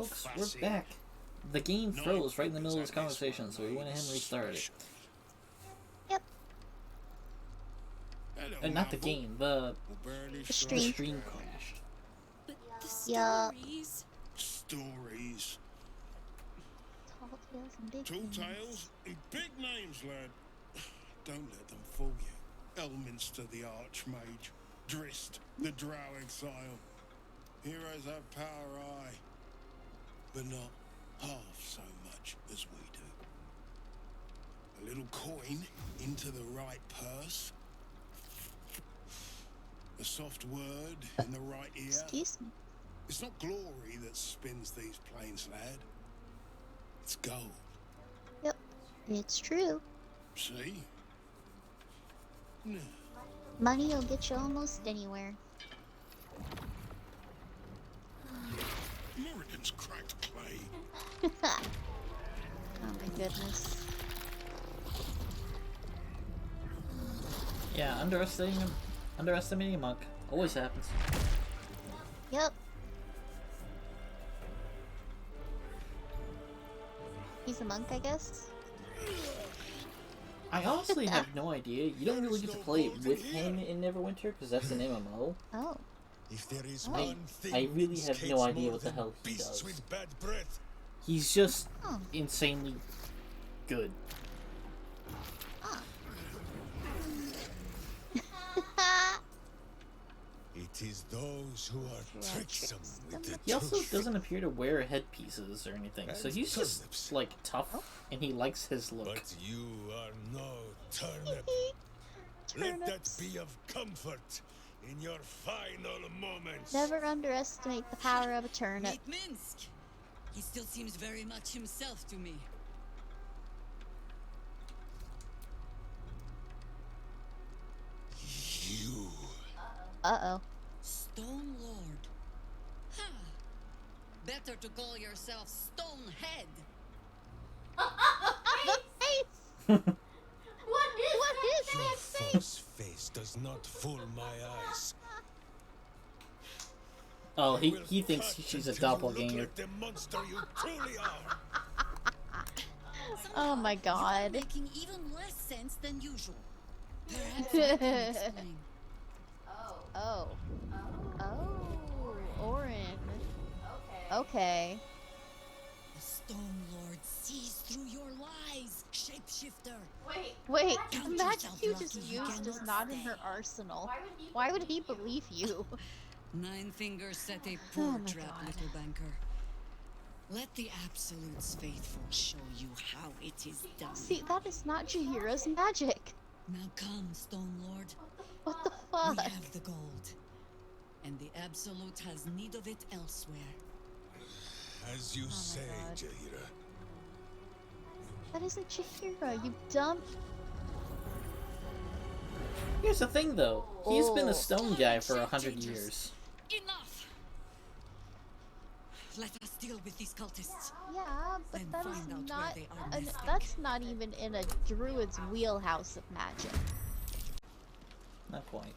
folks, we're back. The game froze right in the middle of this conversation, so we went ahead and restarted it. Yep. Not the game, the stream crashed. But the Yup. stories. Tall tales and big Tall things. tales and big names, lad. Don't let them fool you. Elminster the Archmage. Drist the Drow Exile. Heroes have power, aye, but not half so much as we do. A little coin into the right purse. A soft word in the right ear. Excuse me. It's not glory that spins these plains, lad. It's gold. Yep. It's true. See? No. Money will get you almost anywhere. Morrigan's cracked clay. Oh my goodness. Yeah, underestimating a monk always happens. Yep. He's a monk, I guess? I honestly have no idea. You don't really get to play with him in Neverwinter because that's an MMO. Oh. If there is I- one thing I really have no escapes idea more what the than hell he beasts does. with bad breath, He's just Oh. insanely good. it is those who are tricksome with the He also truth. doesn't appear to wear headpieces or anything, so And he's just turnips. like tough, and he likes his look. But you are no turnip. Let that Turnips. be of comfort in your final moments. Never underestimate the power of a turnip. Meet Minsk. He still seems very much himself to me. You. Uh-oh. Stone Lord. Ha! Better to call yourself Stonehead. The face! What is Your that face? false face does not fool my eyes. Oh, I he will thinks cut she's a until you look doppelganger. like the monster you truly are. Oh my You are god. making even less sense than usual. Perhaps I can explain. Oh. Oh. Orin. Okay. The Stone Lord sees through your lies, shapeshifter. Wait, the Count magic yourself you lucky just he used is cannot not in stay. her arsenal. Why would he believe you? Nine Fingers set a Oh poor my trap, God. little banker. Let the Absolute's faithful show you how it is done. See, that is not Jahira's magic. Now come, Stone Lord. What the We fuck? have the gold. And the Absolute has need of it elsewhere. As you say, God. Jahira. That isn't Jahira, you dumb. Here's the thing, though. He's been Oh. a stone guy for 100 years. Enough! Let us deal with these cultists. Yeah, but Then that is find out where not. they are nesting. That's not even in a druid's wheelhouse of magic. Not quite.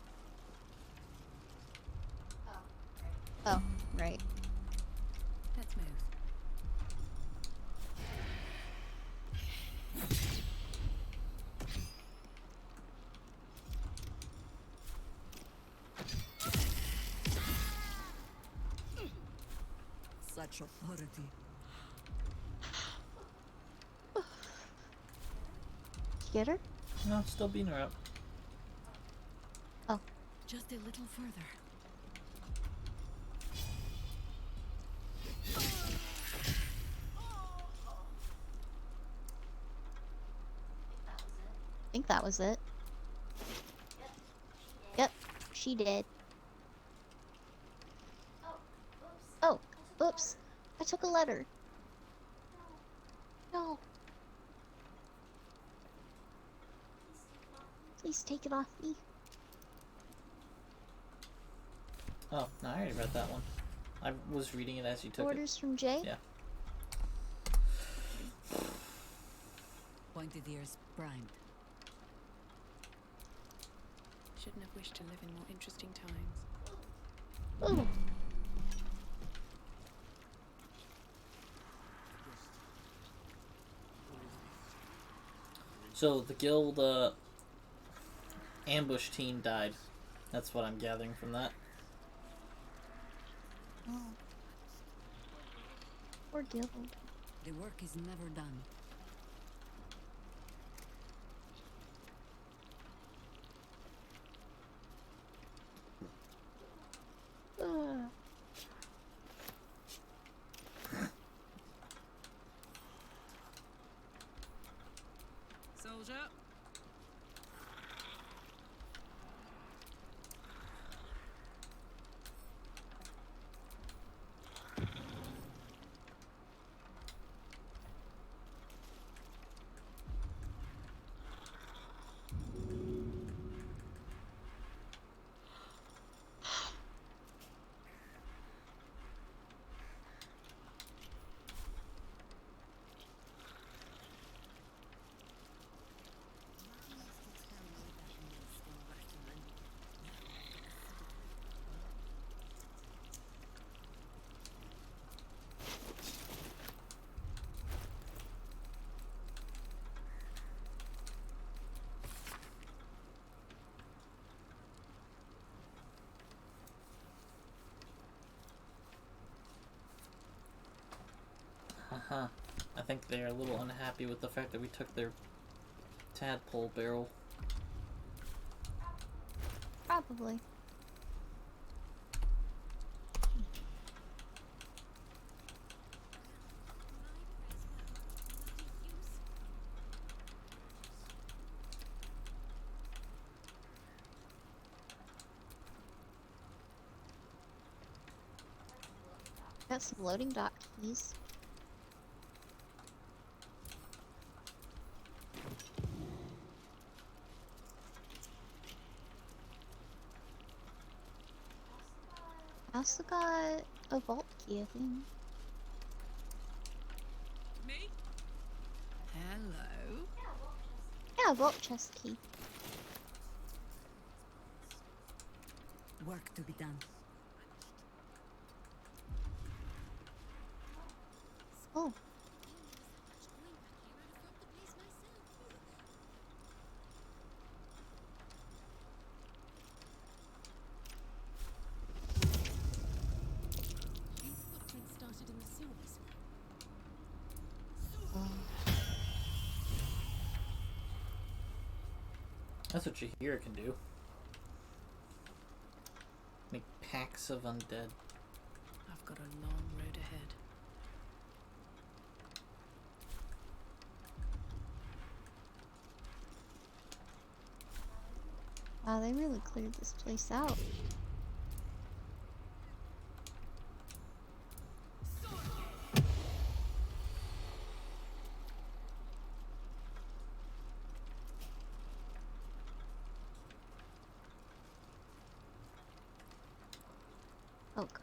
Oh, right. Let's move. Such authority. Did you get her? No, still beating her up. Oh, Just a little further. I think that was it. Yep, she did. Oh, oops. I took a letter. No. Please take it off me. Oh, no, I already read that one. I was reading it as you took Orders from Jay? Yeah. Pointed ears primed. Shouldn't have wished to live in more interesting times. Ooh. So the guild ambush team died. That's what I'm gathering from that. Oh. Poor guild. The work is never done. Ugh. Soldier. Haha. I think they're a little unhappy with the fact that we took their tadpole barrel. Probably. Got some loading dock keys. I also got a vault key, I think. Me? Hello. Yeah, a vault chest key. Work to be done. Oh. That's what Jahira can do. Make packs of undead. I've got a long road ahead. Wow, they really cleared this place out. Oh god.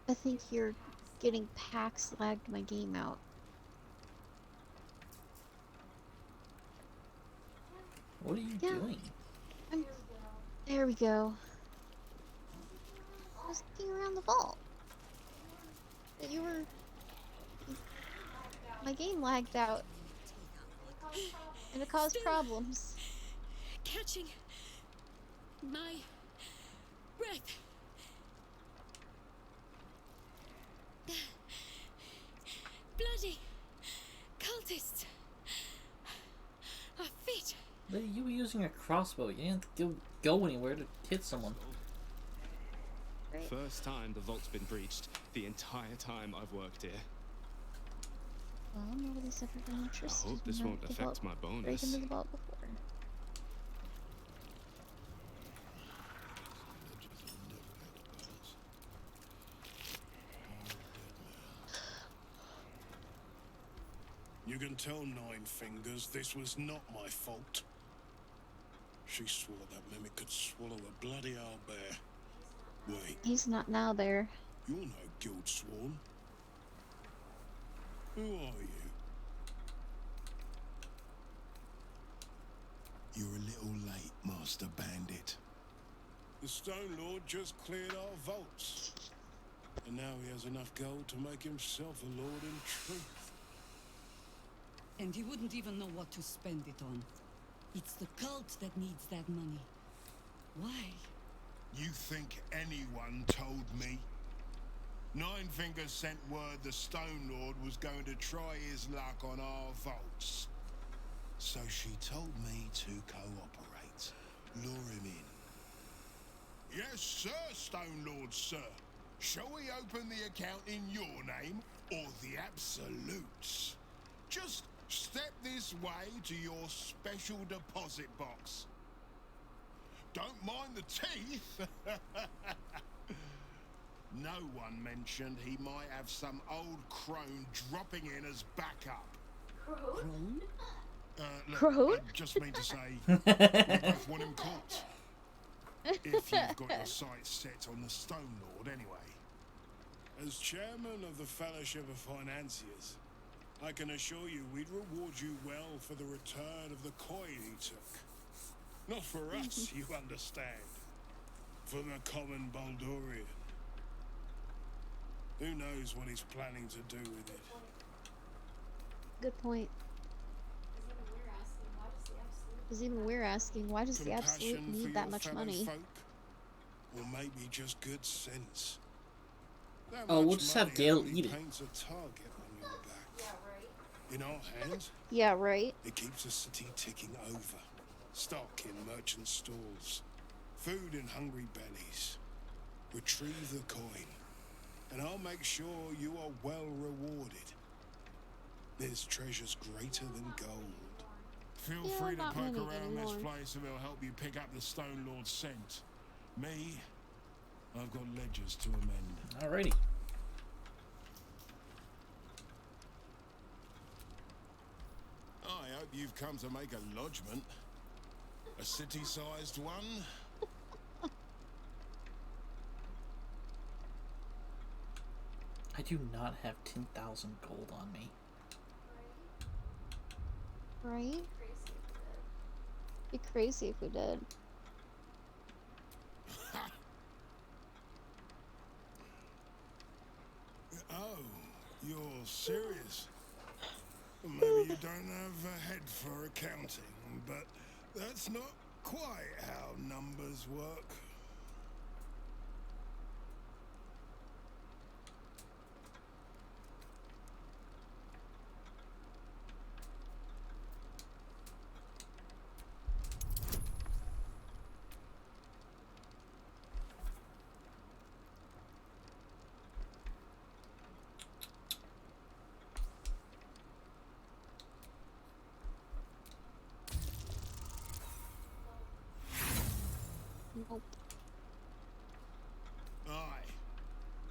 I think you're getting packs lagged my game out. What are you Yeah. doing? There we go. I was looking around the vault. But you were... My game lagged out. And it caused problems. Catching my breath. Bloody cultists. Our feet. Lady, you were using a crossbow. You didn't have to go anywhere to hit someone. Right. First time the vault's been breached the entire time I've worked here. Well, nobody's ever been interested I hope this in won't affect my break bonus. into the vault before. You can tell Nine Fingers this was not my fault. She swore that mimic could swallow a bloody owlbear. Wait, He's not now there. you're no guild sworn. Who are you? You're a little late, Master Bandit. The Stone Lord just cleared our vaults. And now he has enough gold to make himself a lord in truth. And he wouldn't even know what to spend it on. It's the cult that needs that money. Why? You think anyone told me? Nine Fingers sent word the Stone Lord was going to try his luck on our vaults. So she told me to cooperate. Lure him in. Yes, sir, Stone Lord, sir. Shall we open the account in your name or the Absolute's? Just step this way to your special deposit box. Don't mind the teeth. No one mentioned he might have some old crone dropping in as backup. Crone? Look, Crone? I just mean to say, we both want him caught. If you've got your sights set on the Stone Lord, anyway. As chairman of the Fellowship of Financiers, I can assure you we'd reward you well for the return of the coin he took. Not for us, you understand. For the common Baldurian. Who knows what he's planning to do with it? Good point. Because even we're asking, why does the Absolute Compassion for need that your much fellow money? folk? Or maybe just good sense? That Oh, we'll much just have money Gale only eat it. paints a target on your back. In our hands, Yeah, right? it keeps the city ticking over. Stock in merchant stalls, food in hungry bellies. Retrieve the coin, and I'll make sure you are well rewarded. There's treasures greater than gold. Feel Yeah, free to not poke many around this anymore. place and it'll help you pick up the Stone Lord's scent. Me, I've got ledgers to amend. Alrighty. I hope you've come to make a lodgment. A city-sized one. I do not have 10,000 gold on me. Right? Be crazy if we did. Oh, you're serious? Well, maybe you don't have a head for accounting, but that's not quite how numbers work. Nope. Aye.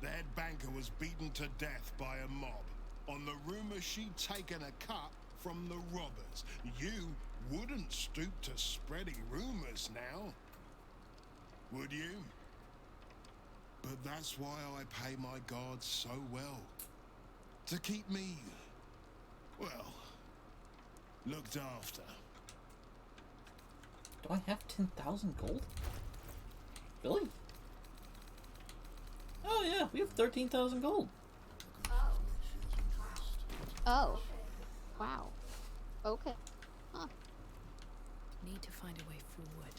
The head banker was beaten to death by a mob on the rumor she'd taken a cut from the robbers. You wouldn't stoop to spreading rumors now, would you? But that's why I pay my guards so well. To keep me, well, looked after. Do I have 10,000 gold? Really? Oh yeah, we have 13,000 gold. Oh. Wow. Okay. Huh. Need to find a way forward.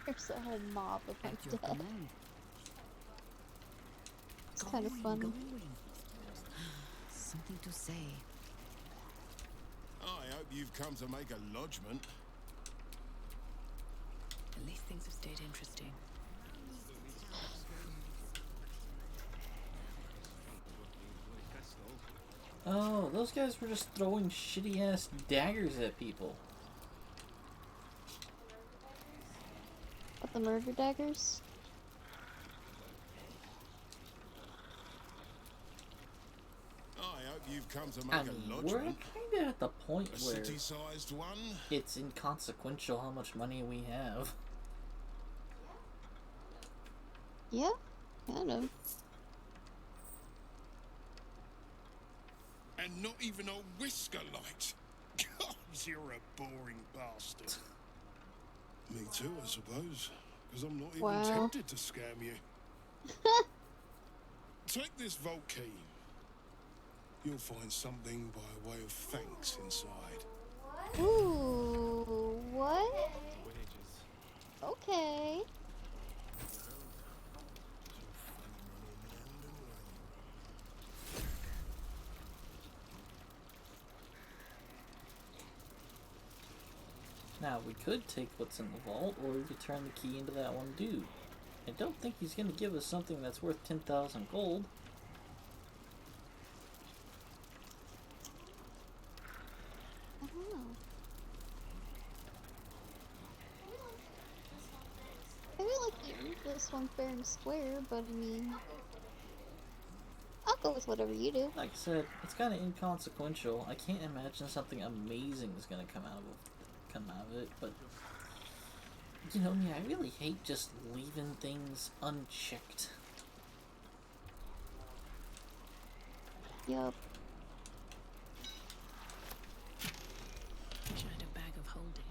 There's a whole mob of them At your dead. command. It's kind of fun. Going. Something to say. I hope you've come to make a lodgment. At least things have stayed interesting. Oh, those guys were just throwing shitty ass daggers at people. What, the murder daggers? I hope you've come to I make mean, a we're lodgment. kind of at the point A where city-sized one. it's inconsequential how much money we have. Yeah, kind of. And not even a whisker light. God, you're a boring bastard. Me too, I suppose. because I'm not even Wow. tempted to scam you. Take this vault key. You'll find something by way of thanks inside. Ooh, what? Wages. Okay. Now, we could take what's in the vault, or we could turn the key into that one dude. I don't think he's gonna give us something that's worth 10,000 gold. I don't know. I feel like you this one fair and square, but I mean, I'll go with whatever you do. Like I said, it's kind of inconsequential. I can't imagine something amazing is gonna come out of it, but you know me, I really hate just leaving things unchecked. Yup. Kind of bag of holding.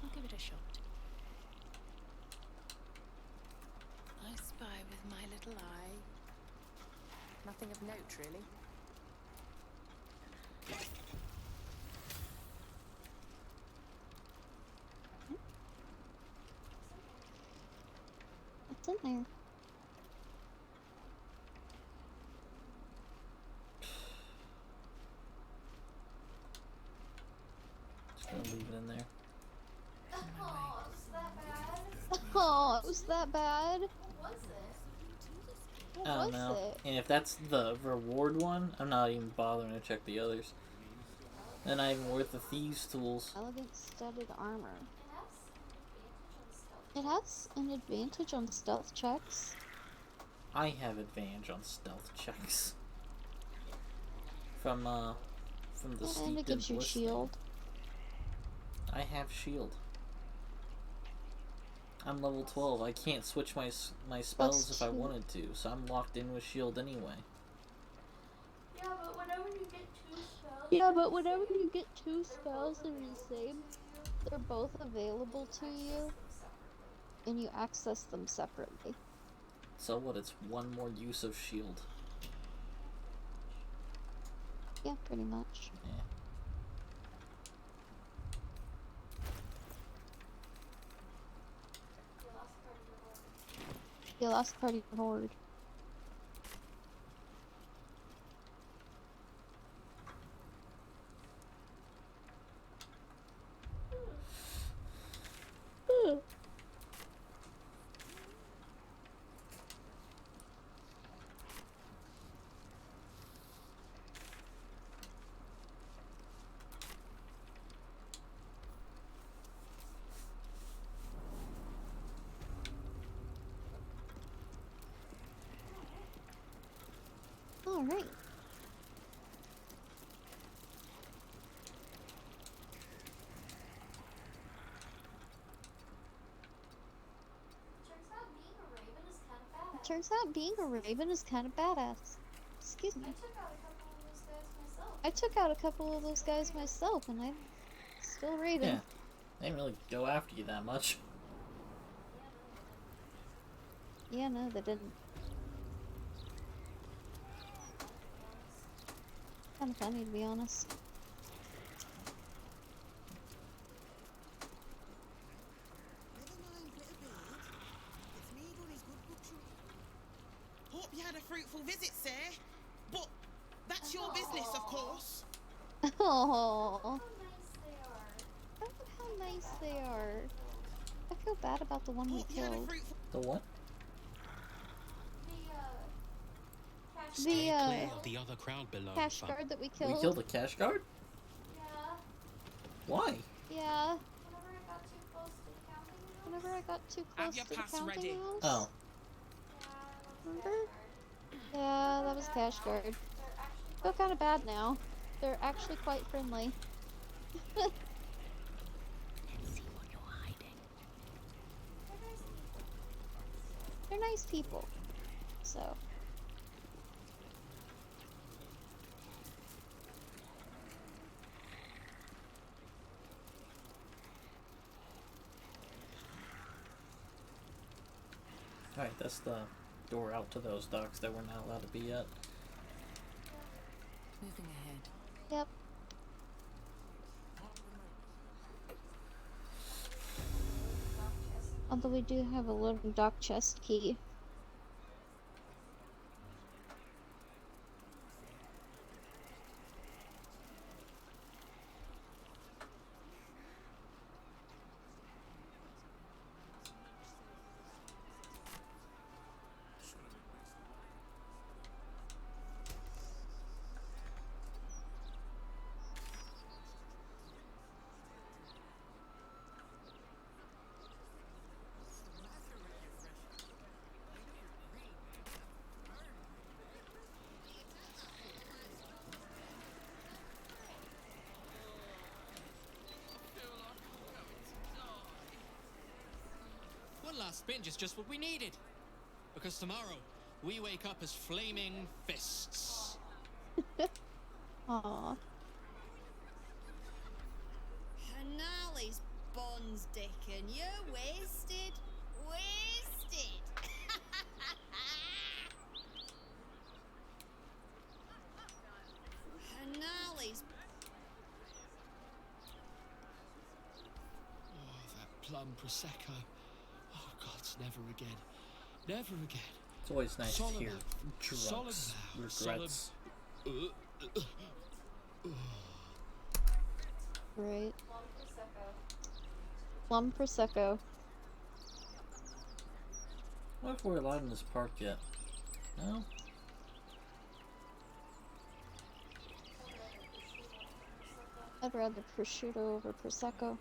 I'll give it a shot. I spy with my little eye. Nothing of note, really. What's in there? Just gonna leave it in there. Oh, it was that bad? What I don't was know. it? And if that's the reward one, I'm not even bothering to check the others. They're not even worth the thieves' tools. Elegant studded armor. It has an advantage on stealth checks. I have advantage on stealth checks. From the And it steeped gives you bliss thing. shield. I have shield. I'm level 12. I can't switch my spells if I true. wanted to, so I'm locked in with shield anyway. Yeah, but whenever you get two spells that are the same, they're both available to you, and you access them separately. So what? It's one more use of shield. Yeah, pretty much. Yeah. You lost part of your horde. Alright. Turns out being a raven is kind of badass. Excuse me. I took out a couple of those guys myself, and I'm still raven. Yeah. They didn't really go after you that much. Yeah, no, they didn't. Kind of funny, to be honest. Never mind, little bird. It's me done his good butchery. Hope you had a fruitful visit, sir. But that's your business, of course. Oh, look how nice they are. I feel bad about the one we Hope you had a killed. fruitful. The what? Stay The clear of the other crowd below. cash but guard that we We killed. killed a cash guard? Why? Yeah. Whenever I got too Have close your to the pass counting ready. house. Oh. Remember? Yeah, that was cash guard. Feel kind of bad now. They're actually quite friendly. Let's see what you're hiding. They're nice people. So. Alright, that's the door out to those docks that we're not allowed to be at. Moving ahead. Yep. Although we do have a little dock chest key. One last binge is just what we needed. Because tomorrow, we wake up as flaming fists. Aww. Hanali's bonds, Dickon. You're wasted. Wasted. Hanali's. Oh, that plum prosecco. Oh, God, never again. Never again. It's always nice Solid to hear now. drunks' Solid now. regrets. Right. Plum Prosecco. What if we're allowed in this park yet? No? I'd rather prosciutto over Prosecco.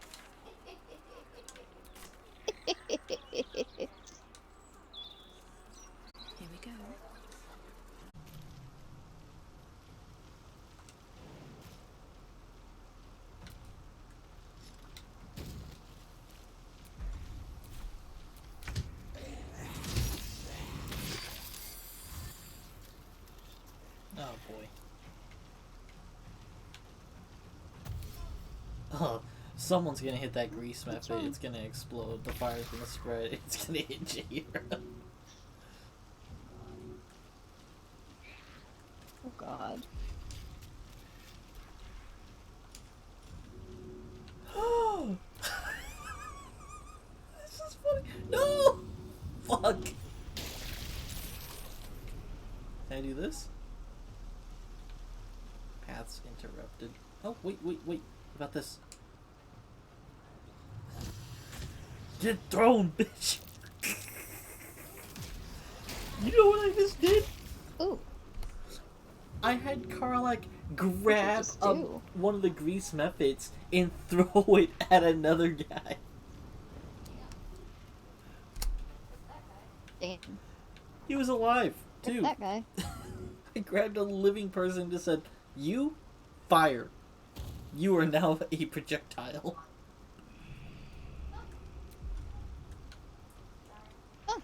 Here we go. Oh boy. Oh, someone's gonna hit that grease method. It's gonna explode. The fire's gonna spread. It's gonna hit Jaira. Oh god. This is funny. No! Fuck. Can I do this? Paths interrupted. Oh, wait. What about this? Get thrown, bitch! You know what I just did? Ooh. I had Karlak grab just do? one of the grease methods and throw it at another guy. Damn. He was alive, Rip too. that guy. I grabbed a living person and just said, "You, fire. You are now a projectile." Oh.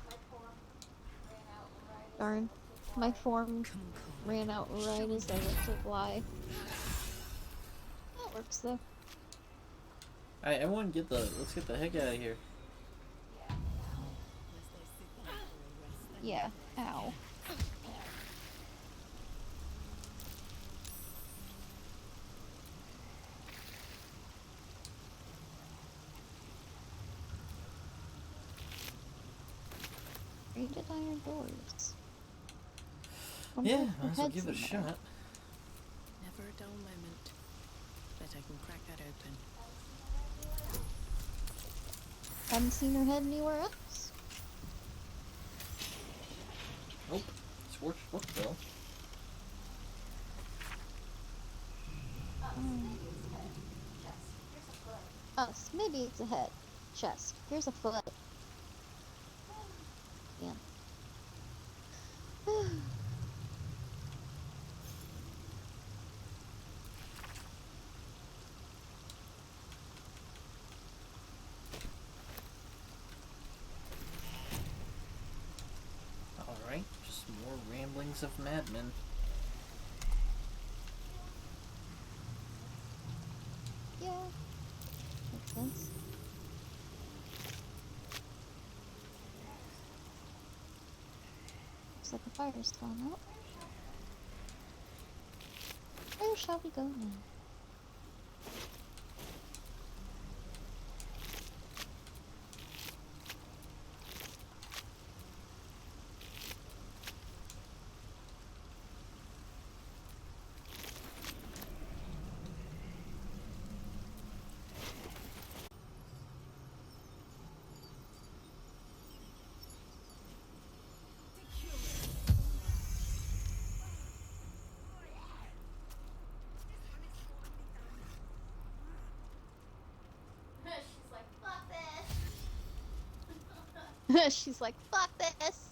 Darn. My form ran out right as I went to fly. That works though. Alright, everyone let's get the heck out of here. Yeah. Ow. Rated iron doors. Yeah, Wonder if might as well head's give it a in there. shot. Never a dull moment. Bet I can crack that open. Haven't seen her head anywhere else. Nope. Scorched foot, though. Us. Maybe it's a head. Chest. Here's a foot. Damn. Alright, just more ramblings of madmen. Yeah. Makes sense. Looks like the fire's gone out. Where shall we go now? She's like, fuck this!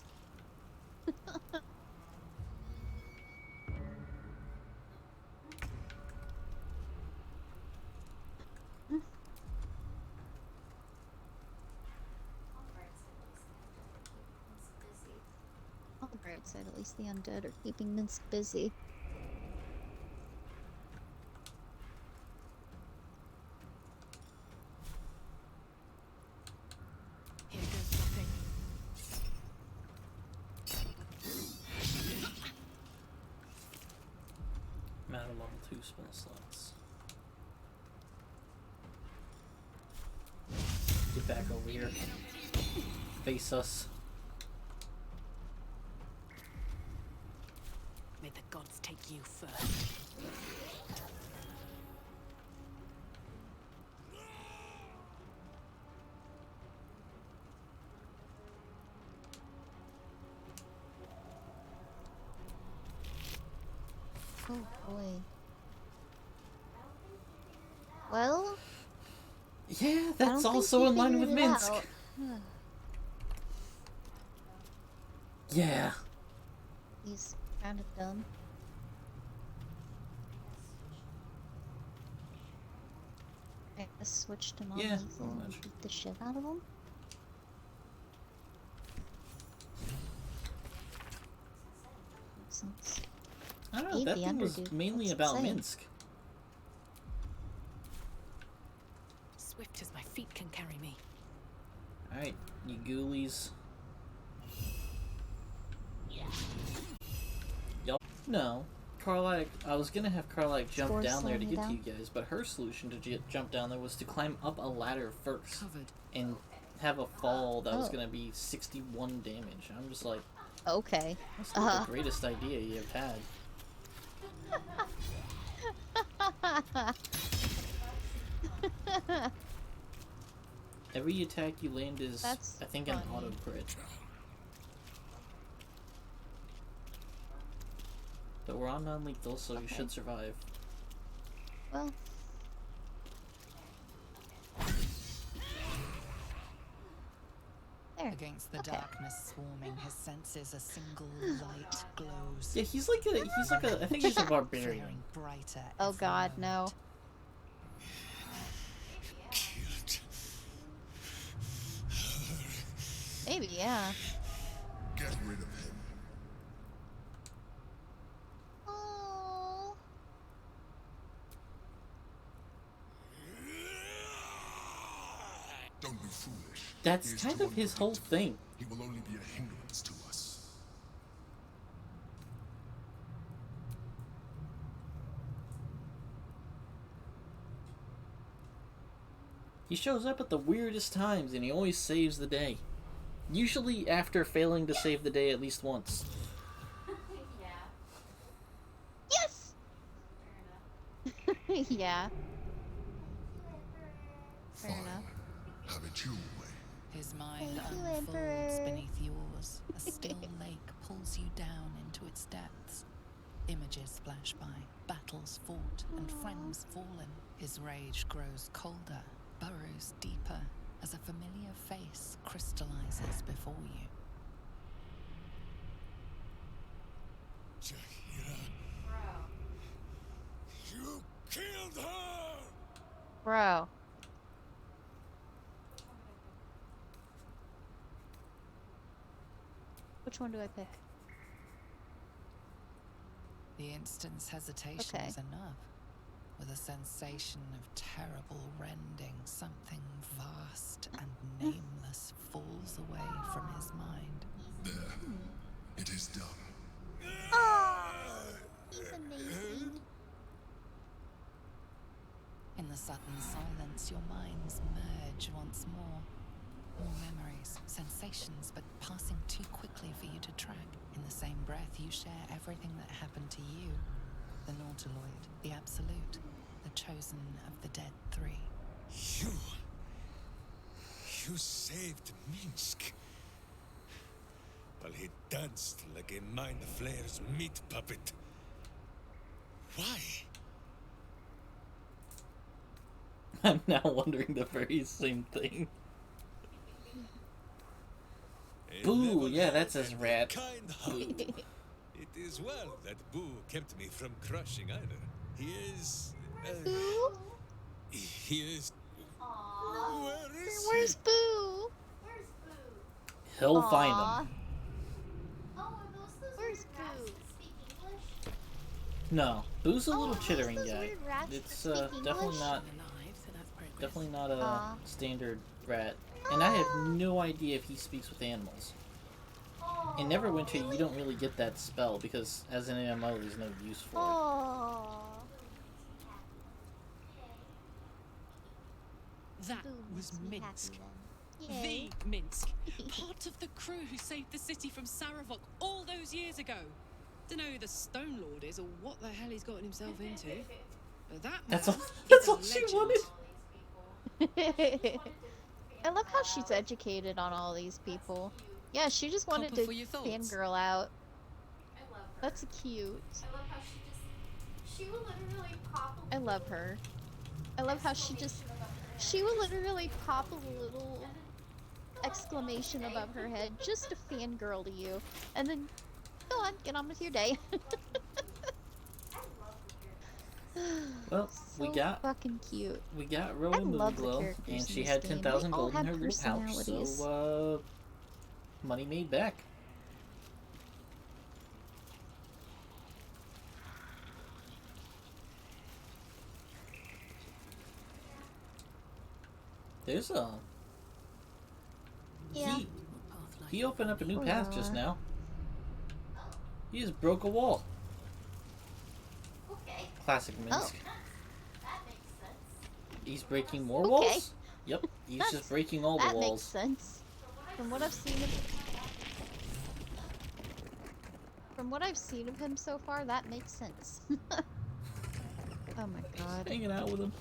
On the bright side, at least the undead are keeping Minsk busy. Here goes nothing. I'm at a level 2 spell slots. Get back over here. Face us. May the gods take you first. Oh boy. Well, Yeah, I that's don't also think in he line with figured it Minsk. out. Yeah. He's kind of dumb. I switched him on Yeah, lethal pretty and much. beat the shit out of him. Since I don't know, Eat that the thing was Underdude, mainly that's about insane. Minsk. Swift as my feet can carry me. Alright, you ghoulies. Yup. No. Carlac, I was gonna have Carlac jump Scores down there to slowing get to down. you guys, but her solution to jump down there was to climb up a ladder first Covered. and have a fall that was Oh. gonna be 61 damage. I'm just like, okay. that's not the greatest idea you've had. Every attack you land is, That's I think, an funny. auto crit. But we're on non-lethal, so you Okay. should survive. Well, there. Against the Okay. darkness swarming, his senses a single light glows. Yeah, he's like a, I think he's a barbarian. Flaring brighter Oh every god, no. moment. Maybe, yeah. Get rid of him. Oh. Don't be foolish. That's He is kind too of his whole unpredictable. thing. He will only be a hindrance to us. He shows up at the weirdest times and he always saves the day. Usually after failing to save the day at least once. Yes! Yeah. Fair Fine. enough. Have it your way. His mind Thank you, unfolds Emperor. beneath yours. A still lake pulls you down into its depths. Images flash by, battles fought, and friends fallen. His rage grows colder, burrows deeper, as a familiar face crystallizes before you. Jahira. You killed her! Bro. Which one do I pick? The instant's hesitation Okay. is enough. With a sensation of terrible rending, something vast and nameless falls away from his mind. There. It is is done. Oh, he's amazing. In the sudden silence, your minds merge once more. More memories, sensations, but passing too quickly for you to track. In the same breath, you share everything that happened to you. The Nautiloid, the Absolute, the chosen of the dead three. You saved Minsk. While he danced like a mind flayer's meat puppet. Why? I'm now wondering the very same thing. A Boo, yeah, level-headed that's his rat. Kind heart. It is well that Boo kept me from crushing either. He is. Boo? He is. Where is Where's he? Boo? He'll find Aw. him. Where's Boo? No, Boo's a Oh, little those chittering those guy. weird rats It's that speak definitely English? not Alive, so that's progress. definitely not a Aw. standard rat. And I have no idea if he speaks with animals. In Neverwinter, you don't really get that spell because as an MMO, there's no use for it. Oh. That Boo was makes me Minsk. happy then. Yay. The Minsk. Part of the crew who saved the city from Saravok all those years ago. Dunno who the Stone Lord is or what the hell he's gotten himself into. But that That's man, all. he's That's a all she legend. wanted. I love how she's educated on all these people. Yeah, she just wanted Copper to for your thoughts. fangirl out. That's cute. She will literally pop a I love her. I love how she will literally pop a little exclamation above her head just to fangirl to you. And then, go on, get on with your day. Well, So we got fucking cute. Rowan I love the Moonglow, characters and in she this had game. 10,000 They all gold in had her little pouch, personalities. so money made back. There's a Yeah. he opened up a new Oh, path just yeah. now. He just broke a wall. Okay, Classic Minsk. that makes sense. He's breaking more Okay. walls. Yep, he's That's- just breaking all the That makes walls. sense. From what I've seen of him so far, that makes sense. Oh my god. Hanging out with him.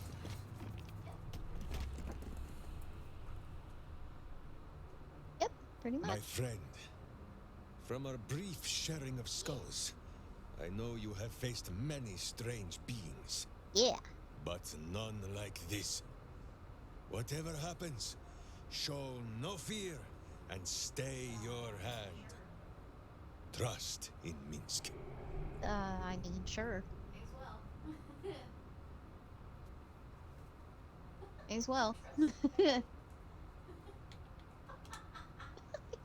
Yep, pretty much. My friend, from our brief sharing of skulls, I know you have faced many strange beings, Yeah. but none like this. Whatever happens, show no fear and stay your hand. Trust in Minsk. I mean, sure. As well. I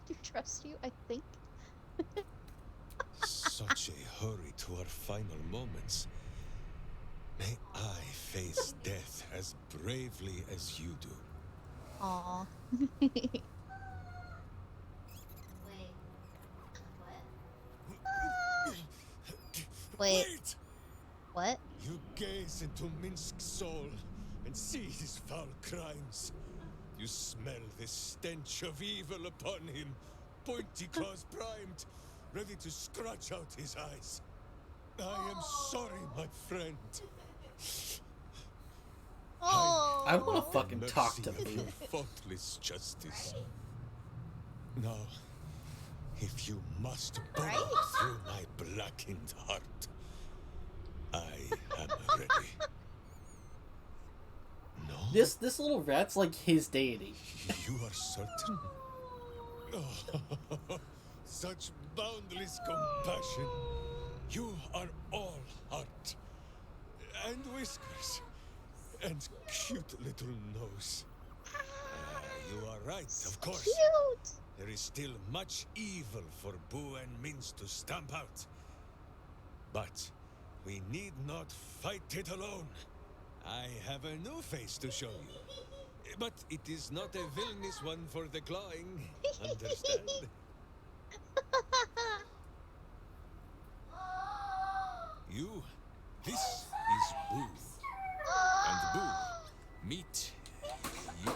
do trust you, I think. Such a hurry to our final moments. May I face death as bravely as you do. Aw. Wait. What? You gaze into Minsk's soul and see his foul crimes. You smell the stench of evil upon him, pointy claws primed, ready to scratch out his eyes. I am sorry, my friend. Oh. I want to fucking Mercy talk to of him. your faultless justice. Now, if you must burn through my blackened heart, I am ready. No? This little rat's like his deity. You are certain? Oh, such boundless compassion. You are all heart. And whiskers. And cute little nose. You are right, of course. Cute. There is still much evil for Boo and Mince to stamp out. But we need not fight it alone. I have a new face to show you. But it is not a villainous one for the clawing. Understand? This is Boo. And Boo, meet you.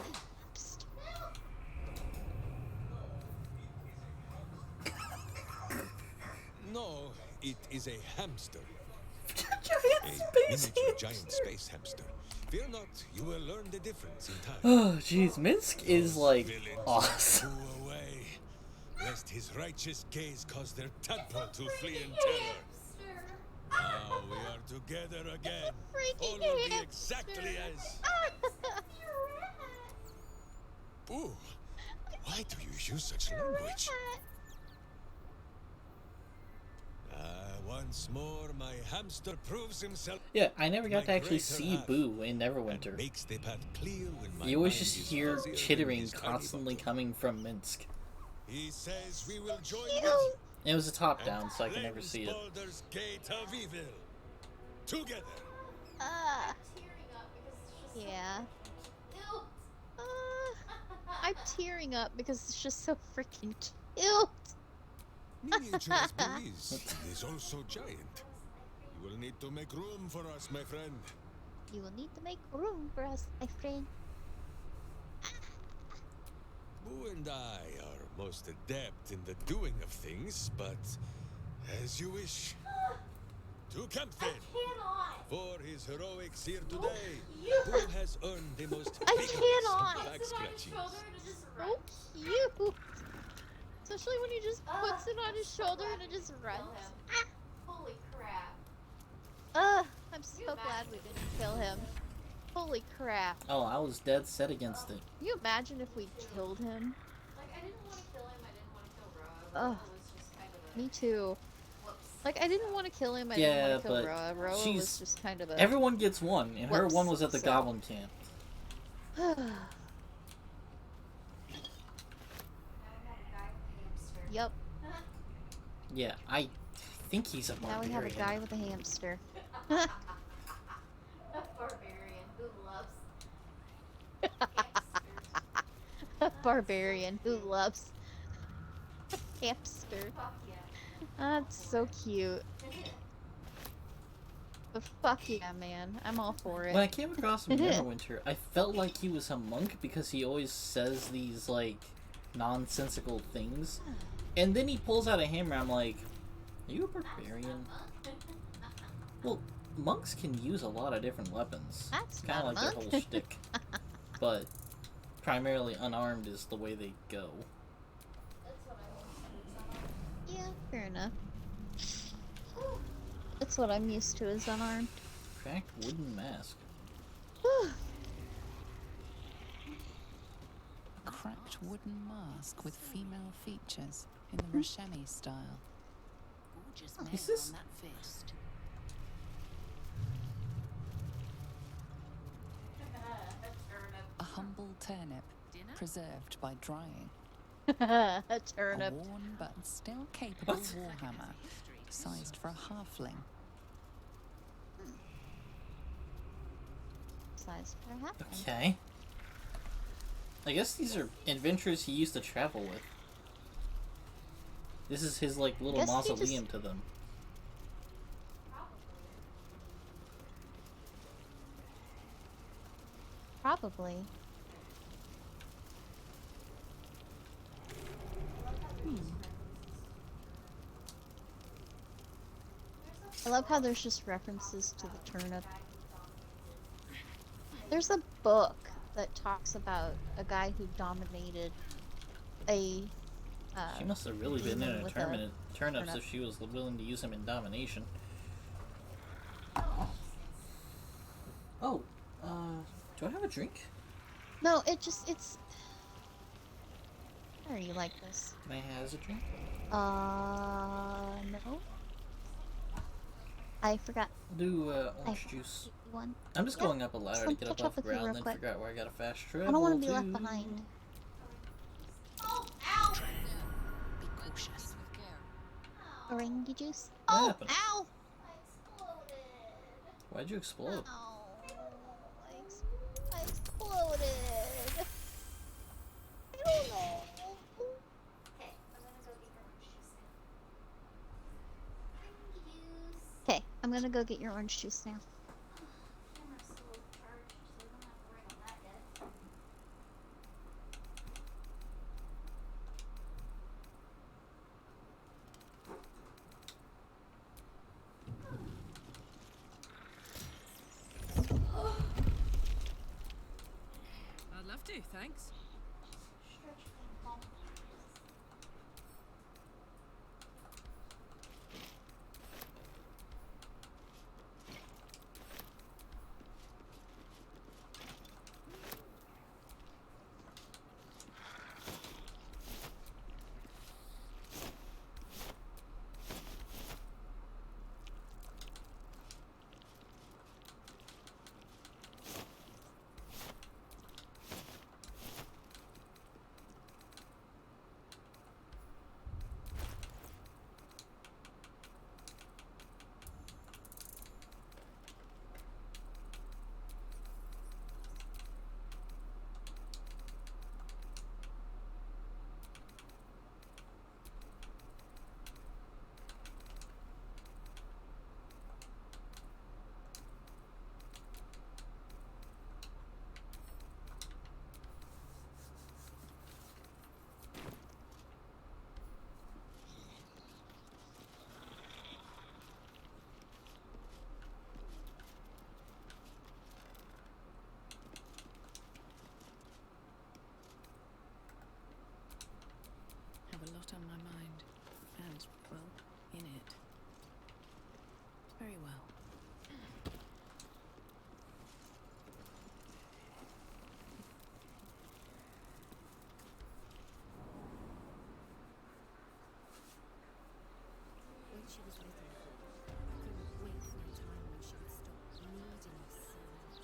No, it is a hamster. A miniature giant space hamster. Fear not, you will learn the difference in time. Oh, jeez, Minsk is like Villains awesome. Boo away, lest his righteous gaze cause their tadpole to flee in terror. Now we are together again. All will be exactly as. Boo, why do you use such language? Once more, my hamster proves himself. Yeah, I never got to actually see Boo in Neverwinter. Makes the path clear when my You always mind just is hear fuzzier than chittering his tiny constantly bottle. coming from Minsk. He says we will join with you. It was a top down, so I could never see it. Baldur's Gate of Evil. Together. Yeah. I'm tearing up because it's just so freaking cute. Miniature as Boo is also giant. You will need to make room for us, my friend. You will need to make room for us, my friend. Boo and I are most adept in the doing of things, but as you wish. To camp then. For his heroics here today, Boo has earned the most vigorous of back scratchings. So cute. Especially when he just puts it on his shoulder and it just runs. Holy crap. I'm so glad we didn't kill him. Holy crap. Oh, I was dead set against it. Can you imagine if we killed him? Like, I didn't want to kill him, I didn't want to kill Roa. Ugh. It was just kind of a... Me too. Whoops. Like, I didn't want to kill him, I Yeah, didn't want to kill but Roa. Roa was she's- just kind of a... Everyone gets one, and her Whoops, one was at the so- Goblin Camp. Yep. Yeah, I think he's a Now barbarian. we have a guy with a hamster. A barbarian who loves... A barbarian who loves hamster. Fuck yeah. That's so cute. But fuck yeah, man. I'm all for it. When I came across him in Neverwinter, I felt like he was a monk because he always says these, like, nonsensical things. And then he pulls out a hammer, I'm like, are you a barbarian? Well, monks can use a lot of different weapons. That's Kind of not like a their monk. whole shtick. But primarily unarmed is the way they go. Yeah, fair enough. That's what I'm used to, is unarmed. Cracked wooden mask. A cracked wooden mask with female features in the Rashemi style. Gorgeous Is nail this- on that fist. A humble turnip, preserved by drying. A A turnip. worn but still capable What? warhammer, sized for a halfling. Size for a half. Okay. I guess these are adventures he used to travel with. This is his, like, little Guess he just- mausoleum to them. Probably. I love how there's just references to the turnip. There's a book that talks about a guy who dominated a She must have really been demon in a with tournament turnips turnip. if she was willing to use him in domination. Oh, do I have a drink? No, it's How are you like this? Can I have a drink? No. I forgot. I'll do I orange juice. one. I'm just Yeah, going up a ladder to let get me up catch off up the with you ground, real then quick. figure out where I got a fast travel. I don't want to be to. left behind. Oh, ow! Be cautious. Orange juice. What Oh, happened? ow! I exploded. Why'd you explode? Ow. I exploded. I don't know. Okay, I'm gonna go get orange juice now. Orange juice. Okay, I'm gonna go get your orange juice now. Camera's still charged, so I don't have to worry about that yet. I'd love to, thanks. Stretch them. Have a lot on my mind, and, well, in it. Very well. When she was little, I couldn't wait for a time when she would stop needing us so much.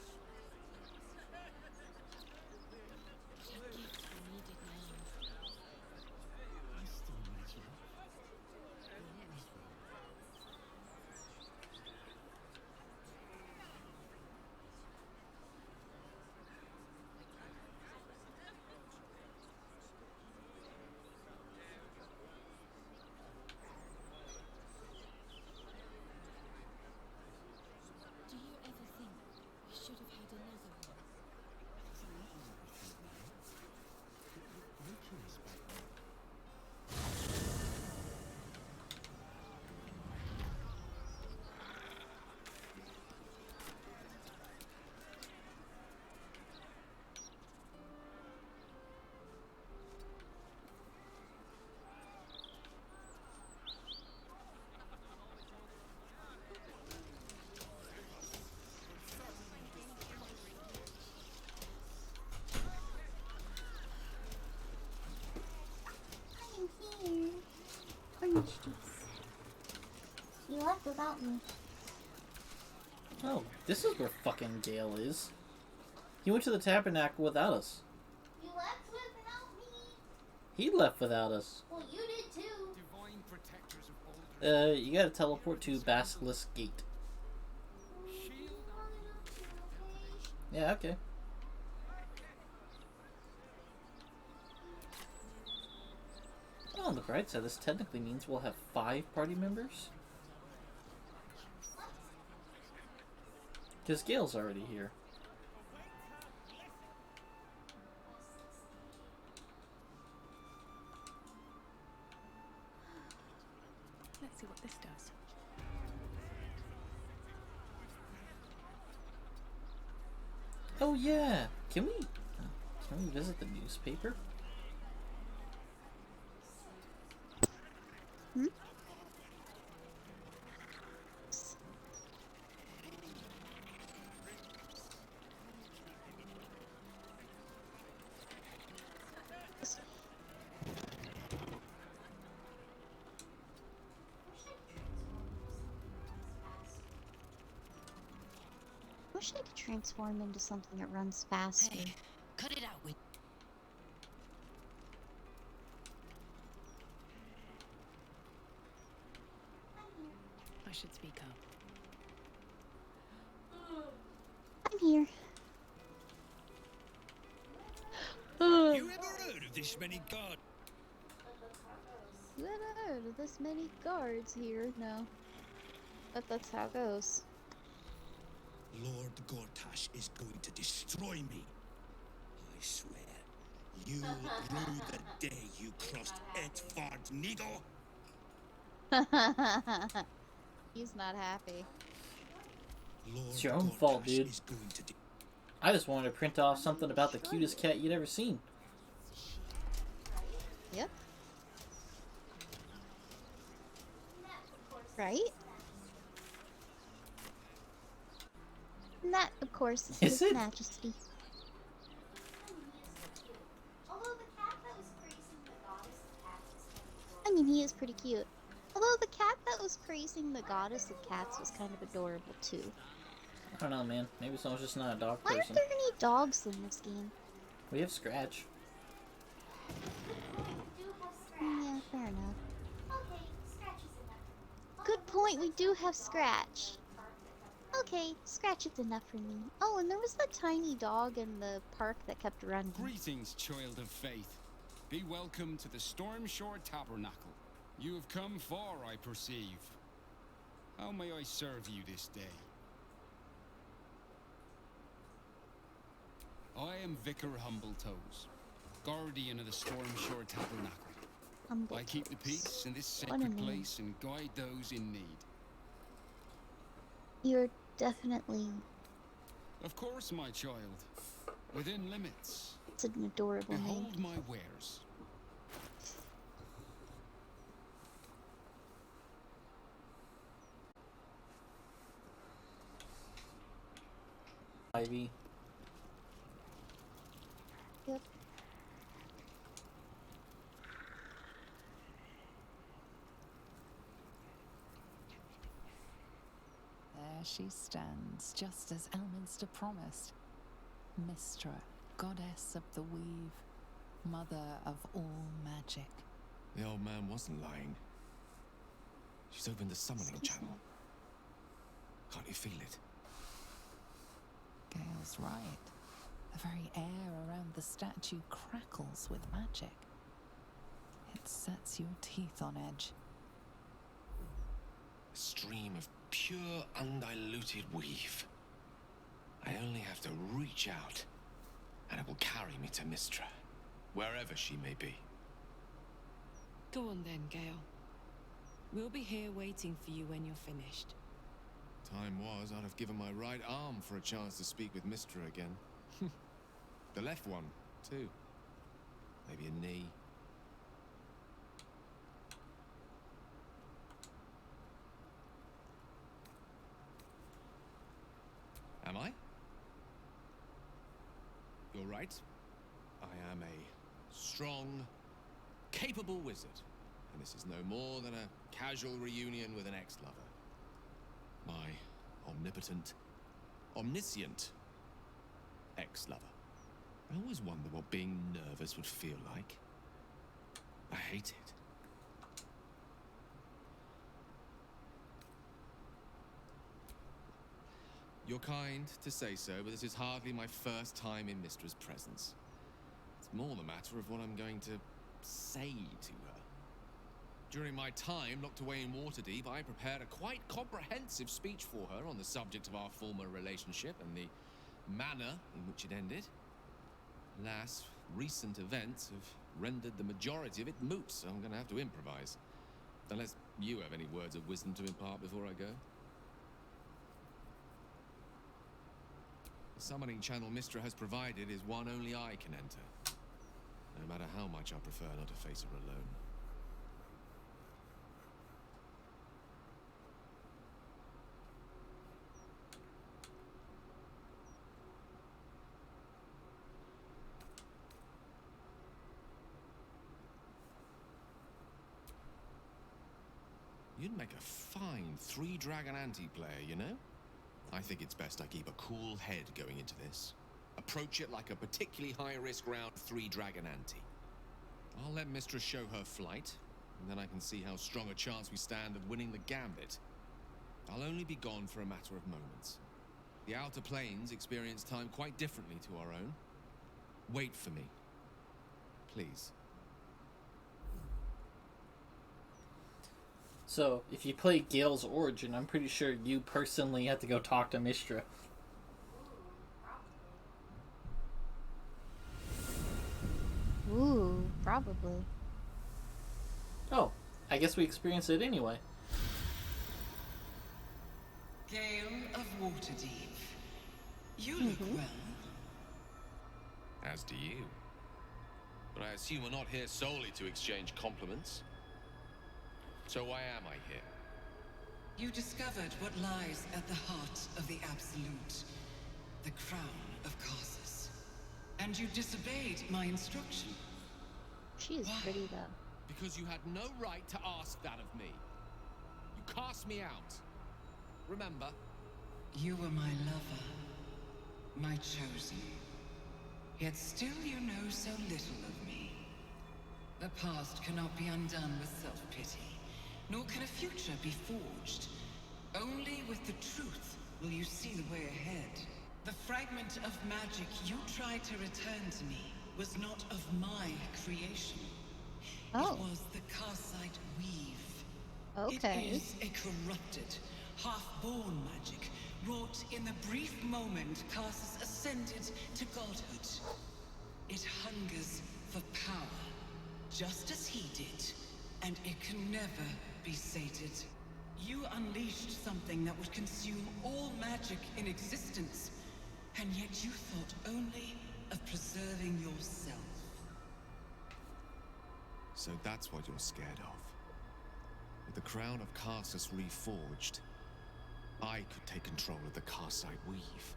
What a gift we needed now. I still need you. Yes. Do you ever think we should have had another one? Doesn't matter what we think now. No choice back then. I'm here. Orange juice. You left without me. Oh, this is where fucking Gale is. He went to the tabernacle without us. You left without me? He left without us. Well, you did too. Divine protectors of Aldrich. You gotta teleport to Basilisk Gate. Yeah, okay. Oh, on the bright side, this technically means we'll have 5 party members. Because Gale's already here. Let's see what this does. Oh yeah! Can we visit the newspaper? Hmm? Wish I could transform into something that runs faster. Hey, cut it out with. I should speak up. I'm here. You ever heard of this many guards? You ever heard of this many guards here? No. But that's how it goes. Lord Gortash is going to destroy me. I swear. You'll rue the day you crossed Etvard Needle. He's not happy. It's your own fault, dude. I just wanted to print off something about the cutest cat you'd ever seen. Yep. Right? And that, of course, is His Majesty. I mean, he is pretty cute. Although the cat that was praising the goddess of cats was kind of adorable, too. I don't know, man. Maybe someone's just not a dog Why person. aren't there any dogs in this game? We have Scratch. Yeah, fair enough. Good point, we do have Scratch. Okay, Scratch is enough for me. Oh, and there was that tiny dog in the park that kept running. Greetings, child of faith. Be welcome to the Stormshore Tabernacle. You have come far, I perceive. How may I serve you this day? I am Vicar Humbletoes, guardian of the Stormshore Tabernacle. I keep the peace in this sacred place and guide those in need. You're definitely... Of course, my child. Within limits. It's an adorable name. Behold my wares. Ivy. Yep. There she stands, just as Elminster promised. Mystra, goddess of the weave, mother of all magic. The old man wasn't lying. She's opened the summoning channel. Can't you feel it? Gale's right. The very air around the statue crackles with magic. It sets your teeth on edge. A stream of pure, undiluted weave. I only have to reach out, and it will carry me to Mystra, wherever she may be. Go on then, Gale. We'll be here waiting for you when you're finished. Time was, I'd have given my right arm for a chance to speak with Mystra again. The left one, too. Maybe a knee. Am I? You're right. I am a strong, capable wizard. And this is no more than a casual reunion with an ex-lover. My omnipotent, omniscient ex-lover. I always wonder what being nervous would feel like. I hate it. You're kind to say so, but this is hardly my first time in Mystra's presence. It's more the matter of what I'm going to say to her. During my time locked away in Waterdeep, I prepared a quite comprehensive speech for her on the subject of our former relationship and the manner in which it ended. Alas, recent events have rendered the majority of it moot, so I'm going to have to improvise. Unless you have any words of wisdom to impart before I go. The summoning channel Mystra has provided is one only I can enter. No matter how much I prefer not to face her alone. You'd make a fine three-dragon anti-player, you know? I think it's best I keep a cool head going into this. Approach it like a particularly high-risk round three-dragon ante. I'll let Mystra show her flight, and then I can see how strong a chance we stand of winning the gambit. I'll only be gone for a matter of moments. The Outer Planes experience time quite differently to our own. Wait for me. Please. So, if you play Gale's Origin, I'm pretty sure you personally have to go talk to Mistra. Ooh, probably. Oh, I guess we experience it anyway. Gale of Waterdeep. You look well. As do you. But I assume we're not here solely to exchange compliments. So why am I here? You discovered what lies at the heart of the Absolute, the crown of Karsus. And you disobeyed my instruction. She is pretty though. Because you had no right to ask that of me. You cast me out. Remember? You were my lover, my chosen. Yet still you know so little of me. The past cannot be undone with self-pity, nor can a future be forged. Only with the truth will you see the way ahead. The fragment of magic you tried to return to me was not of my creation. Oh. It was the Karsite weave. Okay. It is a corrupted, half-born magic, wrought in the brief moment Karsus ascended to godhood. It hungers for power, just as he did, and it can never be sated. You unleashed something that would consume all magic in existence, and yet you thought only of preserving yourself. So that's what you're scared of. With the crown of Karsus reforged, I could take control of the Karsite weave.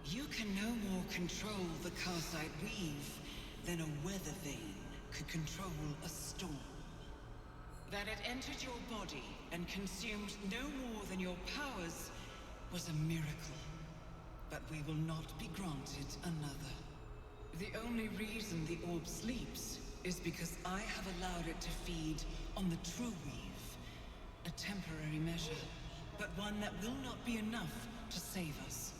You can no more control the Karsite weave than a weather vane could control a storm. That it entered your body and consumed no more than your powers was a miracle. But we will not be granted another. The only reason the orb sleeps is because I have allowed it to feed on the true weave. A temporary measure, but one that will not be enough to save us.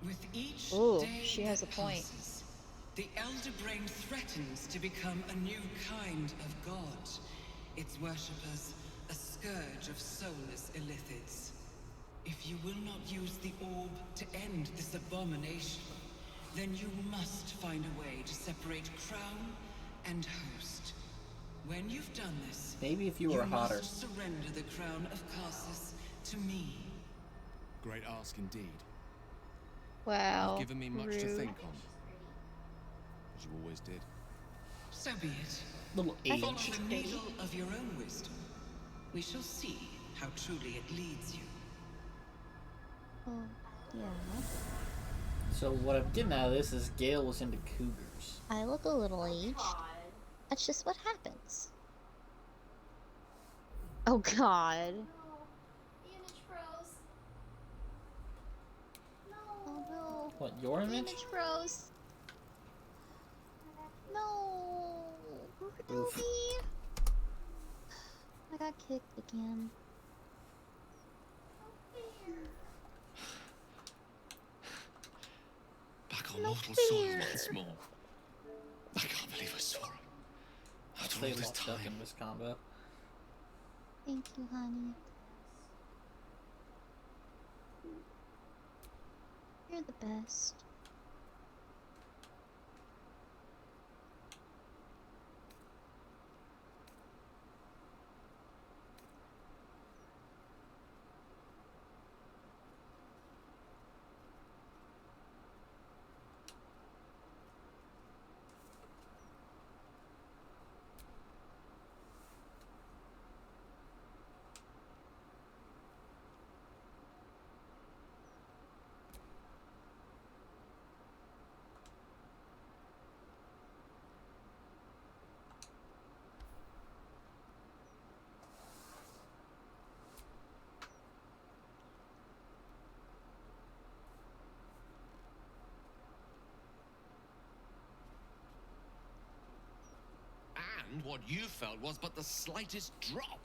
With each day she has a that point. passes, the Elder Brain threatens to become a new kind of god. Its worshippers, a scourge of soulless illithids. If you will not use the orb to end this abomination, then you must find a way to separate crown and host. When you've done this, maybe if you were hotter. Must surrender the crown of Karsus to me. Great ask indeed. Wow. You've given me much to rude. think on. As you always did. So be it. Little Follow aged. the needle of your own wisdom. We shall see how truly it leads you. Oh, yeah. So what I'm getting out of this is Gale was into cougars. I look a little aged. That's just what happens. Oh god. The image froze. No. Oh no. What, your The image? image froze. No. Oof. Ruby. I got kicked again. Back on No mortal soil fear. once more. I can't believe I saw him. After They all this locked up time. in this combo. Thank you, honey. You're the best. And what you felt was but the slightest drop,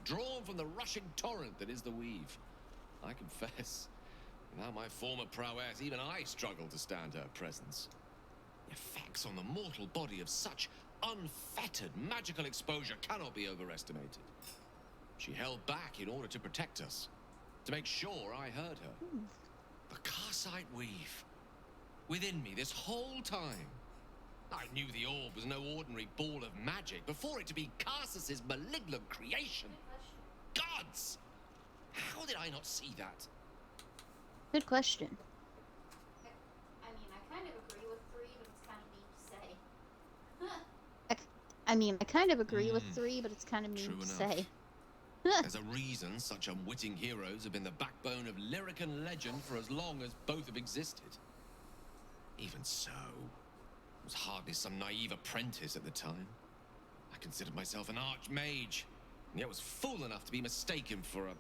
drawn from the rushing torrent that is the weave. I confess, without my former prowess, even I struggle to stand her presence. The effects on the mortal body of such unfettered magical exposure cannot be overestimated. She held back in order to protect us, to make sure I heard her. The Karsite weave. Within me this whole time. I knew the orb was no ordinary ball of magic before it to be Karsus's malignant creation. Gods! How did I not see that? Good question. I mean, I kind of agree with 3, but it's kind of mean to say. I mean, I kind of agree with 3, but it's kind of mean to say. There's a reason such unwitting heroes have been the backbone of lyric and legend for as long as both have existed. Even so, I was hardly some naive apprentice at the time. I considered myself an archmage, and yet was fool enough to be mistaken for a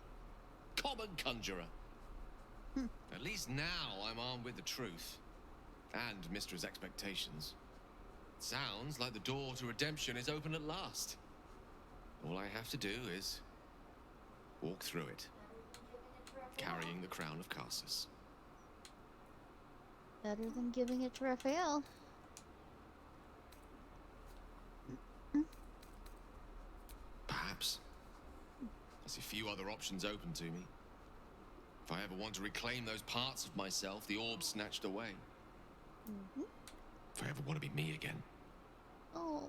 common conjurer. At least now I'm armed with the truth, and Mistra's expectations. It sounds like the door to redemption is open at last. All I have to do is walk through it, carrying the crown of Karsus. Better than giving it to Raphael. Perhaps. I see few other options open to me. If I ever want to reclaim those parts of myself the orb snatched away. If I ever want to be me again. Oh.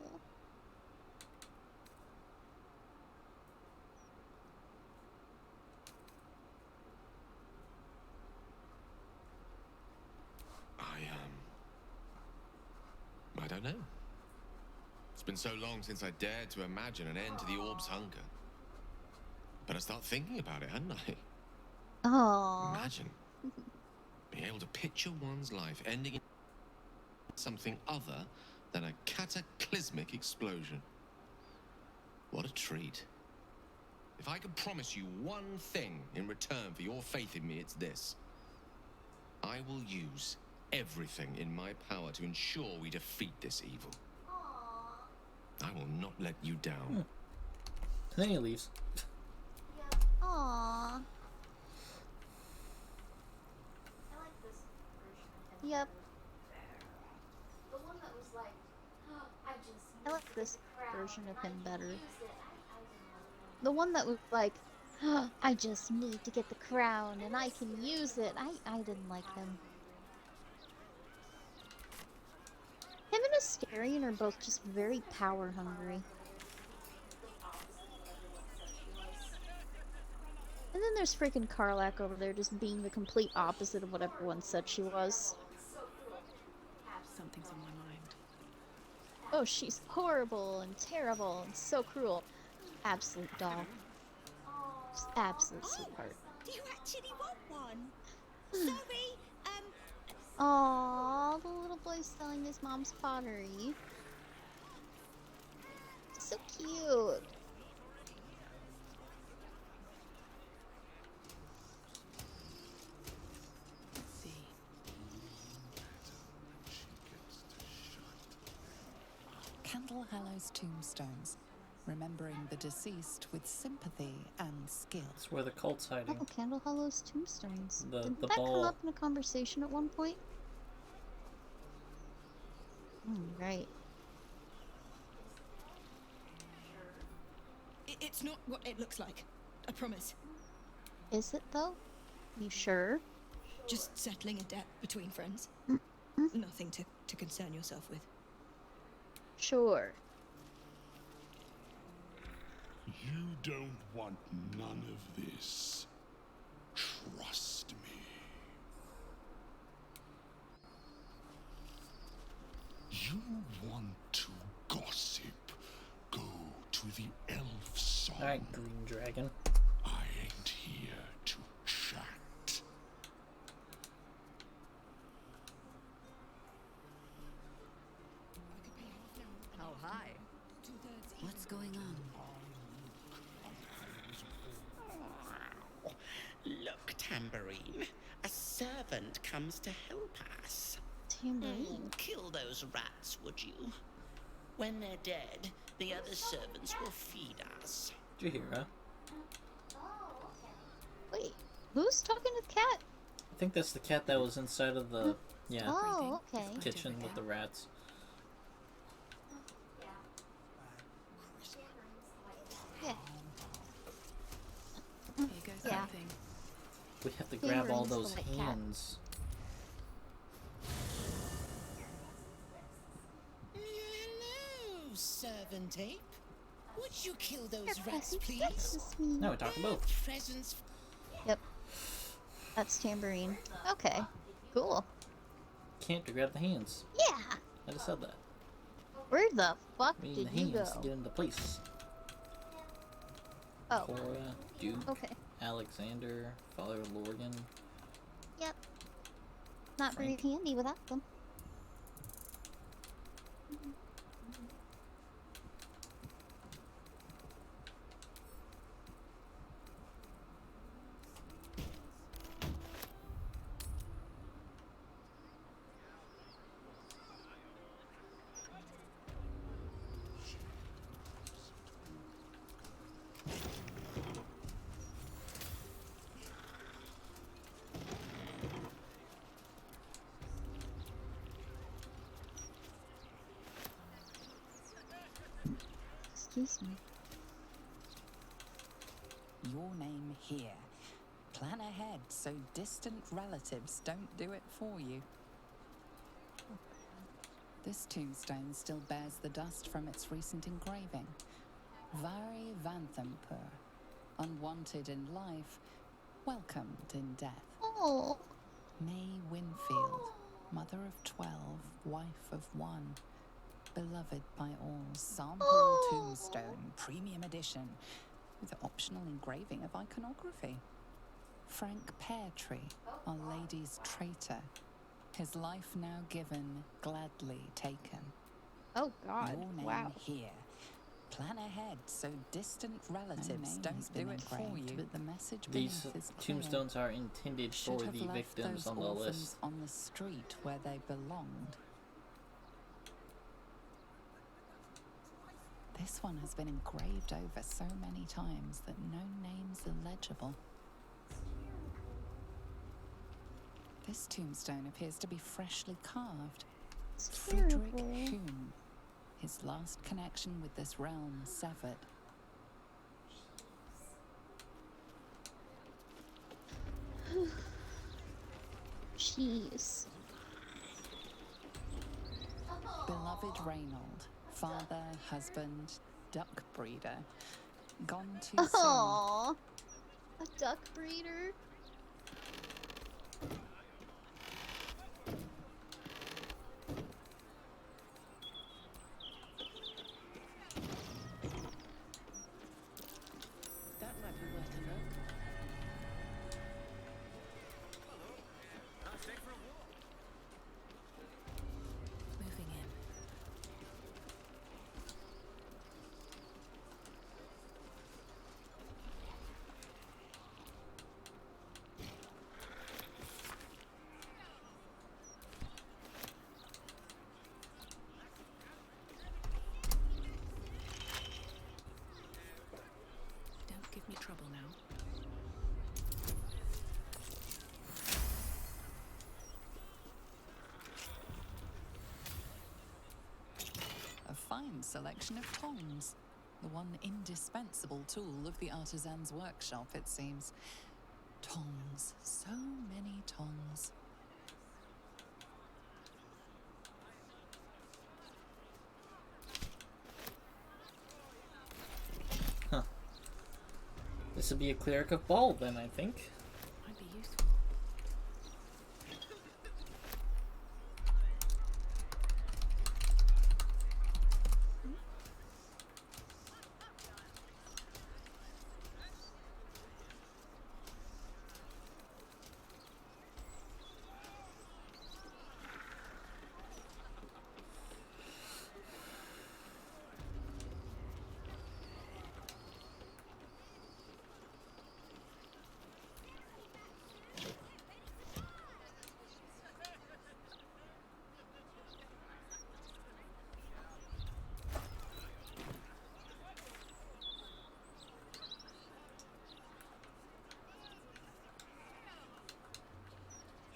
I don't know. It's been so long since I dared to imagine an end to the orb's hunger. But I start thinking about it, hadn't I? Oh. Imagine being able to picture one's life ending in something other than a cataclysmic explosion. What a treat. If I could promise you one thing in return for your faith in me, it's this. I will use everything in my power to ensure we defeat this evil. I will not let you down. Then he leaves. Aww. I like this version of him. Yep. The one that was like, oh, I like this version of him better. The one that was like, oh, I just need to get the crown and I can use it. I didn't like him. Him and Asterion are both just very power hungry. And then there's freaking Karlach over there just being the complete opposite of what everyone said she was. Something's on my mind. Oh, she's horrible and terrible and so cruel. Absolute doll. Just absolute sweetheart. Do you actually want one? Sorry, Aww, the little boy's selling his mom's pottery. So cute. Candle Hallow's tombstones, remembering the deceased with sympathy and skill. That's where the cult's hiding. Oh, Candle Hollow's tombstones. The Didn't that come ball. up in a conversation at one point? Right. It's not what it looks like. I promise. Is it though? You sure? Just settling a debt between friends. Nothing to concern yourself with. Sure. You don't want none of this. Trust me. You want to gossip? Go to the elf song. Alright, Green Dragon. I ain't here to chat. Oh, hi. What's going on? Look, Tambourine. A servant comes to help us. Tambourine? Kill those rats, would you? When they're dead, the other servants will feed us. Did you hear her? Wait, who's talking to the cat? I think that's the cat that was inside of the Oh, okay. kitchen with the rats. Yeah. We have to grab all Tambourine's the those white cat. hands. Hello, servant ape. Would you kill those Your rats, presence please? vexes me. No, we're talking both. Presents. Yep. That's Tambourine. Okay. Cool. Can't grab the hands. Yeah! I just said that. Where the fuck We need did the you hands to go? get into place. Oh. Cora, Duke, Okay. Alexander, Father Lorgan. Yep. Not very handy without them. Excuse me. Your name here. Plan ahead so distant relatives don't do it for you. This tombstone still bears the dust from its recent engraving. Vari Vanthampur. Unwanted in life, welcomed in death. Oh. May Winfield, mother of 12, wife of 1. Beloved by all. Sample tombstone, premium edition, with optional engraving of iconography. Frank Peartree, Our Lady's traitor. His life now given, gladly taken. Oh God! Your name Wow. here. Plan ahead so distant relatives don't do it for you. But the message These beneath is clear. tombstones are intended Should for have the left victims those on the orphans list. on the street where they belonged. This one has been engraved over so many times that no name's illegible. This tombstone appears to be freshly carved. Friedrich Kuhn. His last connection with this realm severed. Jeez. Beloved Reynold, father, husband, duck breeder. Gone too Aww. A duck breeder? That might be worth a look. Moving in. Don't give me trouble now. A fine selection of tongs. The one indispensable tool of the artisan's workshop, it seems. Tongs. So many tongs. Huh. This would be a cleric of ball then, I think. Might be useful.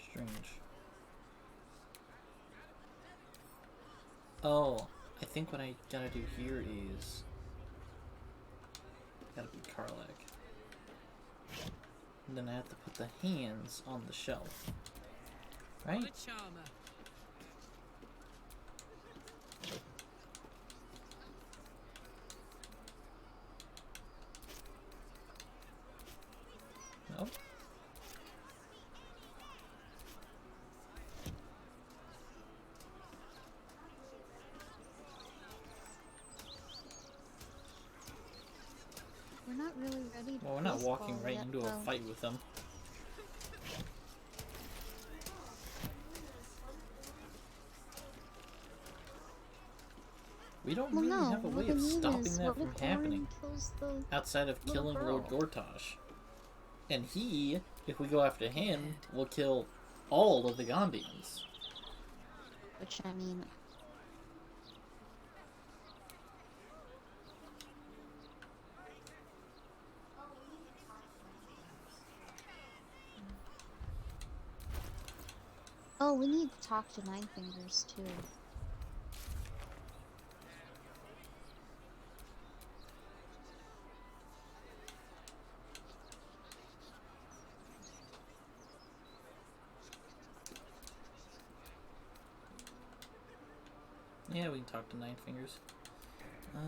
Strange. Oh, I think what I gotta do here is... Gotta be Karlak. then I have to put the hands on the shelf. Right? What a charmer. No? We're not really ready to Well, we're not walking baseball right yet, into a though. fight with them. We don't Well, really no, have a what way I of mean stopping is, that what from if happening Orin kills the outside of little killing Lord girl? Gortash. And he, if we go after him, will kill all of the Gondians. Which, I mean... Oh, we need to talk to Nine Fingers, too. Yeah, we can talk to Nine Fingers. I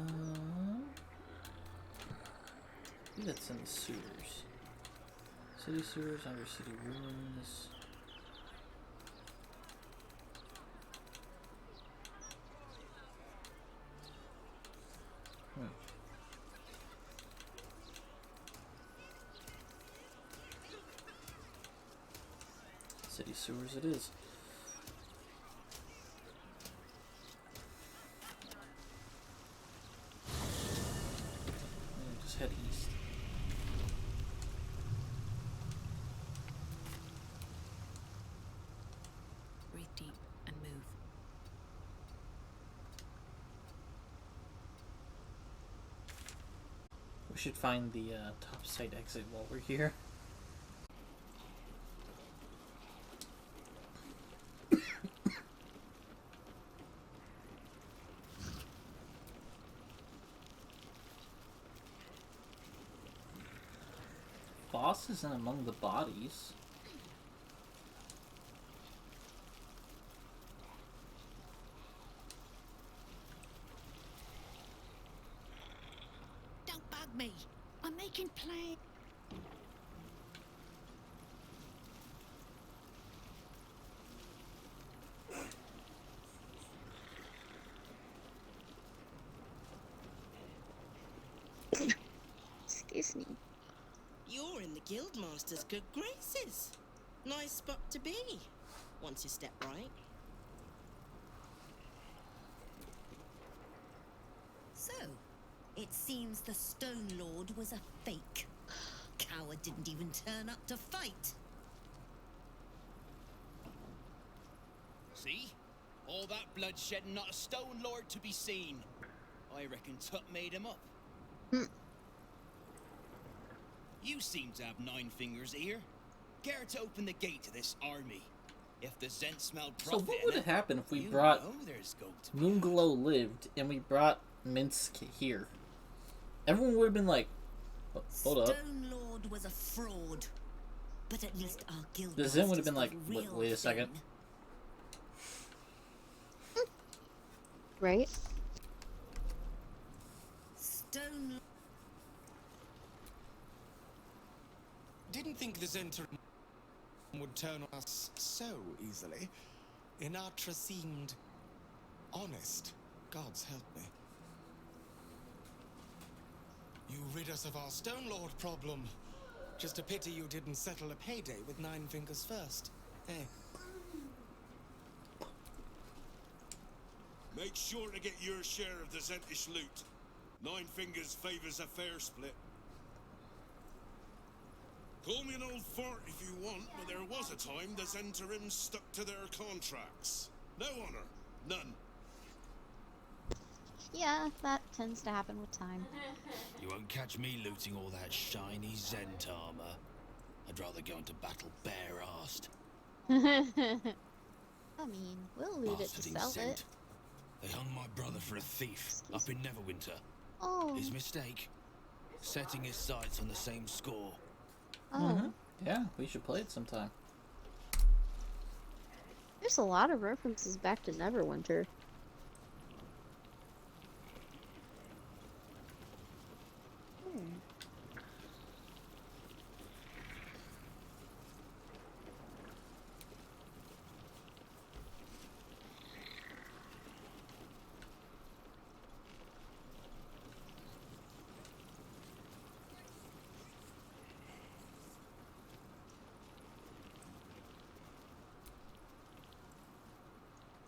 think that's in the sewers. City sewers, under city ruins. City sewers it is. Just head east. Breathe deep and move. We should find the top site exit while we're here. Boss isn't among the bodies. Don't bug me. I'm making play. Excuse me. You're in the Guildmaster's good graces. Nice spot to be, once you step right. So, it seems the Stone Lord was a fake. Coward didn't even turn up to fight. See? All that bloodshed and not a Stone Lord to be seen. I reckon Tut made him up. You seem to have Nine Fingers here. Get her to open the gate to this army. If the Zent smelled So profit what would in have it, happened if we you brought know there's scope to Moonglow lived and we brought Minsk here? Everyone would have been like, hold up. Stone Lord was a fraud. But at least our guild The Zen would have been masters like, got a real wait a second. thing. Right? Stone Didn't think the Zenter would turn on us so easily. Inatra seemed honest. Gods help me. You rid us of our Stone Lord problem. Just a pity you didn't settle a payday with Nine Fingers first. Eh? Make sure to get your share of the Zentish loot. Nine Fingers favors a fair split. Call me an old fart if you want, but there was a time the Zentarims stuck to their contracts. No honor, none. Yeah, that tends to happen with time. You won't catch me looting all that shiny Zent armor. I'd rather go into battle bare-arsed. I mean, we'll loot it to Bastarding sell Zent. it. They hung my brother for a thief up in Neverwinter. Oh. His mistake. Setting his sights on the same score. Oh. Yeah, we should play it sometime. There's a lot of references back to Neverwinter.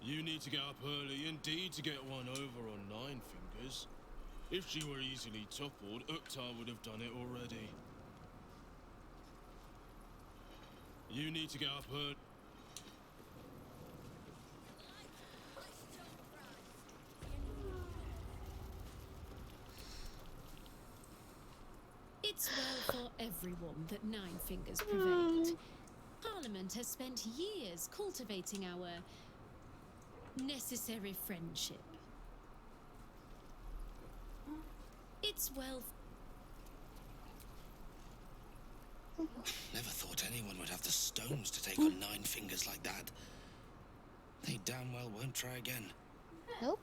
You need to get up early indeed to get one over on Nine Fingers. If she were easily toppled, Uktar would have done it already. You need to get up early. It's well for everyone that Nine Fingers prevailed. Parliament has spent years cultivating our necessary friendship. It's well. Never thought anyone would have the stones to take on Nine Fingers like that. They damn well won't try again. Nope.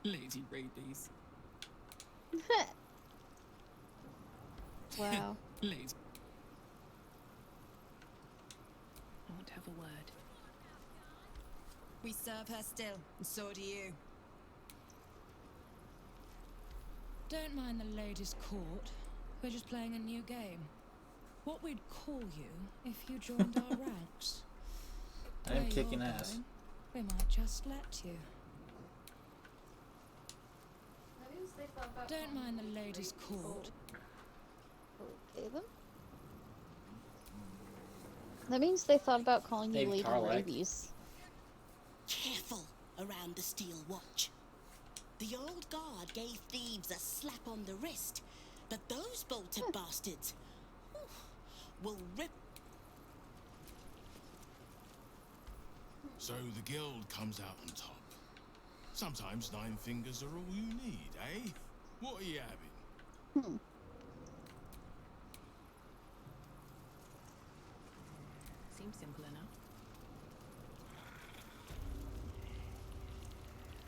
Lady Rabies. Wow. Lady. I want to have a word. We serve her still, and so do you. Don't mind the ladies' court. We're just playing a new game. What we'd call you if you joined our ranks. I am Where kicking you're ass. going, we might just let you. Don't mind the ladies' court. Okay then. That means they thought about calling you Hey, Lady Karlak. Rabies. Careful around the steel watch. The old guard gave thieves a slap on the wrist, but those bolted bastards will rip. So the guild comes out on top. Sometimes Nine Fingers are all you need, eh? What are you having? Seems simple enough.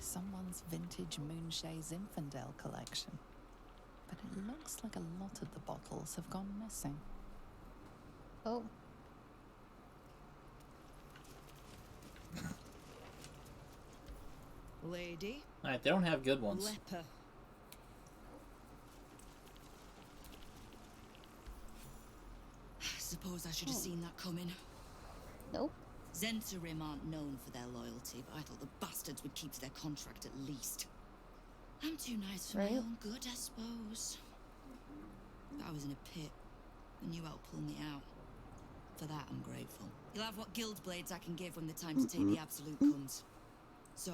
Someone's vintage Moonshae Zinfandel collection. But it looks like a lot of the bottles have gone missing. Oh. Lady. Alright, they don't have good ones. Leper. Suppose I should have seen that coming. Nope. Zentarim aren't known for their loyalty, but I thought the bastards would keep to their contract at least. I'm too nice for my own good, I suppose. But I was in a pit, and you helped pull me out. For that, I'm grateful. You'll have what guild blades I can give when the time to take the absolute comes. So,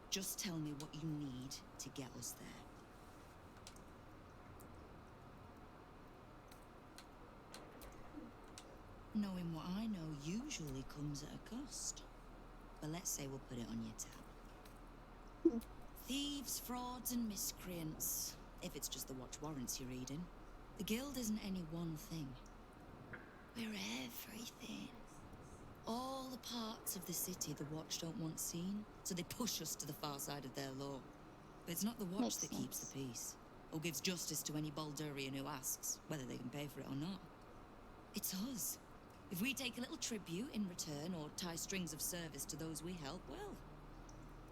just tell me what you need to get us there. Knowing what I know usually comes at a cost. But let's say we'll put it on your tab. Thieves, frauds, and miscreants. If it's just the watch warrants you're reading. The guild isn't any one thing. We're everything. All the parts of the city the watch don't want seen, so they push us to the far side of their law. But it's not the watch that keeps the peace, or gives justice to any Baldurian who asks, whether they can pay for it or not. It's us. If we take a little tribute in return, or tie strings of service to those we help, well,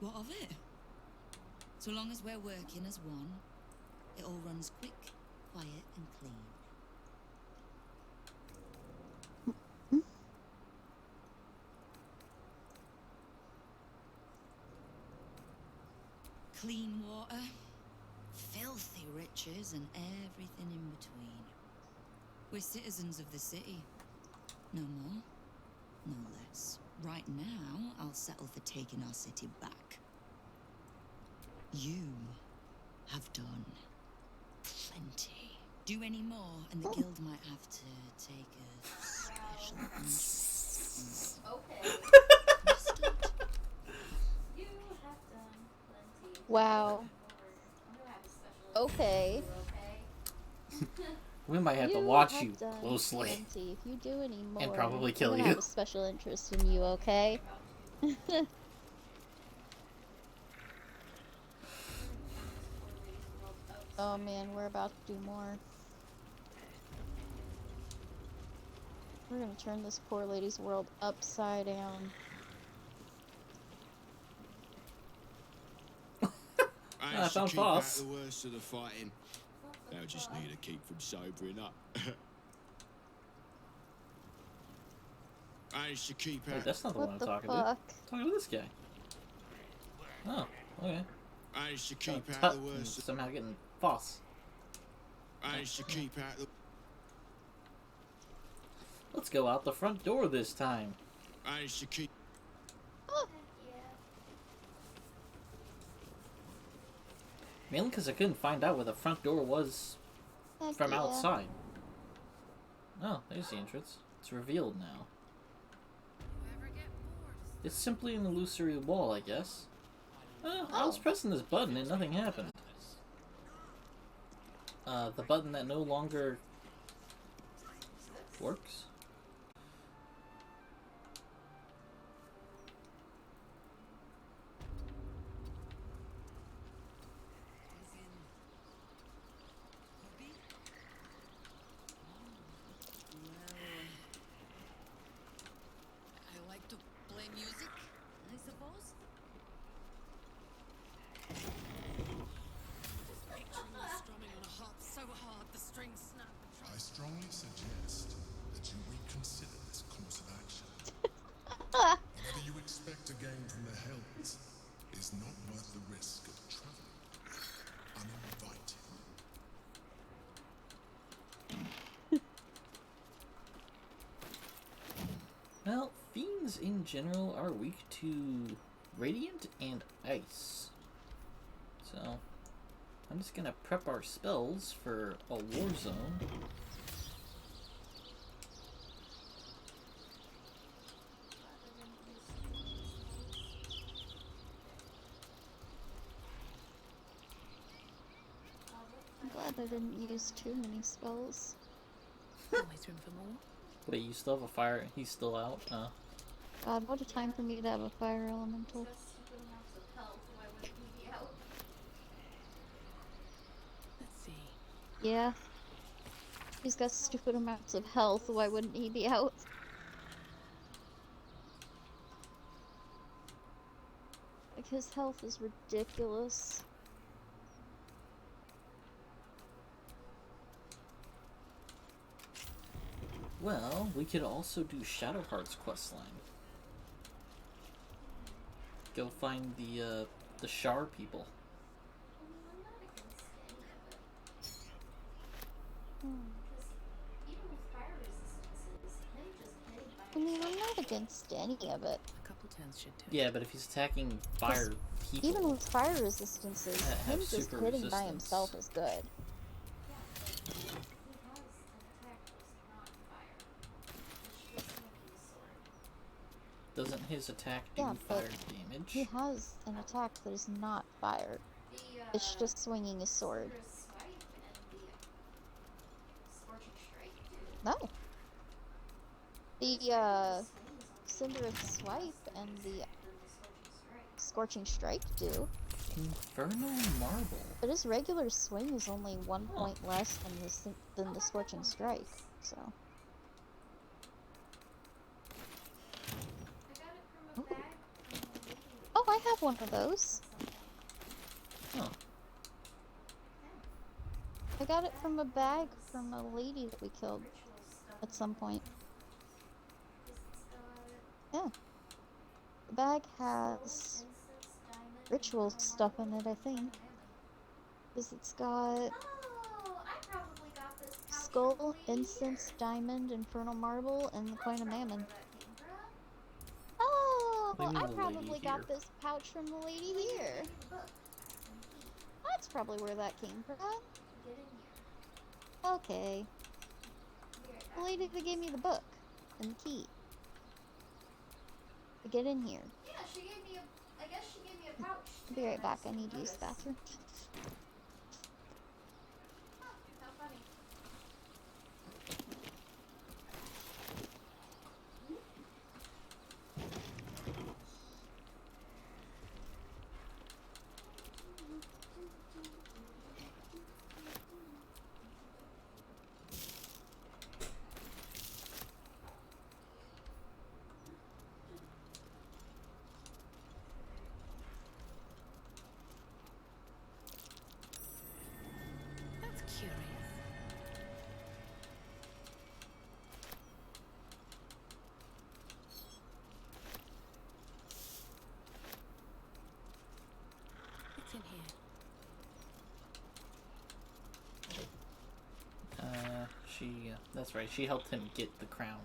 what of it? So long as we're working as one, it all runs quick, quiet, and clean. Clean water, filthy riches, and everything in between. We're citizens of the city. No more, no less. Right now, I'll settle for taking our city back. You have done plenty. Do any more, and the guild might have to take a special interest. Okay. You have done plenty. Wow. I'm gonna have a special Okay. interest in you, okay? We might have to You watch have you done closely. plenty. If you do any more, And probably I'm kill gonna you. have a special interest in you, okay? Oh man, we're about to do more. We're gonna turn this poor lady's world upside down. I found keep out Foss. the worst of the fighting. They'll just need to keep from sobering up. I should keep Wait, out. that's not the What one I'm the talking to. fuck? I'm talking to this guy. Oh, okay. I should Trying keep to out tut the and worst. somehow getting Foss. I should keep out the. Let's go out the front door this time. I should keep. Mainly because I couldn't find out where the front door was Heck from yeah. outside. Oh, there's the entrance. It's revealed now. It's simply an illusory wall, I guess. I was pressing this button and nothing happened. The button that no longer works? I like to play music, I suppose. Picturing you strumming on a harp so hard the strings snap. I strongly suggest that you reconsider this course of action. Whatever you expect to gain from the Hells is not worth the risk of traveling uninvited. Well, fiends in general are weak to radiant and ice. So, I'm just gonna prep our spells for a war zone. I'm glad I didn't use too many spells. Always room for more. Wait, you still have a fire? He's still out? God, what a time for me to have a fire elemental. Let's see. Yeah. He's got stupid amounts of health, why wouldn't he be out? Like, his health is ridiculous. Well, we could also do Shadowheart's questline. Go find the Shar people. I mean, I'm not against any of it. A couple turns should do it. Yeah, but if he's attacking fire people... Even with fire resistances, that have him just super hitting by resistance. himself is good. Doesn't his attack do Yeah, but fire damage? he has an attack that is not fire. It's just swinging his sword. No. The Cinderace Swipe and the Scorching Strike do. Infernal Marble. But his regular swing is only 1 point less than the Scorching Strike, so. Ooh. Oh, I have one of those. Huh. I got it from a bag from a lady that we killed at some point. Yeah. The bag has ritual stuff in it, I think. Because it's got skull, incense, diamond, infernal marble, and the coin of mammon. Oh, What do you mean I the probably lady got here? this pouch from the lady here. That's probably where that came from. Okay. The lady that gave me the book and the key. To get in here. Yeah, she gave me I guess she gave me a pouch. I'll be right back. I need to use the bathroom. How funny. She, that's right, she helped him get the crown.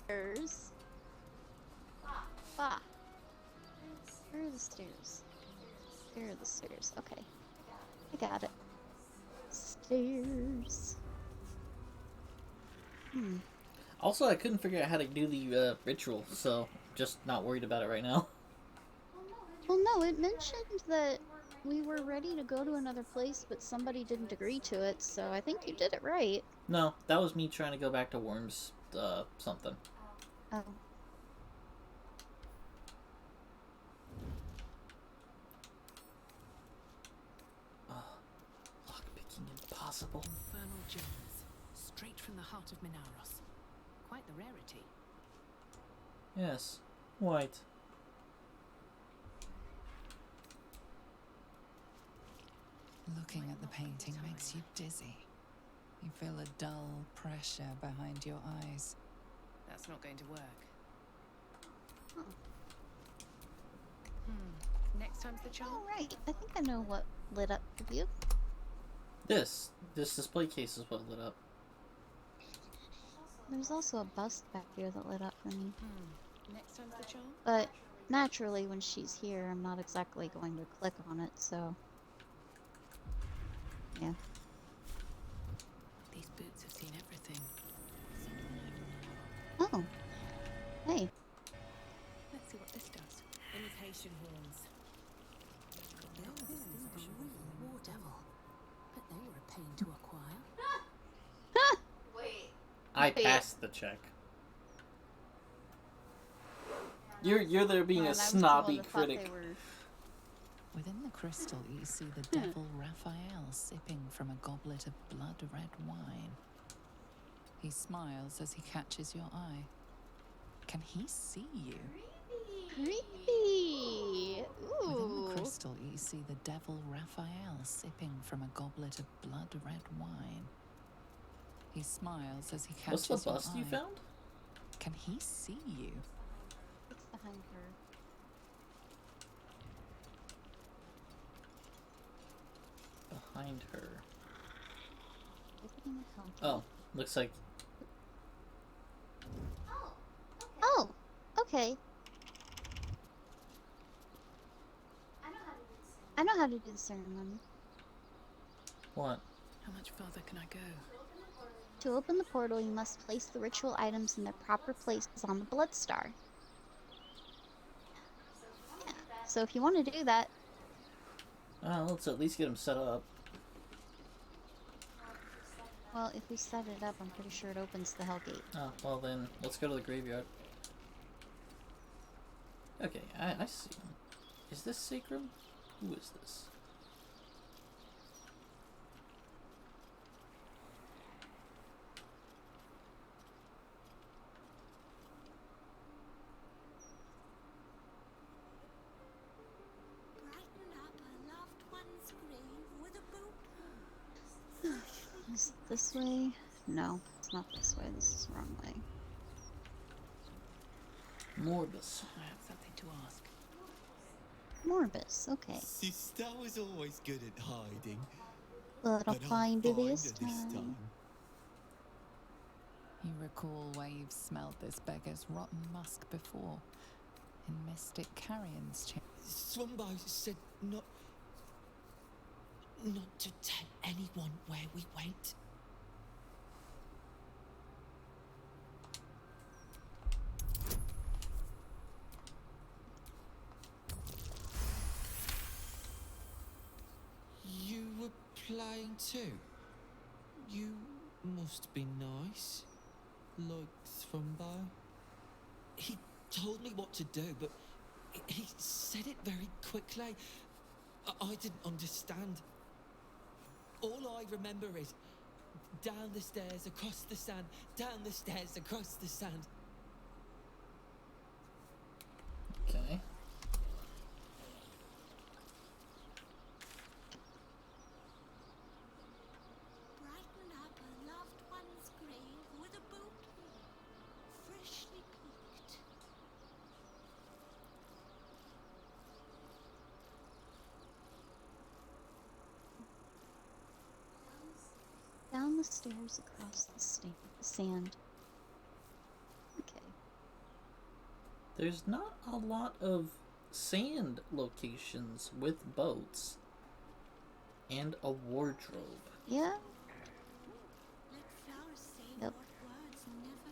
Stairs. Ah. Where are the stairs? Where are the stairs? Okay. I got it. Stairs. Also, I couldn't figure out how to do the ritual, so just not worried about it right now. Well, no, it mentioned that we were ready to go to another place, but somebody didn't agree to it, so I think you did it right. No, that was me trying to go back to Worms, something. Oh. Lockpicking impossible. Infernal gems, straight from the heart of Minaros. Quite the rarity. Yes, white. Looking at the painting makes you dizzy. You feel a dull pressure behind your eyes. That's not going to work. Next time's the charm. Alright, I think I know what lit up for you. This display case is what lit up. There's also a bust back here that lit up for me. Next time's the charm. But naturally, when she's here, I'm not exactly going to click on it, so. Yeah. These boots have seen everything. Oh. Hey. Let's see what this does. Imitation horns. The horns are a war devil. But they were a pain to acquire. Wait. I passed the check. You're there being a snobby critic. Within the crystal, you see the devil Raphael sipping from a goblet of blood-red wine. He smiles as he catches your eye. Can he see you? Creepy! Ooh. Within the crystal, you see the devil Raphael sipping from a goblet of blood-red wine. He smiles as he catches What's the your bust eye. you found? Can he see you? It's behind her. Behind her. Opening a helmet. Oh, looks like. Oh, okay. I know how to do the ceremony. What? How much further can I go? To open the portal, you must place the ritual items in their proper places on the blood star. Yeah. So if you want to do that, Let's at least get them set up. well, if we set it up, I'm pretty sure it opens the Hellgate. Oh, well then, let's go to the graveyard. Okay, I see him. Is this Sacrum? Who is this? Is it this way? No, it's not this way. This is the wrong way. Morbus. I have something to ask. Morbus, okay. Sister was always good at hiding. But I'll find her this time. time. You recall where you've smelled this beggar's rotten musk before. In Mystic Carrion's chamber. Swumbo said not to tell anyone where we went. You were playing too? You must be nice. Like Swumbo. He told me what to do, but he said it very quickly. I didn't understand. All I remember is down the stairs, across the sand, down the stairs, across the sand. Okay. Brighten up a loved one's grave with a bouquet, freshly picked. Down the stairs, across the sand. Okay. There's not a lot of sand locations with boats and a wardrobe. Yeah. Let flowers say Yep. what words never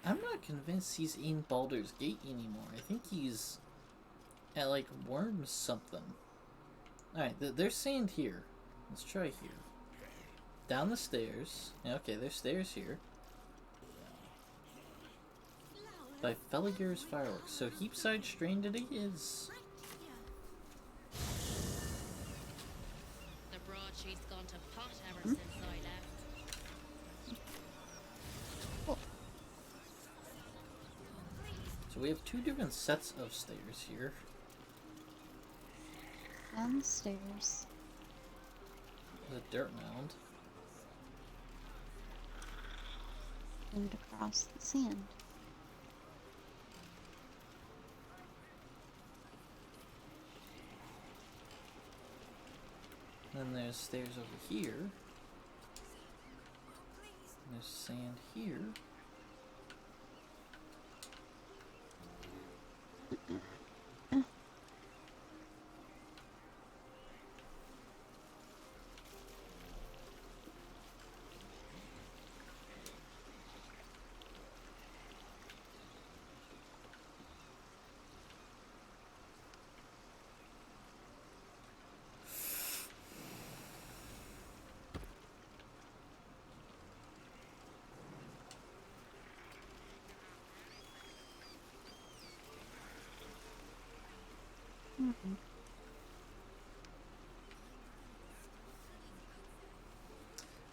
can. I'm not convinced he's in Baldur's Gate anymore. I think he's at like Worms something. Alright, there's sand here. Let's try here. Down the stairs. Yeah, okay, there's stairs here. By Felliger's Fireworks. So Heapside Strand it is. The broadsheet's gone to pot ever since I left. So we have two different sets of stairs here. Down the stairs. There's a dirt mound. And across the sand. Then there's stairs over here. And there's sand here.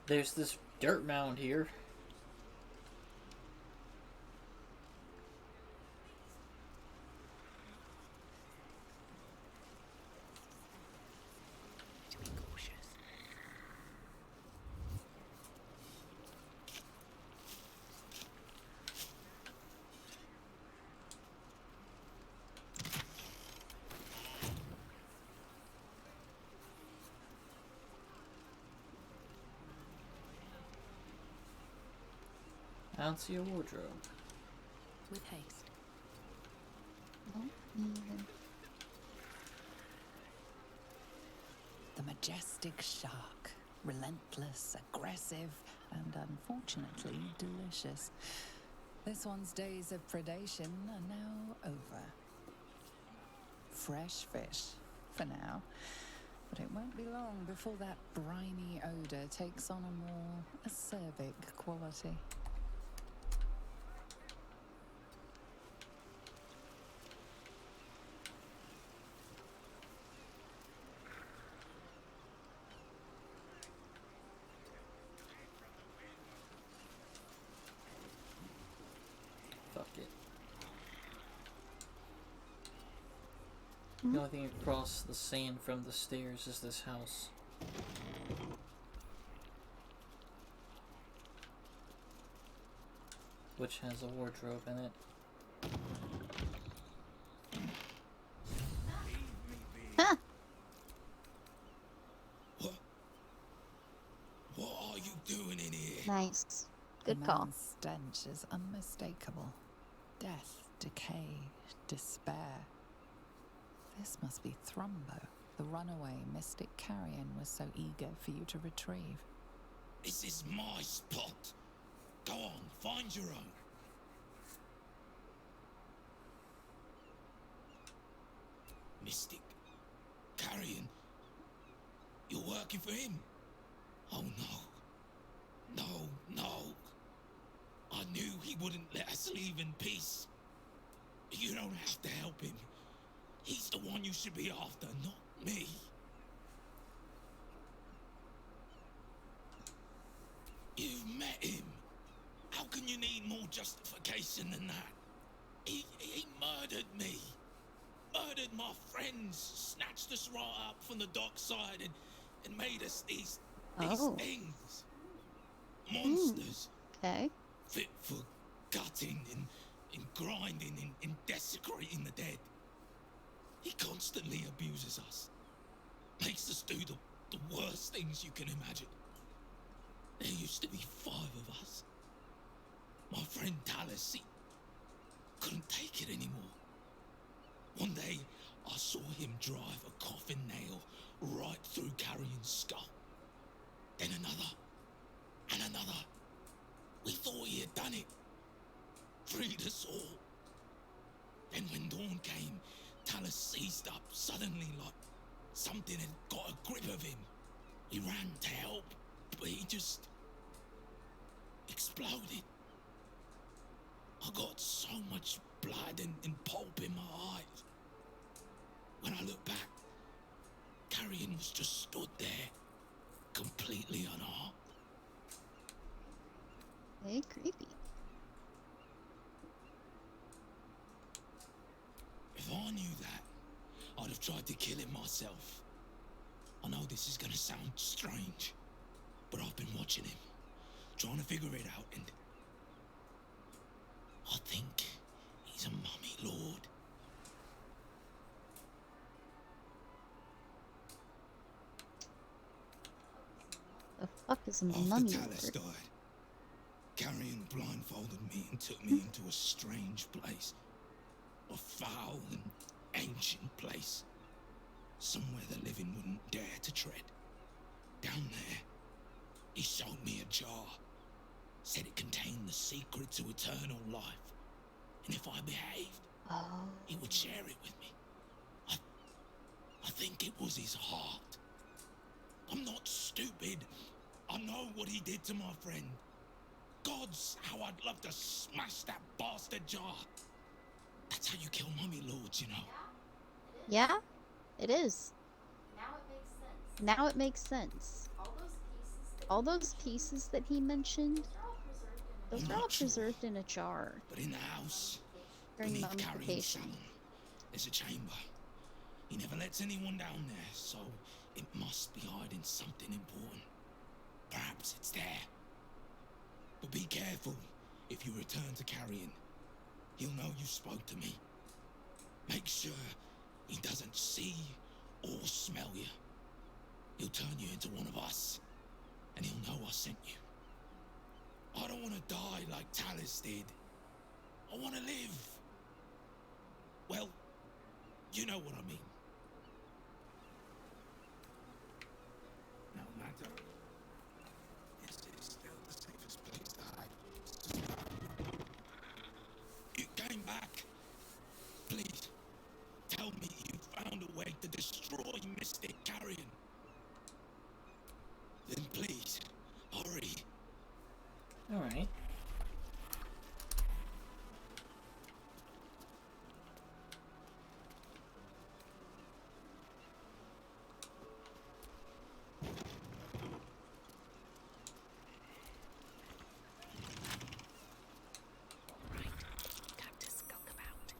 There's this dirt mound here. I don't see a wardrobe. With haste. Don't even. The majestic shark. Relentless, aggressive, and unfortunately delicious. This one's days of predation are now over. Fresh fish, for now. But it won't be long before that briny odor takes on a more acerbic quality. Fuck it. The only thing across the sand from the stairs is this house. which has a wardrobe in it. Huh. What are you doing in here? Nice. The Good call. man's stench is unmistakable. Death, decay, despair. This must be Thrumbo, the runaway mystic carrion was so eager for you to retrieve. This is my spot. Go on, find your own. Mystic Carrion? You're working for him? Oh no. No, no. I knew he wouldn't let us leave in peace. You don't have to help him. He's the one you should be after, not me. You've met him. How can you need more justification than that? He murdered me. Murdered my friends. Snatched us right up from the dockside and made us these things. Monsters. Okay. Fit for gutting and grinding and desecrating the dead. He constantly abuses us. Makes us do the worst things you can imagine. There used to be 5 of us. My friend Talus, he couldn't take it anymore. One day, I saw him drive a coffin nail right through Carrion's skull. Then another, and another. We thought he had done it. Freed us all. Then when dawn came, Talus seized up suddenly like something had got a grip of him. We ran to help, but he just exploded. I got so much blood and pulp in my eyes. When I look back, Carrion was just stood there, completely unharmed. Hey, creepy. If I knew that, I'd have tried to kill him myself. I know this is gonna sound strange, but I've been watching him, trying to figure it out, and I think he's a mummy lord. The fuck is a After mummy Talus lord? died, Carrion blindfolded me and took me into a strange place. A foul and ancient place. Somewhere the living wouldn't dare to tread. Down there, he showed me a jar. Said it contained the secret to eternal life. And if I behaved, he would share it with me. I think it was his heart. I'm not stupid. I know what he did to my friend. Gods, how I'd love to smash that bastard jar. That's how you kill mummy lords, you know. Yeah, it is. Now it makes sense. Now it makes sense. All those pieces that he mentioned, those are all preserved in a jar. But in the house, During beneath Carrion's mummification. salon, there's a chamber. He never lets anyone down there, so it must be hiding something important. Perhaps it's there. But be careful if you return to Carrion. He'll know you spoke to me. Make sure he doesn't see or smell you. He'll turn you into one of us, and he'll know I sent you. I don't want to die like Talus did. I want to live. Well, you know what I mean. No matter. This is still the safest place to hide. You came back. Please, tell me you found a way to destroy Mystic Carrion. Then please, hurry. Alright. Time to skulk about.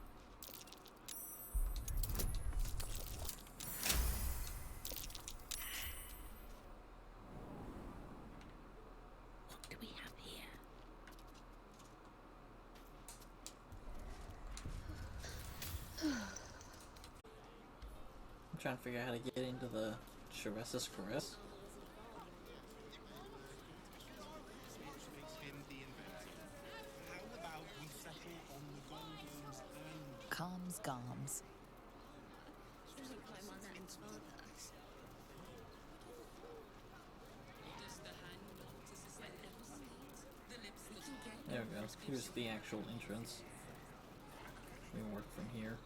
What do we have here? trying to figure out how to get into the Charesis Caress. Calms Garms. There we go. Here's the actual entrance. We can work from here.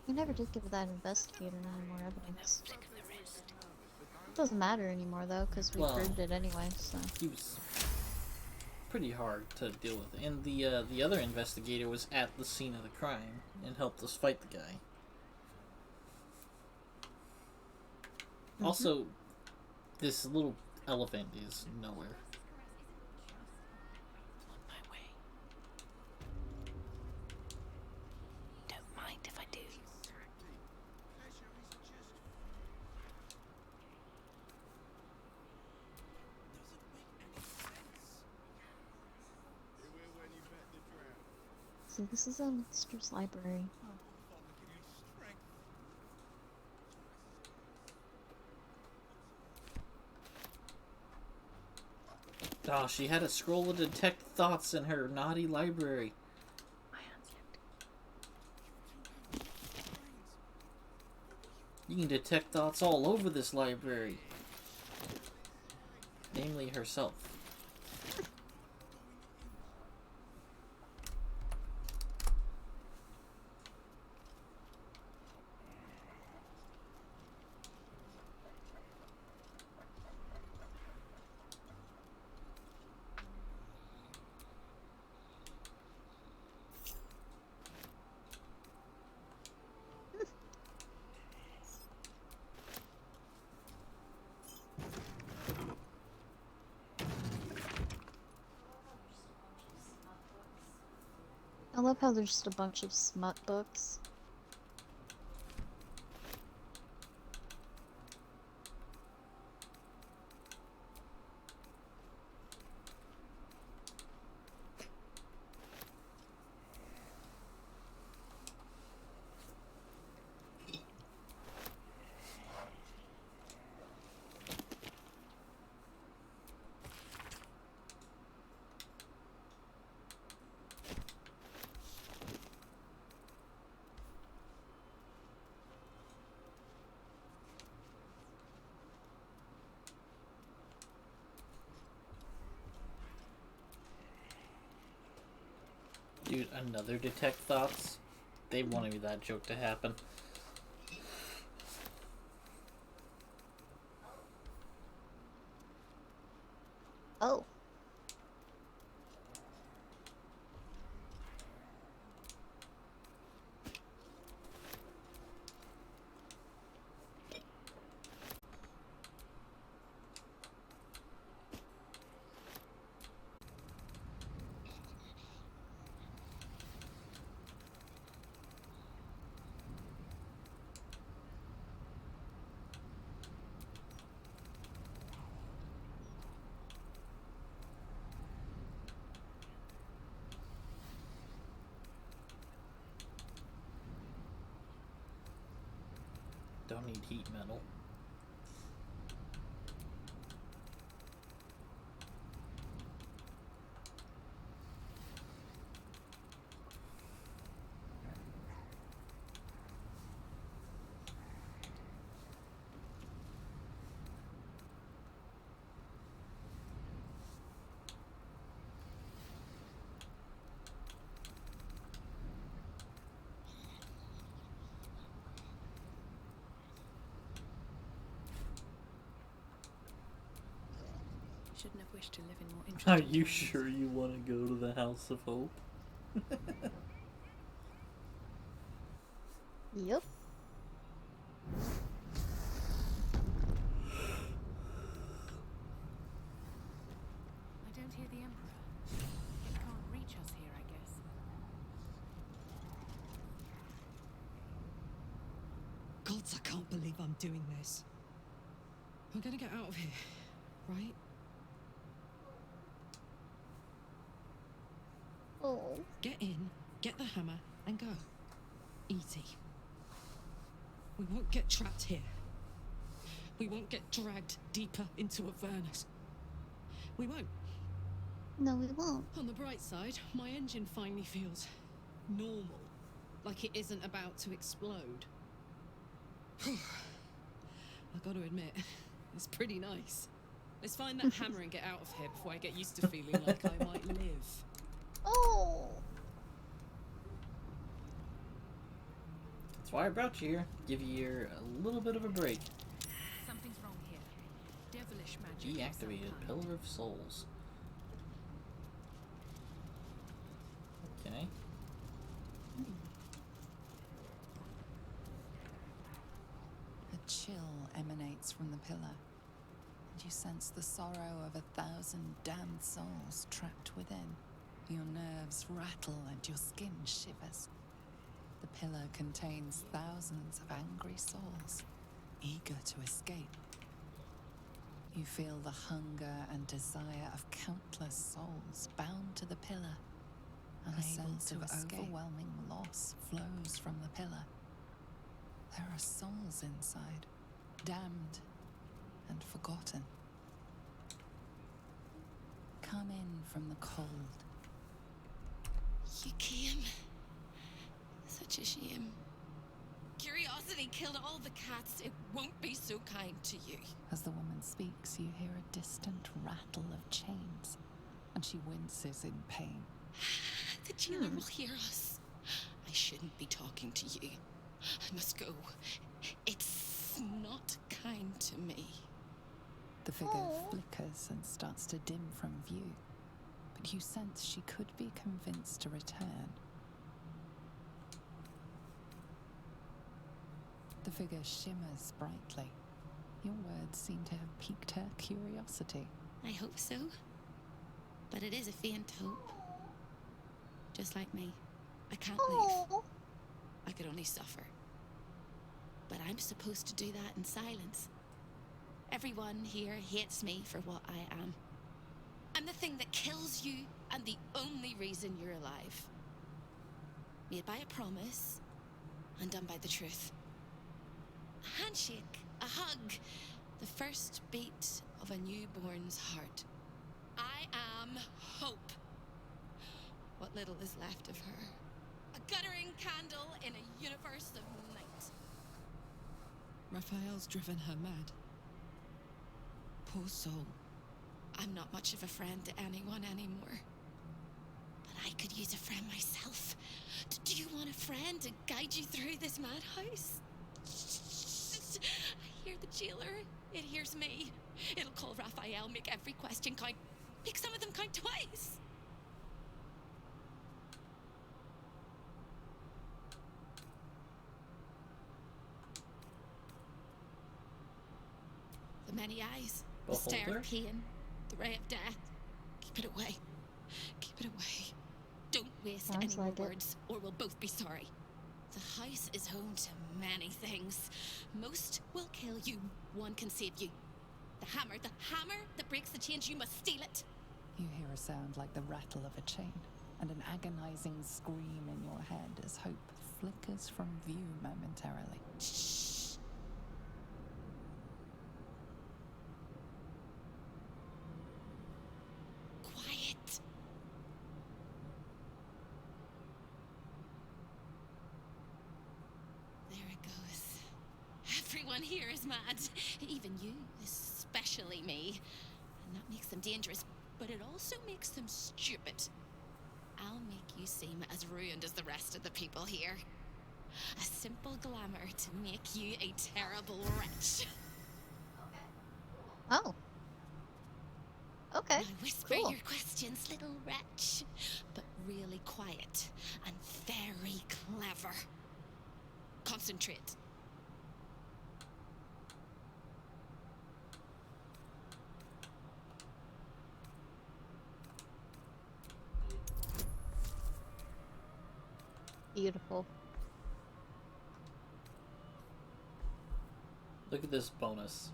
We never did give that investigator any more evidence. It doesn't matter anymore though, because we proved it anyway, so. He was pretty hard to deal with. And the other investigator was at the scene of the crime and helped us fight the guy. Also, this little elephant is nowhere. On my way. Don't mind if I do. So this is a monster's library. Oh, she had a scroll to detect thoughts in her naughty library. You can detect thoughts all over this library. Namely herself. I love how there's just a bunch of smut books. Dude, another detect thoughts? They wanted that joke to happen. Oh. Don't need heat metal. Shouldn't have wished to live in more Are interesting you times. sure you want to go to the House of Hope? Yep. I can't believe I'm doing this. We're gonna get out of here, right? Oh. Get in, get the hammer, and go. Easy. We won't get trapped here. We won't get dragged deeper into Avernus. We won't. No, we won't. On the bright side, my engine finally feels normal. Like it isn't about to explode. I gotta admit, it's pretty nice. Let's find that hammer and get out of here before I get used to feeling like I might live. Oh. That's why I brought you here. Give you a little bit of a break. Something's wrong here. Devilish magic. Deactivated Pillar of Souls. Okay. A chill emanates from the pillar, and you sense the sorrow of 1,000 damned souls trapped within. Your nerves rattle and your skin shivers. The pillar contains thousands of angry souls, eager to escape. You feel the hunger and desire of countless souls bound to the pillar. And a sense of overwhelming loss flows from the pillar. There are souls inside, damned and forgotten. Come in from the cold. You came. Such a shame. Curiosity killed all the cats. It won't be so kind to you. As the woman speaks, you hear a distant rattle of chains, and she winces in pain. The jailer will hear us. I shouldn't be talking to you. I must go. It's not kind to me. The figure flickers and starts to dim from view, but you sense she could be convinced to return. The figure shimmers brightly. Your words seem to have piqued her curiosity. I hope so. But it is a faint hope. Just like me. I can't leave. I could only suffer. But I'm supposed to do that in silence. Everyone here hates me for what I am. I'm the thing that kills you and the only reason you're alive. Made by a promise and done by the truth. A handshake, a hug, the first beat of a newborn's heart. I am hope. What little is left of her. A guttering candle in a universe of night. Raphael's driven her mad. Poor soul. I'm not much of a friend to anyone anymore. But I could use a friend myself. Do you want a friend to guide you through this madhouse? I hear the jailer. It hears me. It'll call Raphael, make every question count. Make some of them count twice. The many eyes. The stare of pain. The ray of death. Keep it away. Keep it away. Don't waste any more words, or we'll both be sorry. The house is home to many things. Most will kill you. One can save you. The hammer that breaks the chains, you must steal it. You hear a sound like the rattle of a chain, and an agonizing scream in your head as hope flickers from view momentarily. Shh. Quiet. There it goes. Everyone here is mad. Even you, especially me. And that makes them dangerous, but it also makes them stupid. I'll make you seem as ruined as the rest of the people here. A simple glamour to make you a terrible wretch. Oh. Okay. Now whisper Cool. your questions, little wretch. But really quiet and very clever. Concentrate. Beautiful. Look at this bonus.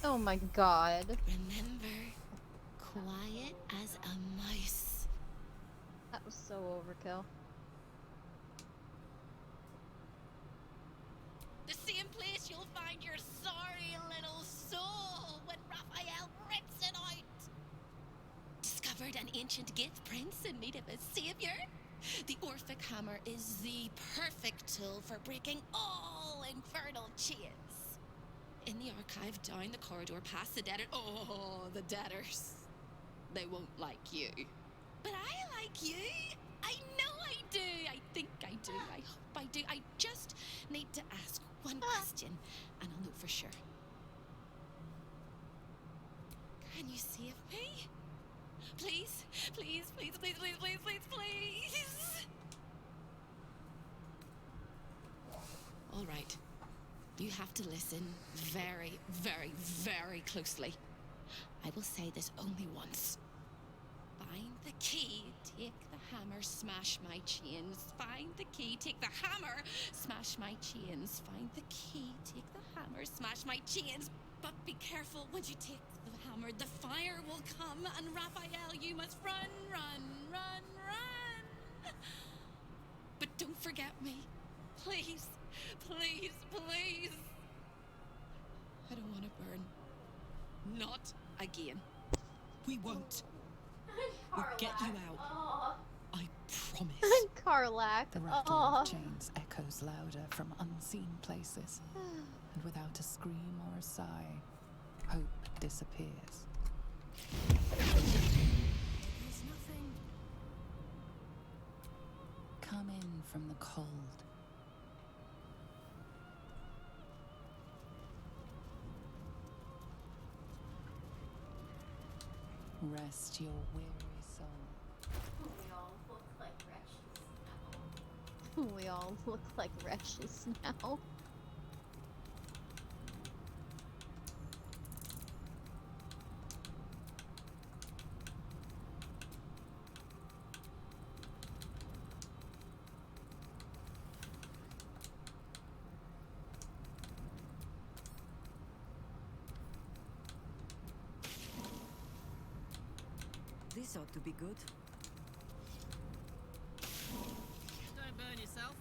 Oh my god. Remember, quiet as a mouse. That was so overkill. The same place you'll find your sorry little soul when Raphael rips it out. Discovered an ancient gift, Prince, in need of a savior? The Orphic Hammer is the perfect tool for breaking all infernal chains. In the archive, down the corridor, past the debtor. Oh, the debtors. They won't like you. But I like you. I know I do. I think I do. I hope I do. I just need to ask one question, and I'll know for sure. Can you save me? Please, please, please, please, please, please, please, please. All right. You have to listen very, very, very closely. I will say this only once. Find the key, take the hammer, smash my chains. Find the key, take the hammer, smash my chains. Find the key, take the hammer, smash my chains. But be careful, once you take the hammer, the fire will come, and Raphael, you must run, run, run, run. But don't forget me. Please, please, please. I don't want to burn. Not again. We won't. We'll get you out. Oh. I promise. Karlak. The rattle of chains echoes louder from unseen places, and without a scream or a sigh, hope disappears. There's nothing. Come in from the cold. Rest your weary soul. We all look like wretches now. We all look like wretches now. This ought to be good. Don't burn yourself.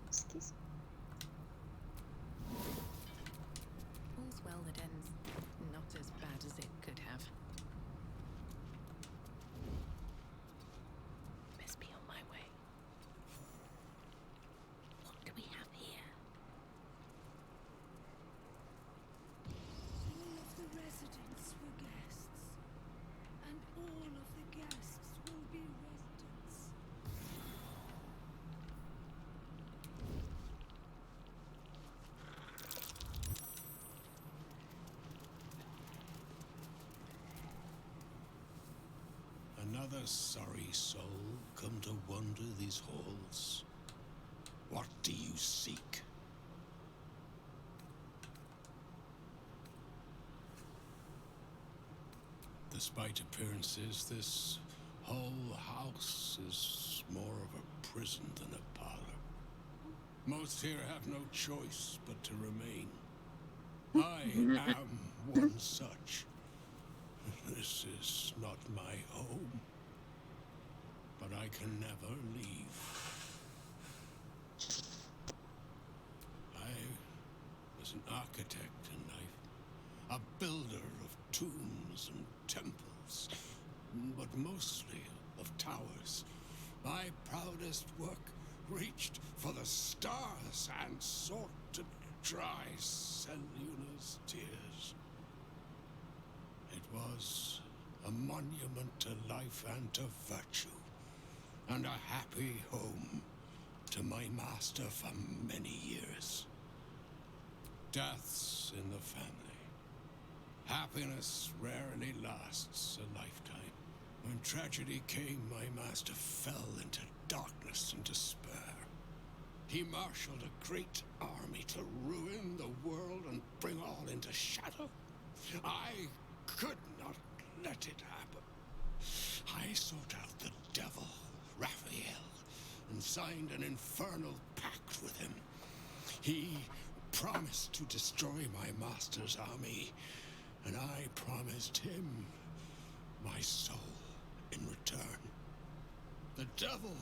Excuse me. All's well that ends not as bad as it could have. Best be on my way. What do we have here? All of the residents were guests, and all of the guests will be residents. Another sorry soul come to wander these halls. What do you seek? Despite appearances, this whole house is more of a prison than a parlor. Most here have no choice but to remain. I am one such. This is not my home, but I can never leave. I was an architect in life, a builder of tombs and temples, but mostly of towers. My proudest work reached for the stars and sought to dry Selluna's tears. It was a monument to life and to virtue, and a happy home to my master for many years. Deaths in the family. Happiness rarely lasts a lifetime. When tragedy came, my master fell into darkness and despair. He marshaled a great army to ruin the world and bring all into shadow. I could not let it happen. I sought out the devil, Raphael, and signed an infernal pact with him. He promised to destroy my master's army, and I promised him my soul in return. The devil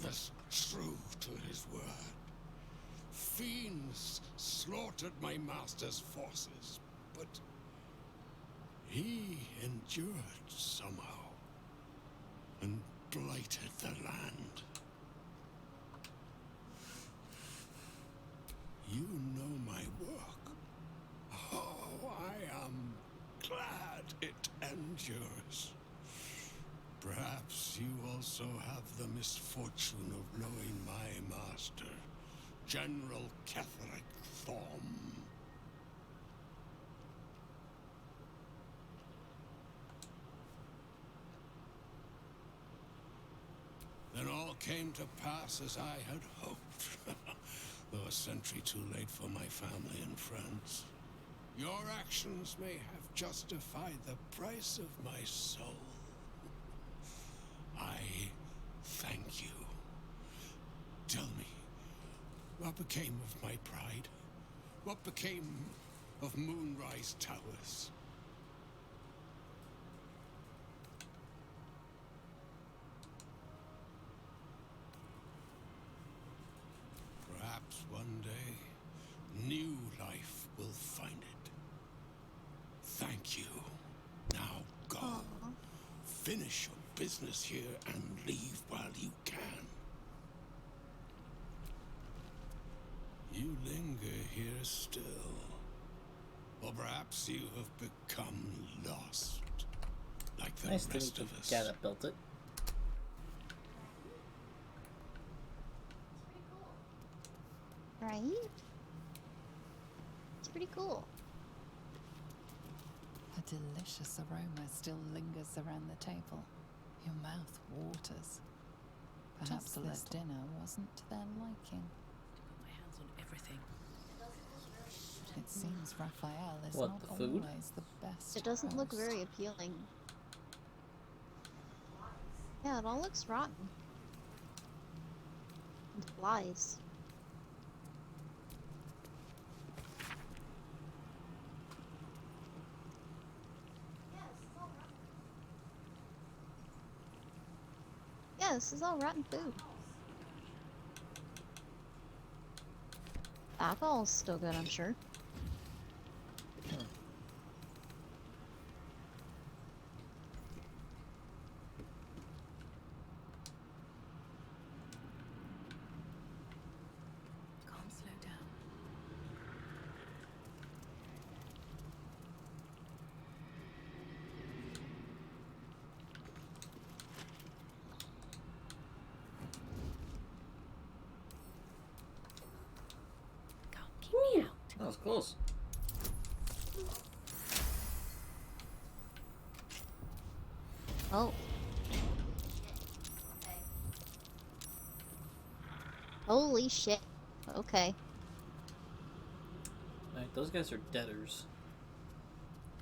was true to his word. Fiends slaughtered my master's forces, but he endured somehow and blighted the land. You know my work. Oh, I am glad it endures. Perhaps you also have the misfortune of knowing my master, General Ketheric Thorm. Then all came to pass as I had hoped, though a century too late for my family and friends. Your actions may have justified the price of my soul. I thank you. Tell me, what became of my pride? What became of Moonrise Towers? Perhaps one day, new life will find it. Thank you. Now go. Finish your business here and leave while you can. You linger here still. Or perhaps you have become lost, like the Nice to rest meet of the us. guy that built it. Right? It's pretty cool. A delicious aroma still lingers around the table. Your mouth waters. Perhaps this dinner wasn't to their liking. My hands on everything. It seems Raphael is What, not the food? always the best It doesn't look host. very appealing. Yeah, it all looks rotten. And flies. Yeah, this is all rotten food. Alcohol's still good, I'm sure. Calm, slow down. Can't keep me out. That was close. Oh. Holy shit. Okay. Alright, those guys are debtors.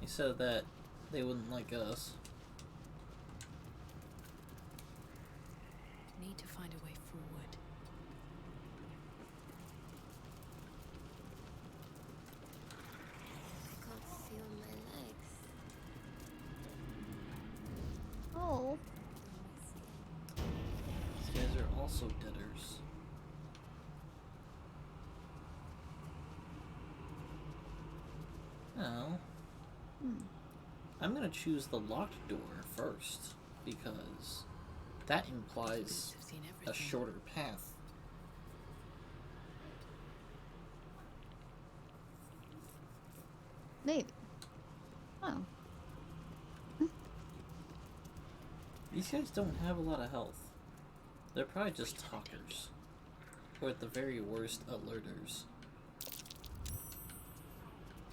He said that they wouldn't like us. Need to find a way forward. I can't feel my legs. Oh. These guys are also debtors. Now, I'm gonna choose the locked door first, because that implies a shorter path. Maybe. Oh. These guys don't have a lot of health. They're probably just talkers. Or at the very worst, alerters.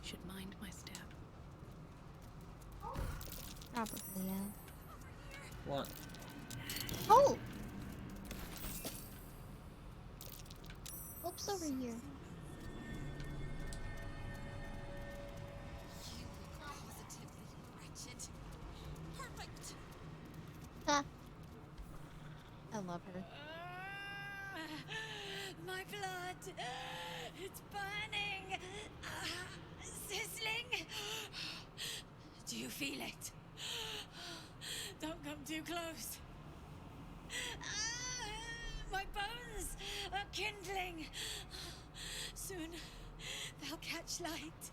Should mind my step. Probably, yeah. What? Oh! Oops, over here. Ha! I love her. My blood! It's burning! Sizzling! Do you feel it? Don't come too close. My bones are kindling. Soon they'll catch light.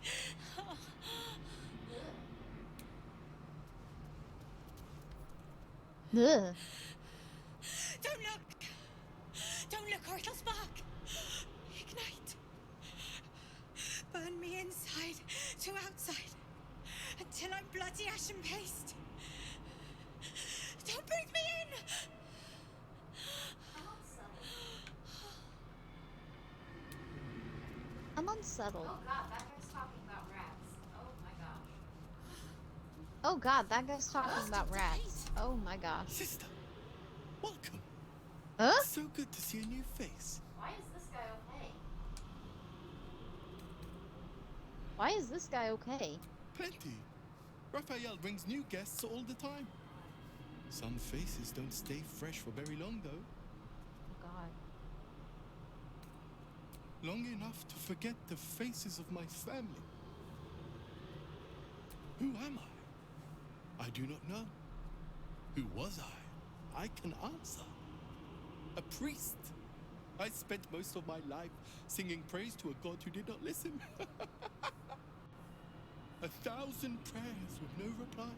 Ugh. Don't look! Don't look or it'll spark! Ignite! Burn me inside to outside until I'm bloody ashen paste. Don't breathe me in! I'm unsettled. Oh god, that guy's talking about rats. Oh my gosh. Oh god, that guy's talking about rats. Oh my gosh. Sister, welcome. Huh? So good to see a new face. Why is this guy okay? Why is this guy okay? Plenty. Raphael brings new guests all the time. Some faces don't stay fresh for very long, though. Oh god. Long enough to forget the faces of my family. Who am I? I do not know. Who was I? I can answer. A priest. I spent most of my life singing praise to a god who did not listen. 1,000 prayers with no reply.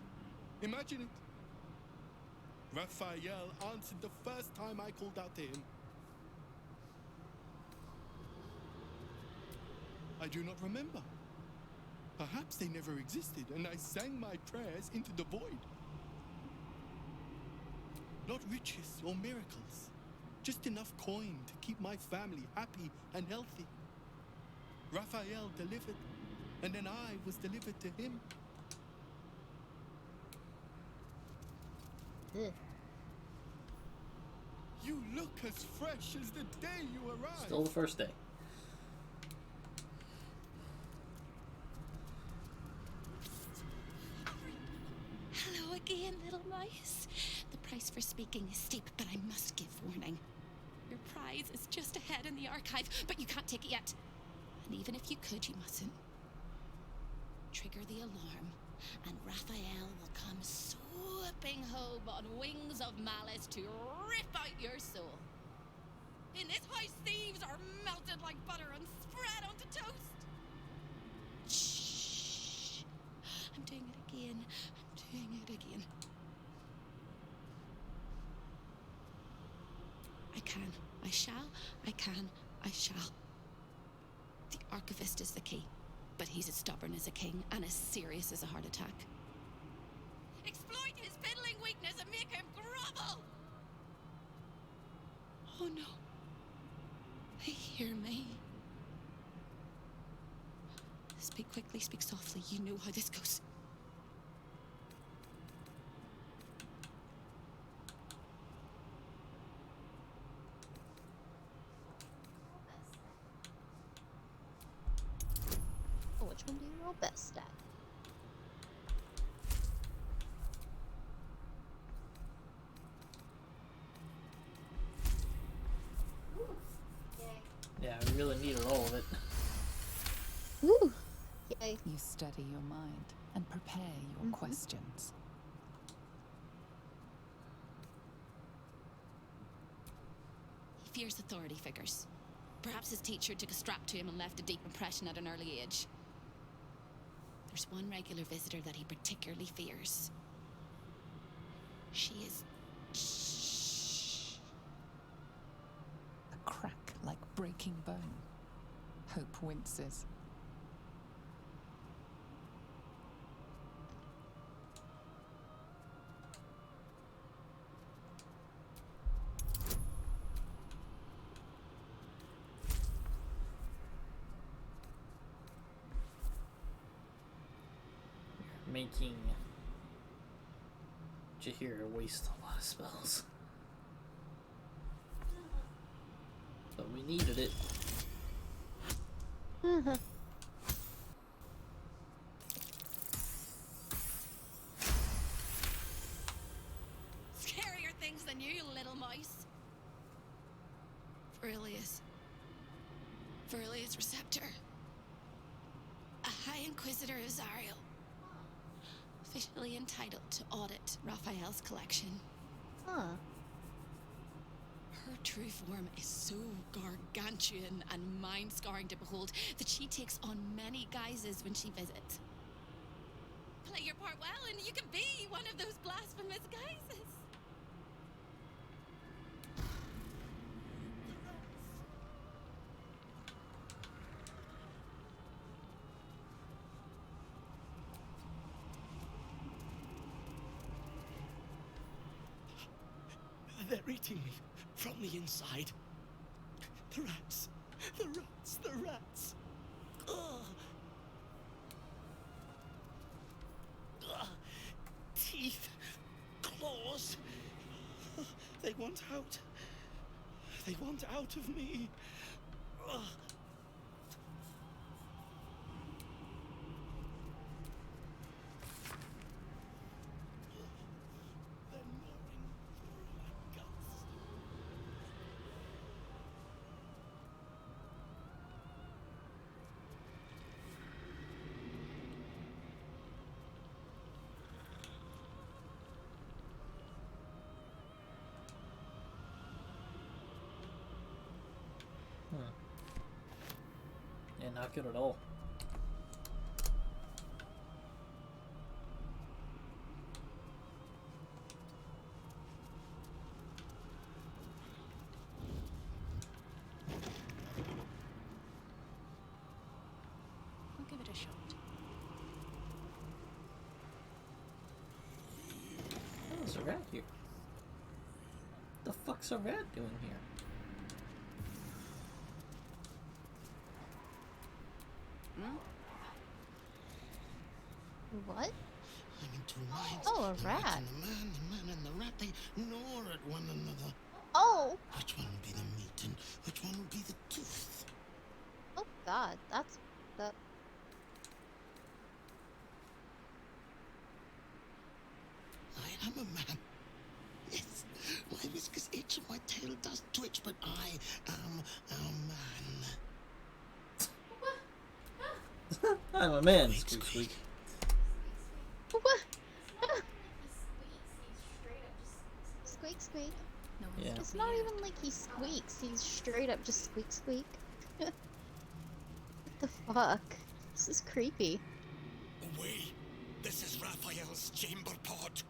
Imagine it. Raphael answered the first time I called out to him. I do not remember. Perhaps they never existed, and I sang my prayers into the void. Not riches or miracles, just enough coin to keep my family happy and healthy. Raphael delivered, and then I was delivered to him. Ugh. You look as fresh as the day you arrived. Still the first day. Hello again, little mice. The price for speaking is steep, but I must give warning. Your prize is just ahead in the archive, but you can't take it yet. And even if you could, you mustn't. Trigger the alarm, and Raphael will come swooping home on wings of malice to rip out your soul. In this house, thieves are melted like butter and spread onto toast. Shh. I'm doing it again. I'm doing it again. I can. I shall. I can. I shall. The archivist is the key, but he's as stubborn as a king and as serious as a heart attack. Exploit his fiddling weakness and make him grovel! Oh no. They hear me. Speak quickly, speak softly. You know how this goes. Oh, which one do you roll best at? Yeah, I really needed all of it. Woo! Yay. You study your mind and prepare your questions. He fears authority figures. Perhaps his teacher took a strap to him and left a deep impression at an early age. There's one regular visitor that he particularly fears. She is... Shh. A crack like breaking bone. Hope winces. making Jahira waste a lot of spells. But we needed it. Scarier things than you, little mice. Verilius. Verilius Receptor. A High Inquisitor of Zariel. Officially entitled to audit Raphael's collection. Huh. Her true form is so gargantuan and mind-scarring to behold that she takes on many guises when she visits. Play your part well and you can be one of those blasphemous guises. They're eating me from the inside. The rats. The rats. The rats. Ugh. Ugh. Teeth. Claws. They want out. They want out of me. Ugh. Yeah, not good at all. I'll give it a shot. Oh, there's a rat here. The fuck's a rat doing here? What? I'm in two minds. Oh, a The rat. and the man and the rat, they gnaw at one another. Oh! Which one will be the meat and which one will be the tooth? Oh god, that's... that... I am a man. Yes, my whiskers itch and my tail does twitch, but I am a man. I'm a man, squeak squeak. What? Squeak squeak. No, Yeah. It's not even like he squeaks, he's straight up just squeak squeak. What the fuck? This is creepy. Away! This is Raphael's chamber pod.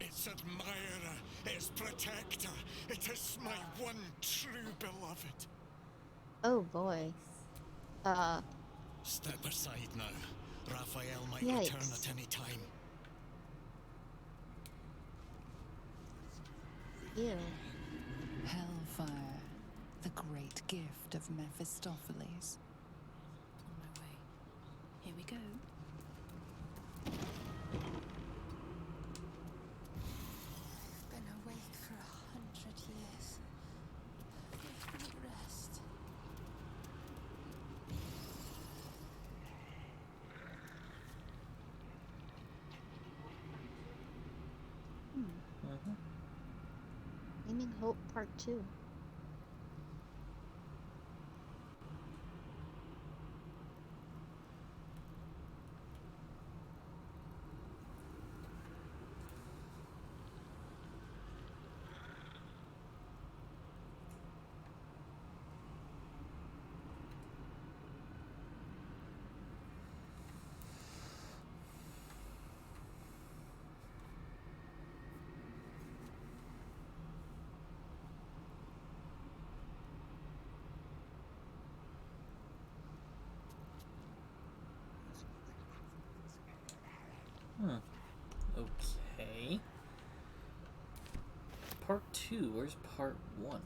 Its admirer, its protector. It is my one true beloved. Oh boy. Step aside now. Raphael might Yikes. return at any time. Ew. Hellfire, the great gift of Mephistopheles. On my way. Here we go. I've been awake for 100 years. Give me rest. Flaming Hope Part 2. Okay. Part 2, where's part 1?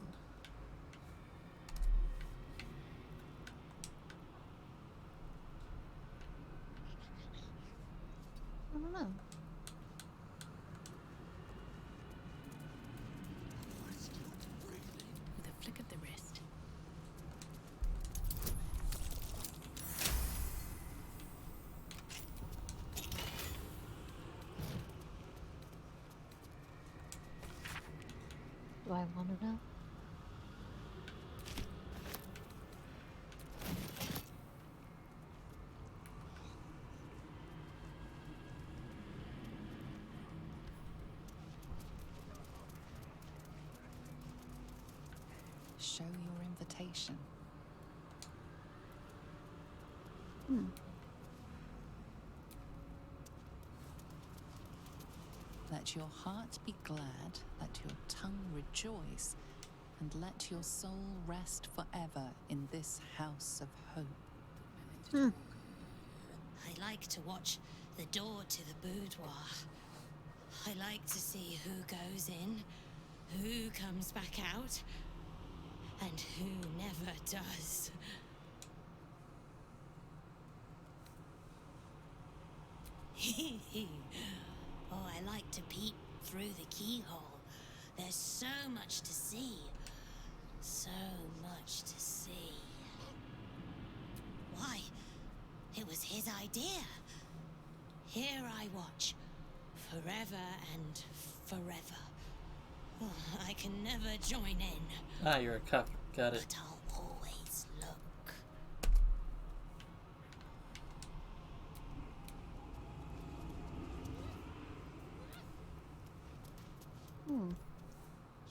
know. With a flick of the wrist. Do I want to know? Show your invitation. Let your heart be glad, let your tongue rejoice, and let your soul rest forever in this house of hope. I like to watch the door to the boudoir. I like to see who goes in, who comes back out, and who never does. Oh, I like to peep through the keyhole. There's so much to see. So much to see. Why? It was his idea. Here I watch, forever and forever. Oh, I can never join in. Ah, you're a cuck. Got it. But I'll always look.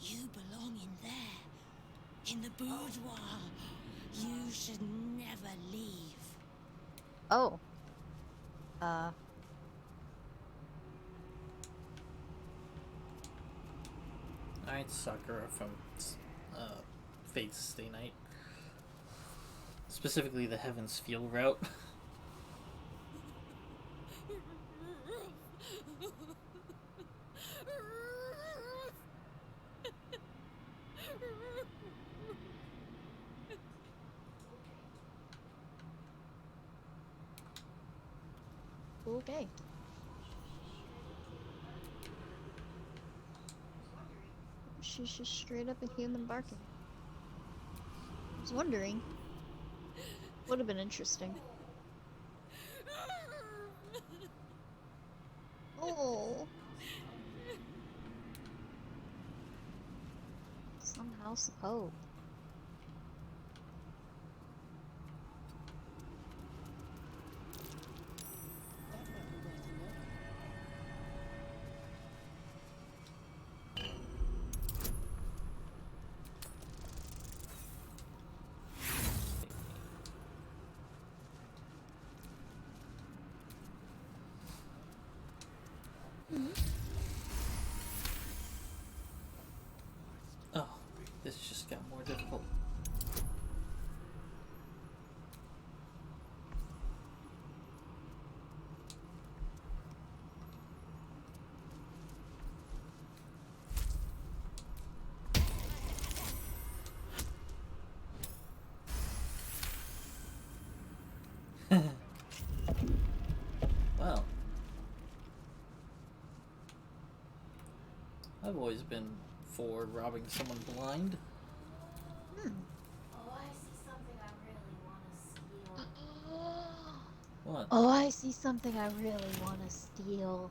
You belong in there, in the boudoir. You should never leave. Oh. Alright, Sakura from Fate's Stay Night. Specifically the Heaven's Feel route. Okay. She's just straight up a human barking. I was wondering. Would have been interesting. Oh. Somehow suppose. Oh, this just got more difficult. Well, I've always been for robbing someone blind. Oh, I see something I really want to steal. What? Oh, I see something I really want to steal.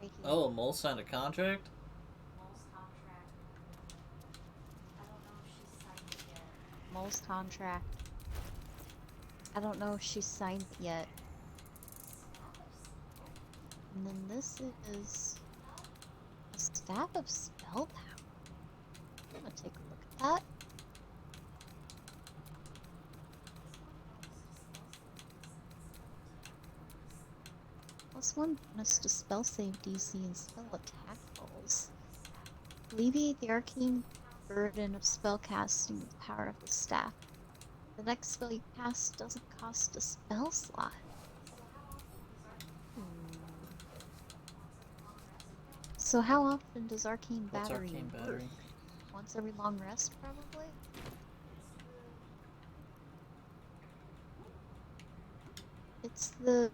Right here. Oh, Mole signed a contract? Mole's contract. I don't know if she's signed it yet. Mole's contract. I don't know if she's signed it yet. And then this is a staff of spell power. I'm gonna take a look at that. +1 bonus to spell save DC and spell attack rolls. Alleviate the arcane burden of spellcasting with the power of the staff. The next spell you cast doesn't cost a spell slot. So how often does Arcane What's Battery Arcane work? Battery? Once every long rest, probably? It's the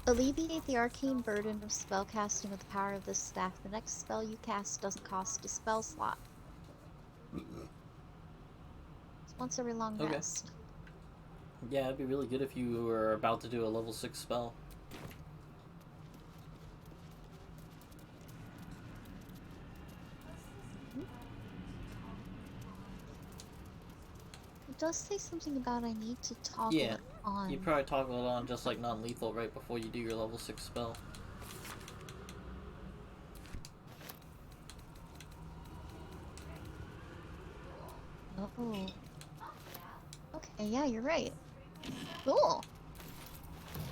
Alleviate the arcane burden of spellcasting with the power of this staff. The next spell you cast doesn't cost a spell slot. It's once every long Okay. rest. Yeah, it'd be really good if you were about to do a level 6 spell. It does say something about I need to toggle Yeah, it on. you probably toggle it on just like non-lethal right before you do your level 6 spell. Oh. Okay, yeah, you're right. Cool.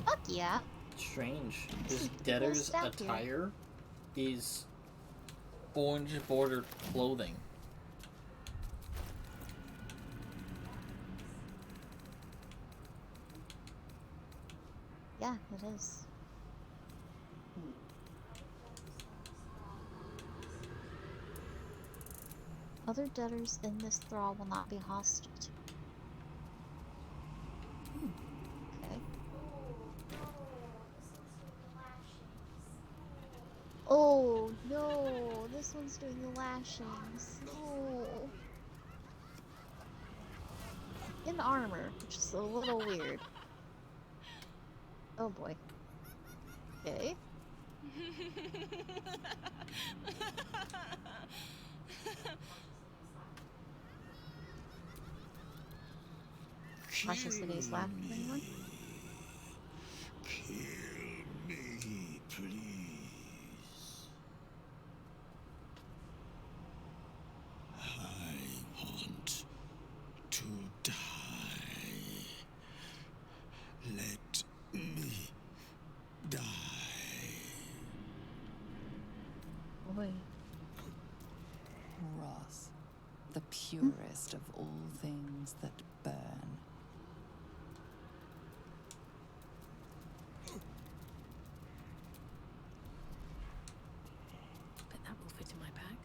Fuck yeah. Strange. This This is pretty cool debtor's stuff here. attire is orange bordered clothing. Yeah, it is. Other debtors in this thrall will not be hostile to you. Okay. Oh no, this one's doing the lashings. No. In armor, which is a little weird. Oh boy. Okay. Watch this video's laughing at anyone? Kill me, please. I want to die. Let me die. Boy. Wrath, the purest of all things that burn. Bet that will fit in my bag.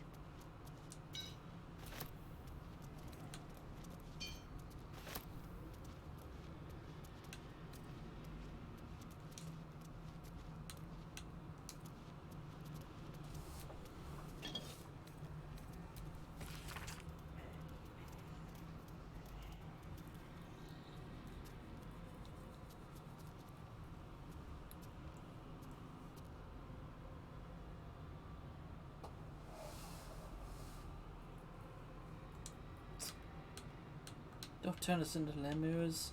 Don't turn us into lemurs.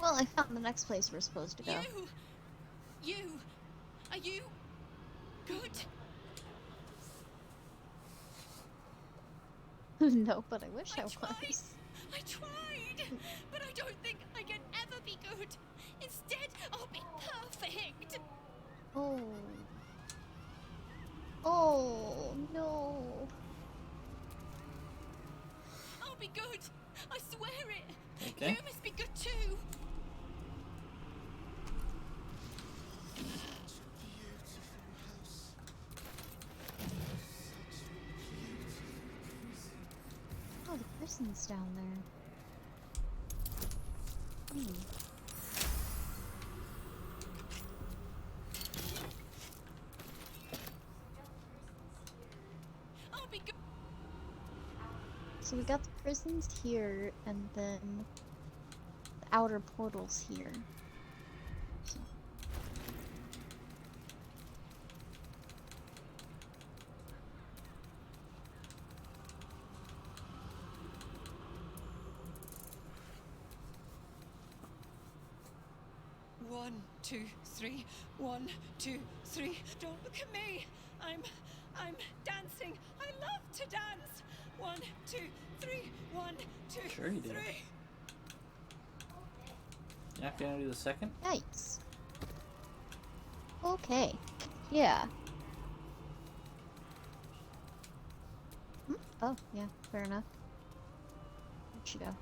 Well, I found the next place we're supposed to go. You! Are you good? No, but I wish I was. I tried, but I don't think I can ever be good. Instead, I'll be perfect. Oh. Oh, no. I'll be good. I swear it. Okay. You must be good too. Oh, the prison's down there. I'll be good. So we got the prisons here, and then the outer portals here. So. One, two, three. 1, 2, 3. Don't look at me. I'm dancing. I love to dance. 1, 2, 3. 1, 2, Sure you do. 3. You're not gonna do the second? Nice. Okay. Yeah. Oh, yeah, fair enough. Where'd she go?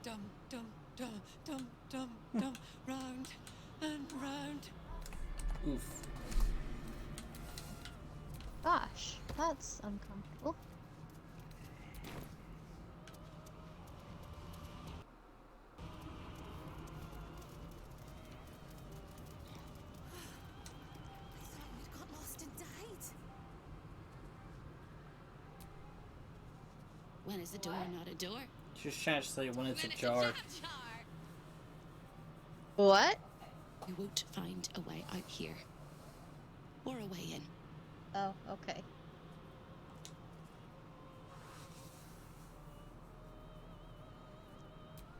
Dum, dum, dum, dum, dum, dum. Round and round. Oof. Gosh, that's uncomfortable. Got lost and died. When is a door not a door? She's trying to say when it's ajar. What? You won't find a way out here. Or a way in. Oh, okay.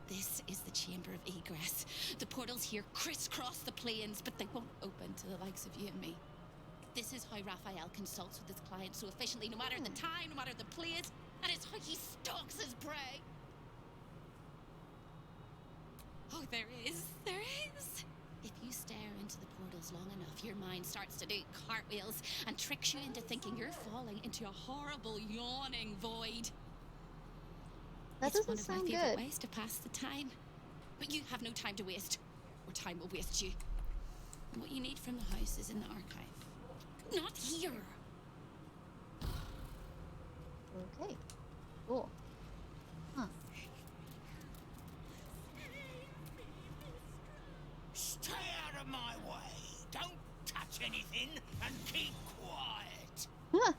This is the chamber of egress. The portals here crisscross the plains, but they won't open to the likes of you and me. This is how Raphael consults with his clients so efficiently, no matter the time, no matter the place, and it's how he stalks his prey. Oh, there is. If you stare into the portals long enough, your mind starts to do cartwheels and tricks you into thinking you're falling into a horrible, yawning void. That It's one doesn't of my sound favorite good. ways to pass the time. But you have no time to waste, or time will waste you. And what you need from the house is in the archive. Not here! Okay. Cool. Huh. Stay out of my way. Don't touch anything and keep quiet. Huh.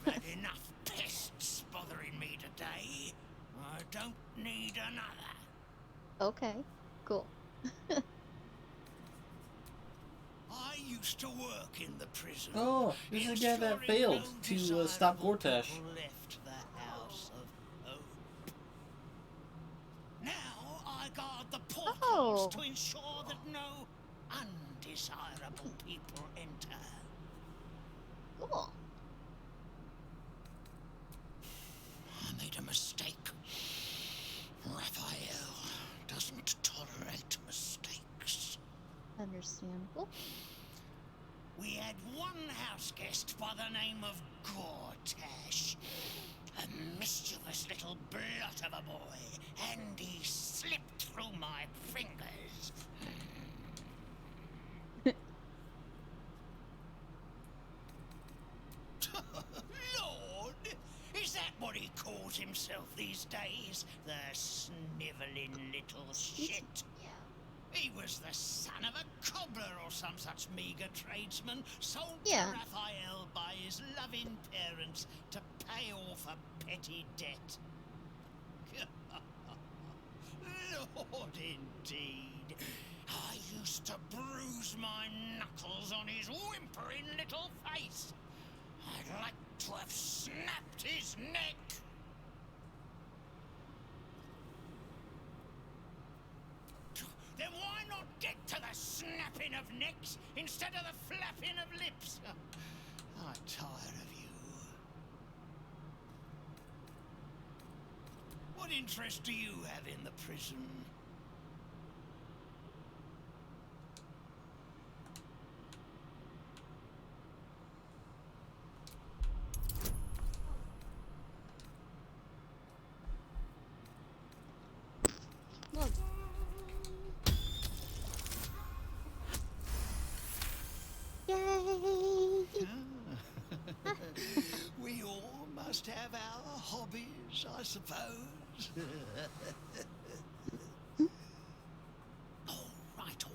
I've had enough pests bothering me today. I don't need another. Okay. Cool. I used to work in the prison. Oh, this is the guy that failed to stop Gortash. Left the House of Hope. Now I guard the portals to ensure that no undesirable people enter. Cool. I made a mistake. Raphael doesn't tolerate mistakes. Understandable. We had one house guest by the name of Gortash. A mischievous little blot of a boy, and he slipped through my fingers. Lord, is that what he calls himself these days? The snivelling little shit. He was the son of a cobbler or some such meagre tradesman, sold to Raphael by his loving parents to pay off a petty debt. Lord, indeed. I used to bruise my knuckles on his whimpering little face. I'd like to have snapped his neck. Then why not get to the snapping of necks instead of the flapping of lips? I'm tired of you. What interest do you have in the prison? Well, yay! We all must have our hobbies, I suppose. All right.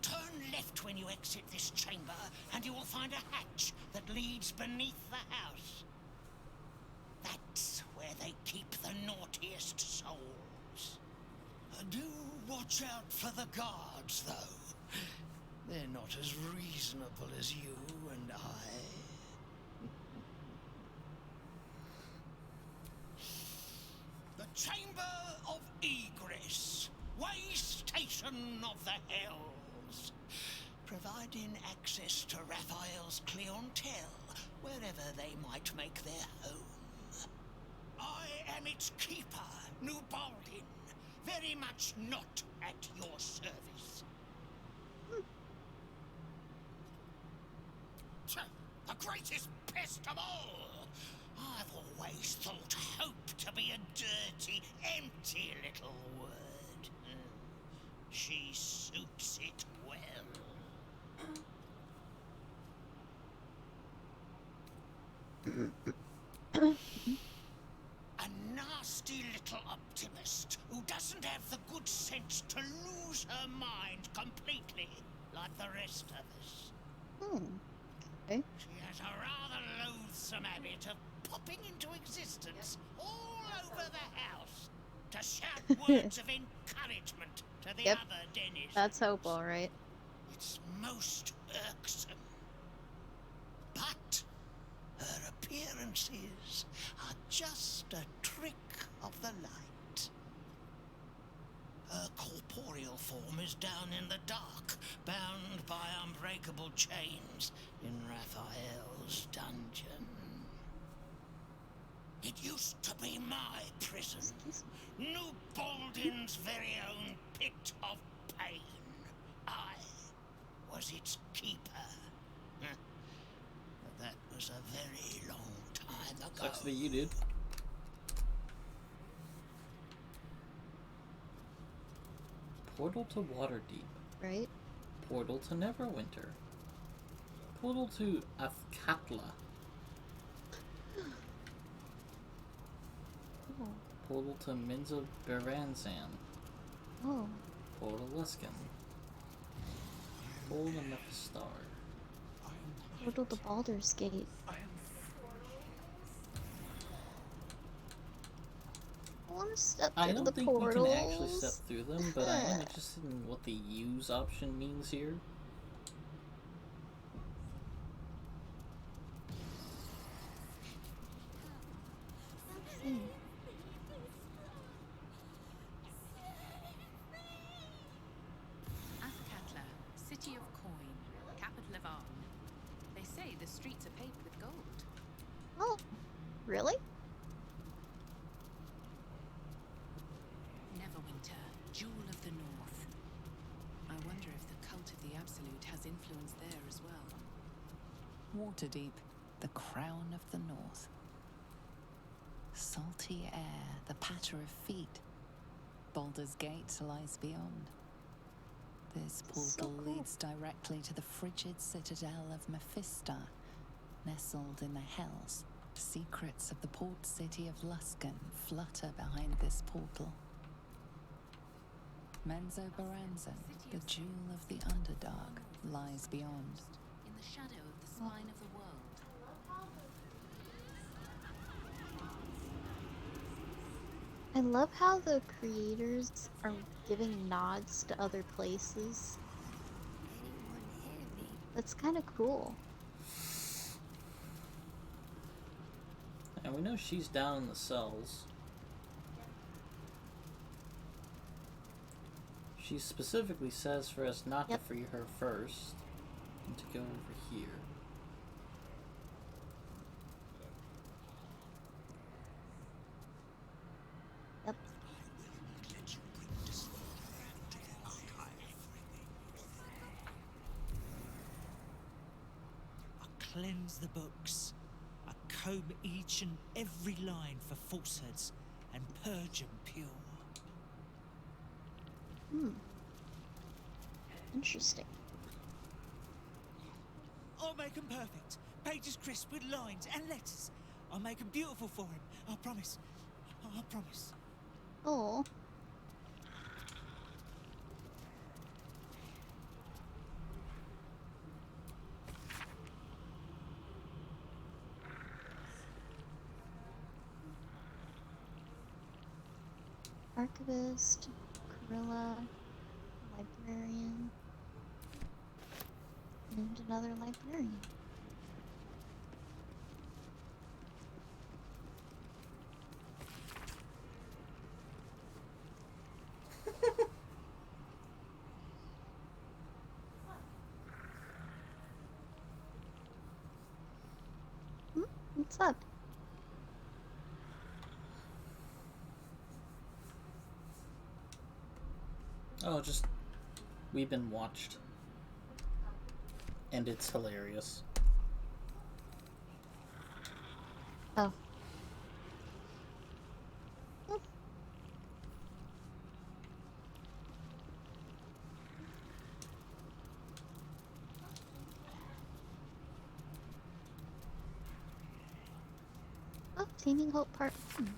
Turn left when you exit this chamber, and you will find a hatch that leads beneath the house. pierced souls. Do watch out for the guards, though. They're not as reasonable as you and I. The Chamber of Egress, way station of the Hells, providing access to Raphael's clientele wherever they might make their home. I am its keeper, New Baldin, very much not at your service. The greatest pest of all! I've always thought hope to be a dirty, empty little word. She suits it well. A nasty little optimist who doesn't have the good sense to lose her mind completely, like the rest of us. Okay. She has a rather loathsome habit of popping into existence all over the house to shout words of encouragement to the other denizens. That's hope, all right. It's most irksome. But her appearances are just a trick of the light. Her corporeal form is down in the dark, bound by unbreakable chains in Raphael's dungeon. It used to be my prison, New Baldin's very own pit of pain. I was its keeper. But that was a very long time ago. Sucks to be you, dude. Portal to Waterdeep. Right. Portal to Neverwinter. Portal to Athkatla. Oh. Portal to Minza Baranzan. Oh. Portal to Luskan. Portal to Mephistar. Portal to Baldur's Gate. I want to step I through don't the think portals. we can actually step through them, but I am interested in what the use option means here. Athkatla, city of coin, capital of Arn. They say the streets are paved with gold. Oh, really? Neverwinter, jewel of the north. I wonder if the cult of the Absolute has influence there as well. Waterdeep, the crown of the north. Salty air, the patter of feet. Baldur's Gate lies beyond. This portal leads directly to the frigid citadel of Mephistar, nestled in the Hells. Secrets of the port city of Luskan flutter behind this portal. Menzo Baranzan, the jewel of the Underdark, lies beyond. In the shadow of the spine of the world. I love how the creators are giving nods to other places. That's kind of cool. And we know she's down in the cells. She specifically says for us not to free her first, and to go over here. Yep. I cleanse the books. I comb each and every line for falsehoods and purge them pure. Interesting. I'll make them perfect. Pages crisp with lines and letters. I'll make them beautiful for him. I promise. I promise. Oh. Archivist, Gorilla, librarian, and another librarian. What's up? Oh, just we've been watched. And it's hilarious. Oh. Oh, Taming Hope Part 1.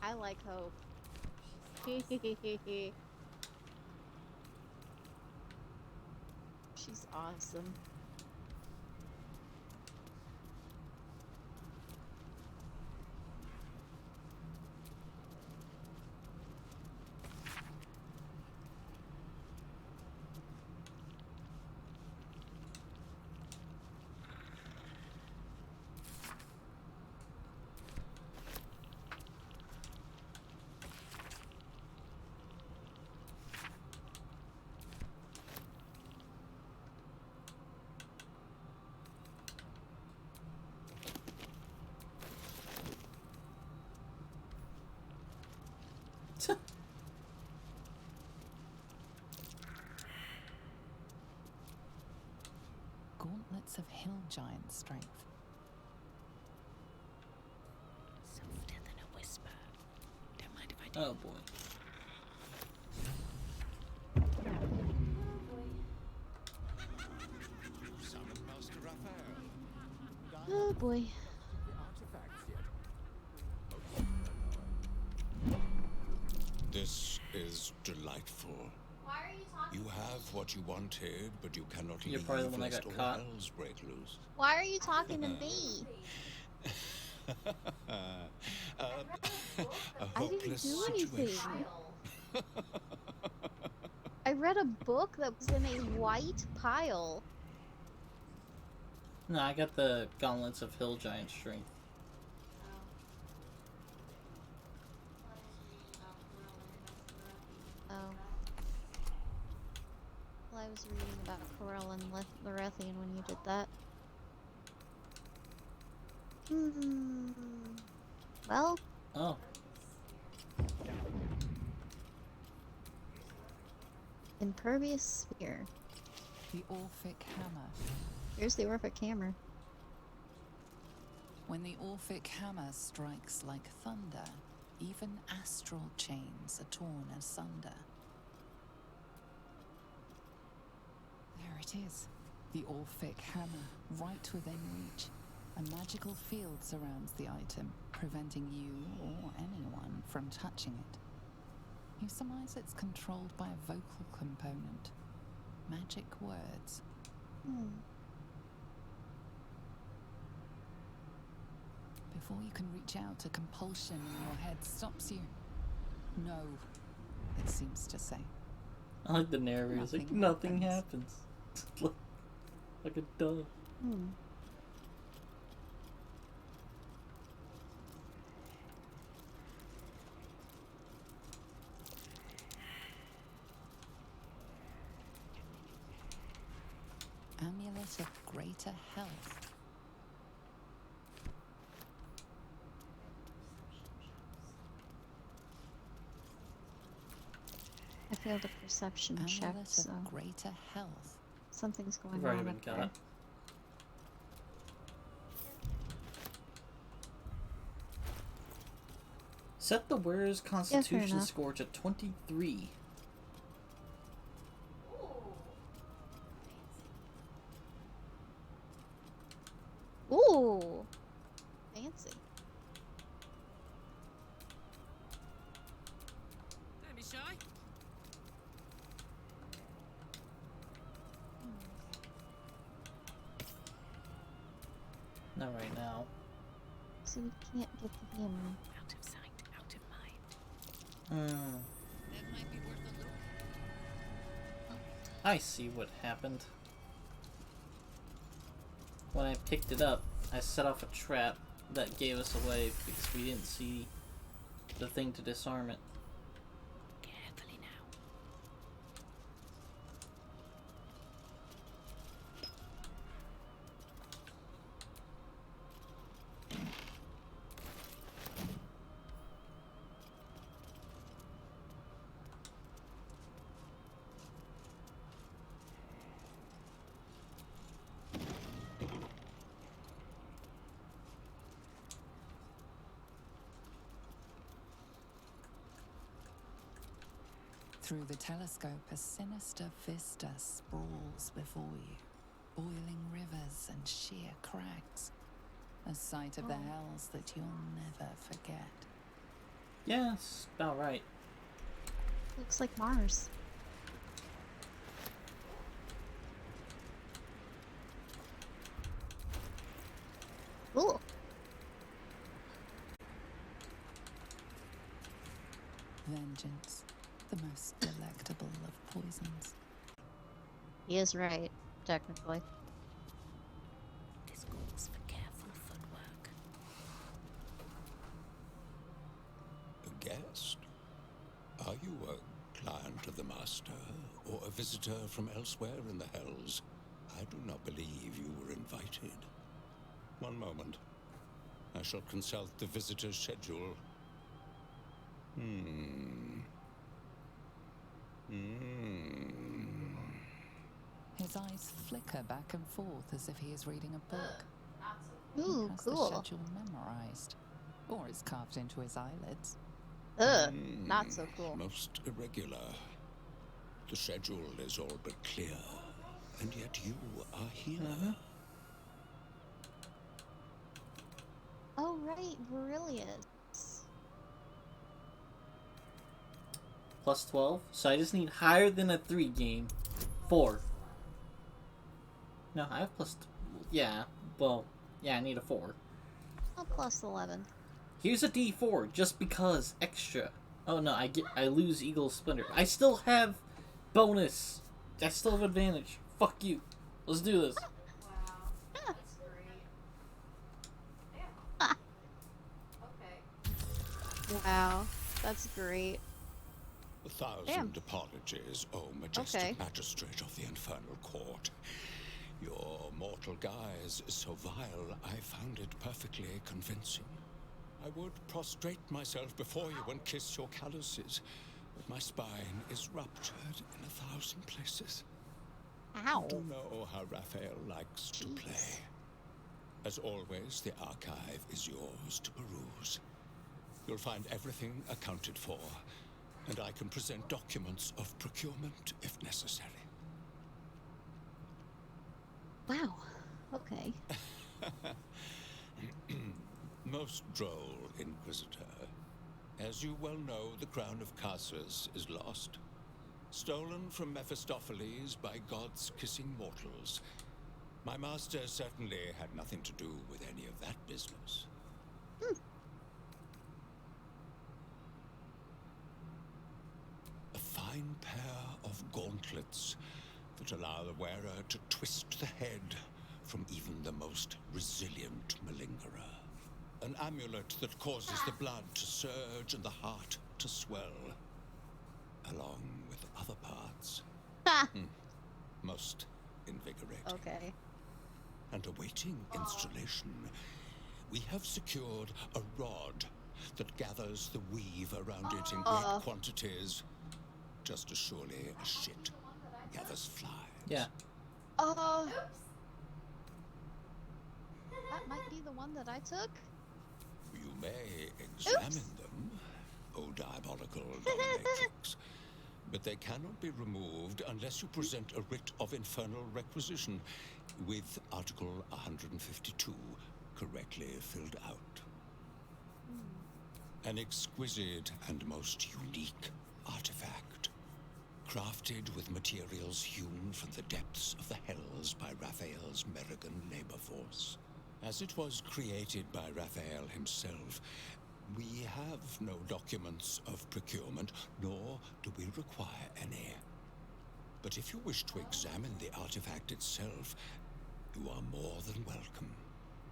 I like Hope. She's awesome. Gauntlets of hill giant strength. Softer than a whisper. Don't mind if I do. Oh boy. Summon Master Raphael. Oh boy. This is delightful. Why are you talking? You have what you wanted, but you cannot You're leave probably the one that lest got all caught. hells break loose. Why are you talking to me? A I didn't hopeless do anything. situation. I read a book that was in a white pile. No, I got the Gauntlets of Hill Giant Strength. Oh. Well, I was reading about Corel and Lorethian when you did that. Well. Oh. Impervious sphere. The Orphic hammer. Here's the Orphic hammer. When the Orphic hammer strikes like thunder, even astral chains are torn asunder. There it is. The Orphic hammer, right within reach. A magical field surrounds the item, preventing you or anyone from touching it. You surmise it's controlled by a vocal component. Magic words. Before you can reach out, a compulsion in your head stops you. No, it seems to say. I like the narrator. It's like, nothing happens. Like a dog. greater health. I failed a perception check, Amulet so of greater health. something's going You've already on been up got. there. Set the wearer's fair constitution enough. score to 23. Ooh, fancy. Don't be shy. Not right now. So we can't get the hammer. Out of sight, out of mind. That might be worth a look. I see what happened. When I picked it up, I set off a trap that gave us away because we didn't see the thing to disarm it. Carefully now. Through the telescope, a sinister vista sprawls before you. Boiling rivers and sheer crags. A sight of the hells that you'll never forget. Yeah, it's about right. Looks like Mars. Cool. Vengeance, the most delectable of poisons. He is right, technically. This calls for careful footwork. A guest? Are you a client of the Master, or a visitor from elsewhere in the Hells? I do not believe you were invited. One moment. I shall consult the visitor's schedule. His eyes flicker back and forth as if he is reading a book. Ooh, He has cool. the schedule memorized. Or it's carved into his eyelids. Ugh, not so cool. Most irregular. The schedule is all but clear, and yet you are here. Oh, right, Brilliance. Plus 12. So I just need higher than a 3 game. 4. No, I have plus... Yeah, well, yeah, I need a 4. Oh, plus 11. Here's a D4, just because extra. Oh no, I lose Eagle Splendor. I still have bonus. I still have advantage. Fuck you. Let's do this. Wow. That's great. Damn. Okay. Wow, that's great. 1,000 Damn. apologies, O majestic Okay. magistrate of the infernal court. Your mortal guise is so vile, I found it perfectly convincing. I would prostrate myself before you and kiss your calluses, but my spine is ruptured in 1,000 places. Ow. You do know how Raphael likes to play. As always, the archive is yours to peruse. You'll find everything accounted for, and I can present documents of procurement if necessary. Wow. Okay. Most droll, Inquisitor. As you well know, the crown of Casus is lost. Stolen from Mephistopheles by gods kissing mortals. My master certainly had nothing to do with any of that business. A fine pair of gauntlets that allow the wearer to twist the head from even the most resilient malingerer. An amulet that causes the blood to surge and the heart to swell, along with other parts. Most invigorating. Okay. and awaiting installation, we have secured a rod that gathers the weave around it in great quantities, just as surely as shit gathers flies. Yeah. That might be the one that I took. You may examine them, O diabolical dominatrix, but they cannot be removed unless you present a writ of infernal requisition with Article 152 correctly filled out. An exquisite and most unique artifact, crafted with materials hewn from the depths of the hells by Raphael's Merrigan labor force. As it was created by Raphael himself, we have no documents of procurement, nor do we require any. But if you wish to examine the artifact itself, you are more than welcome.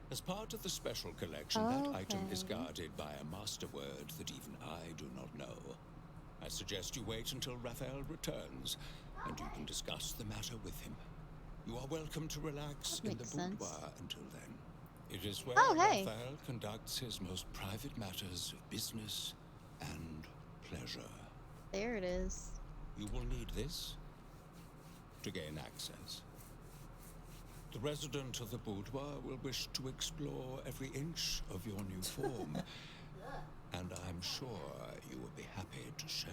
As part of the special collection, that item is guarded by a master word that even I do not know. I suggest you wait until Raphael returns, and you can discuss the matter with him. You are welcome to relax in the boudoir until then. It is where Raphael conducts his most private matters of business and pleasure. There it is. You will need this to gain access. The resident of the boudoir will wish to explore every inch of your new form, and I'm sure you will be happy to share.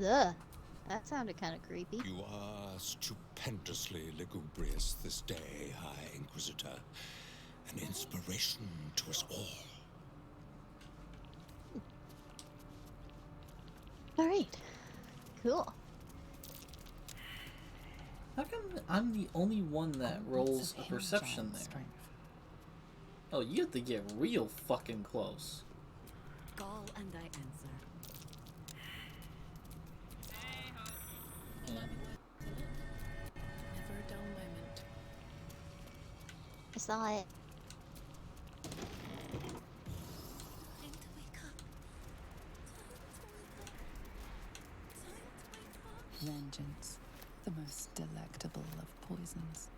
Ugh. That sounded kind of creepy. You are stupendously lugubrious this day, High Inquisitor. An inspiration to us all. Alright. Cool. How come I'm the only one that rolls a perception there? Oh, you have to get real fucking close. Call and I answer. Yeah. Never a dull moment. I saw it. Vengeance, the most delectable of poisons.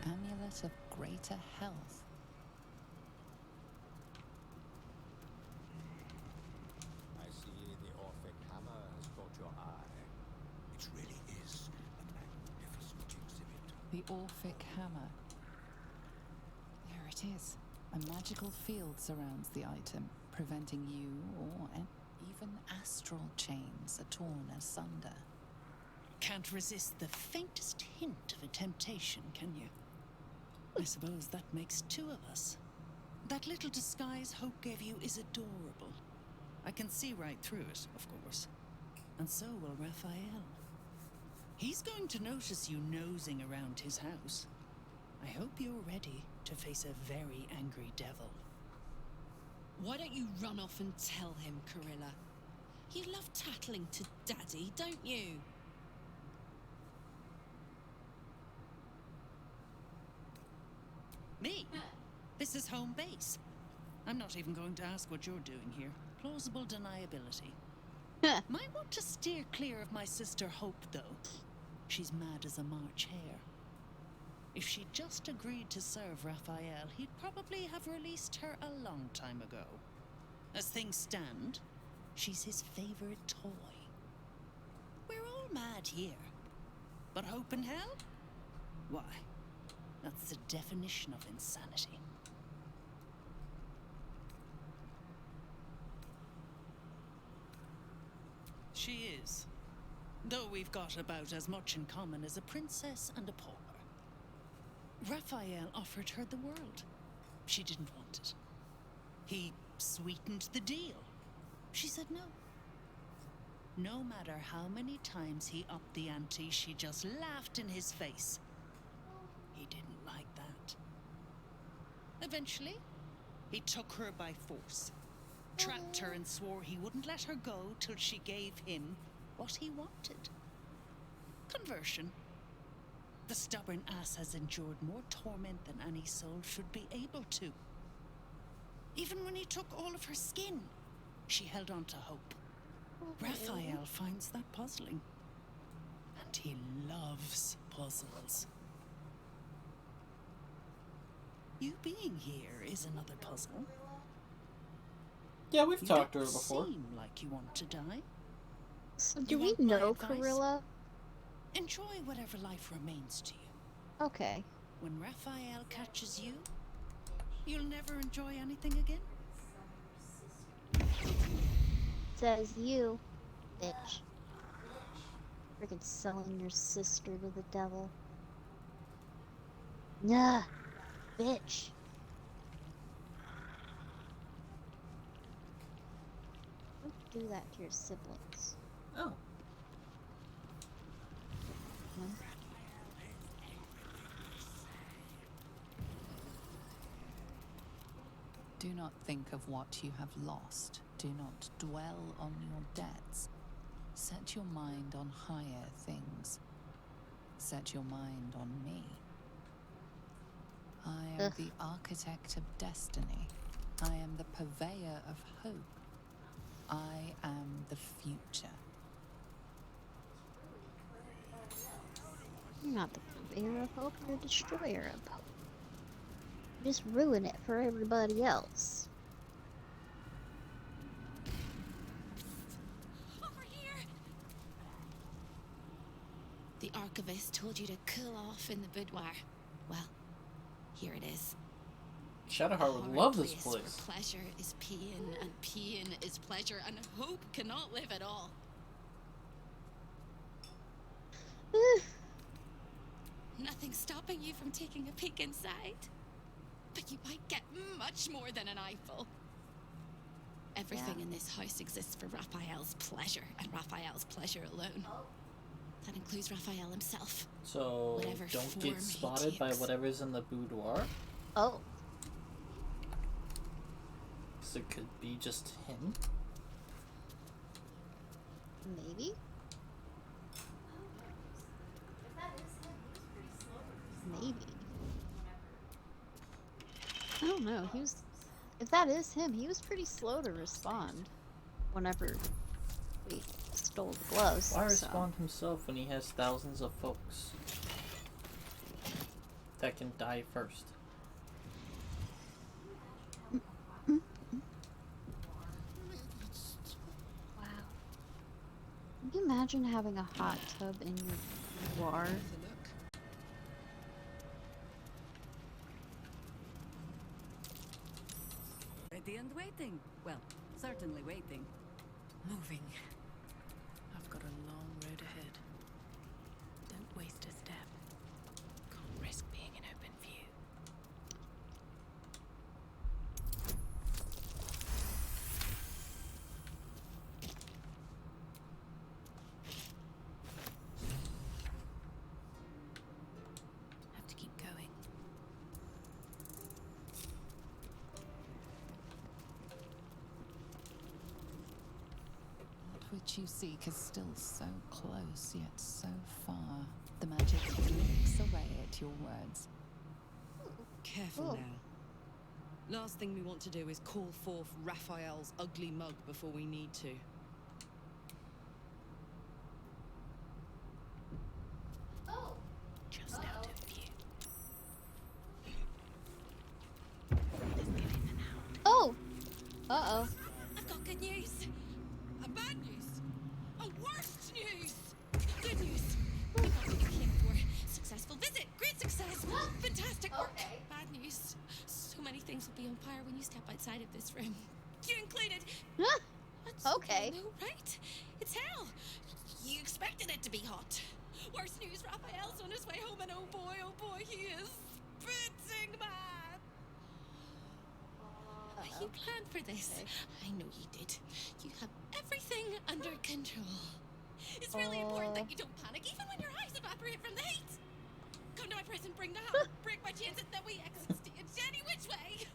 Amulet of greater health. I see the Orphic hammer has caught your eye. It really is a magnificent exhibit. The Orphic hammer. There it is. A magical field surrounds the item, preventing you or even astral chains are torn asunder. Can't resist the faintest hint of a temptation, can you? I suppose that makes two of us. That little disguise Hope gave you is adorable. I can see right through it, of course. And so will Raphael. He's going to notice you nosing around his house. I hope you're ready to face a very angry devil. Why don't you run off and tell him, Corilla? You love tattling to Daddy, don't you? Me? This is home base. I'm not even going to ask what you're doing here. Plausible deniability. Might want to steer clear of my sister Hope, though. She's mad as a March hare. If she'd just agreed to serve Raphael, he'd probably have released her a long time ago. As things stand, she's his favorite toy. We're all mad here. But hope in hell? Why, that's the definition of insanity. She is. Though we've got about as much in common as a princess and a pauper. Raphael offered her the world. She didn't want it. He sweetened the deal. She said no. No matter how many times he upped the ante, she just laughed in his face. He didn't like that. Eventually, he took her by force. Trapped her and swore he wouldn't let her go till she gave him what he wanted. Conversion. The stubborn ass has endured more torment than any soul should be able to. Even when he took all of her skin, she held on to hope. Raphael finds that puzzling. And he loves puzzles. You being here is another puzzle. Yeah, we've talked to her before. You seem like you want to die. So do we know Corilla? Enjoy whatever life remains to you. Okay. When Raphael catches you, you'll never enjoy anything again. Says you, bitch. Freaking selling your sister to the devil. Nah, bitch. Don't do that to your siblings. Oh. Do not think of what you have lost. Do not dwell on your debts. Set your mind on higher things. Set your mind on me. I am the architect of destiny. I am the purveyor of hope. I am the future. You're not the purveyor of hope, you're the destroyer of hope. You just ruin it for everybody else. Over here! The archivist told you to cool off in the boudoir. Well, here it is. Shadowheart would love this place. Where pleasure is pain, and pain is pleasure, and hope cannot live at all. Nothing stopping you from taking a peek inside. But you might get much more than an eyeful. Everything in this house exists for Raphael's pleasure, and Raphael's pleasure alone. That includes Raphael himself. So, Whatever don't get form spotted he by takes. whatever's in the boudoir? Oh. So it could be just him? Maybe? Maybe. I don't know, he was... If that is him, he was pretty slow to respond. Whenever we stole the gloves. Why so. respond himself when he has thousands of folks that can die first? Wow. Can you imagine having a hot tub in your boudoir? Ready and waiting. Well, certainly waiting. Moving. I've got a long road ahead. Don't waste a step. Can't risk being in open view. Have to keep going. Which you seek is still so close, yet so far. The magic blinks away at your words. Careful now. Last thing we want to do is call forth Raphael's ugly mug before we need to. Just out of view. Uh-oh. I've got good news. Bad news. Worst news. Good news. We got what you came for. Successful visit. Great success. Fantastic work. Okay. Bad news. So many things will be on fire when you step outside of this room. You included. That's Okay. No, right? It's hell. You expected it to be hot. Worst news, Raphael's on his way home, and oh boy, he is spitting mad. You planned for this. Okay. I know you did. You have everything under control. It's really important that you don't panic, even when your eyes evaporate from the heat. Come to my prison, bring the hammer, break my chains, and then we exit stage any which way.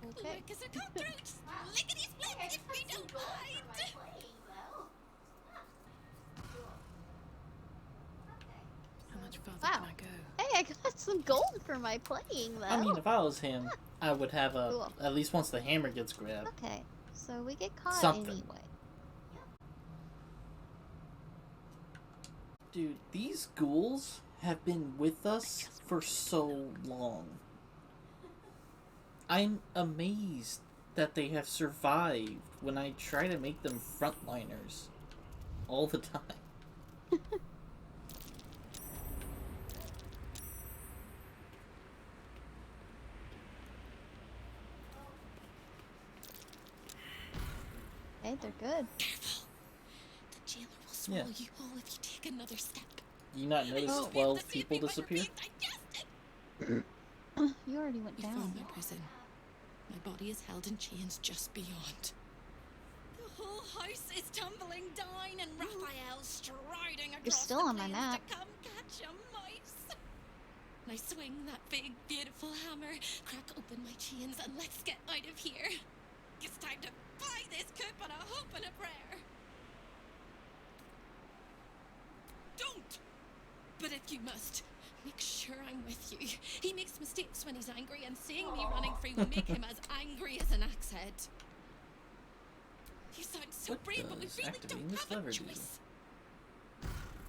Okay. Look, as a cutthroat, lickety split if we don't mind. How much farther Wow. can I go? Hey, I got some gold for my playing, though. I mean, if I was him, I would have a Cool. at least once the hammer gets grabbed. Okay, so we get caught Something. anyway. Dude, these ghouls have been with us for so long. I'm amazed that they have survived when I try to make them frontliners all the time. Hey, they're good. Careful. The jailer will swallow you all if you take another step. You not notice 12 people disappear? You already went We down. found my prison. My body is held in chains just beyond. The whole house is tumbling down, and Raphael striding across You're still the on my plains map. to come catch a mouse. And I swing that big, beautiful hammer, crack open my chains, and let's get out of here. It's time to buy this coop on a hope and a prayer. Don't! But if you must, make sure I'm with you. He makes mistakes when he's angry, and seeing me running free will make him as angry as an axe head. You sound so What brave, but we does really activating don't this have a lever do? choice.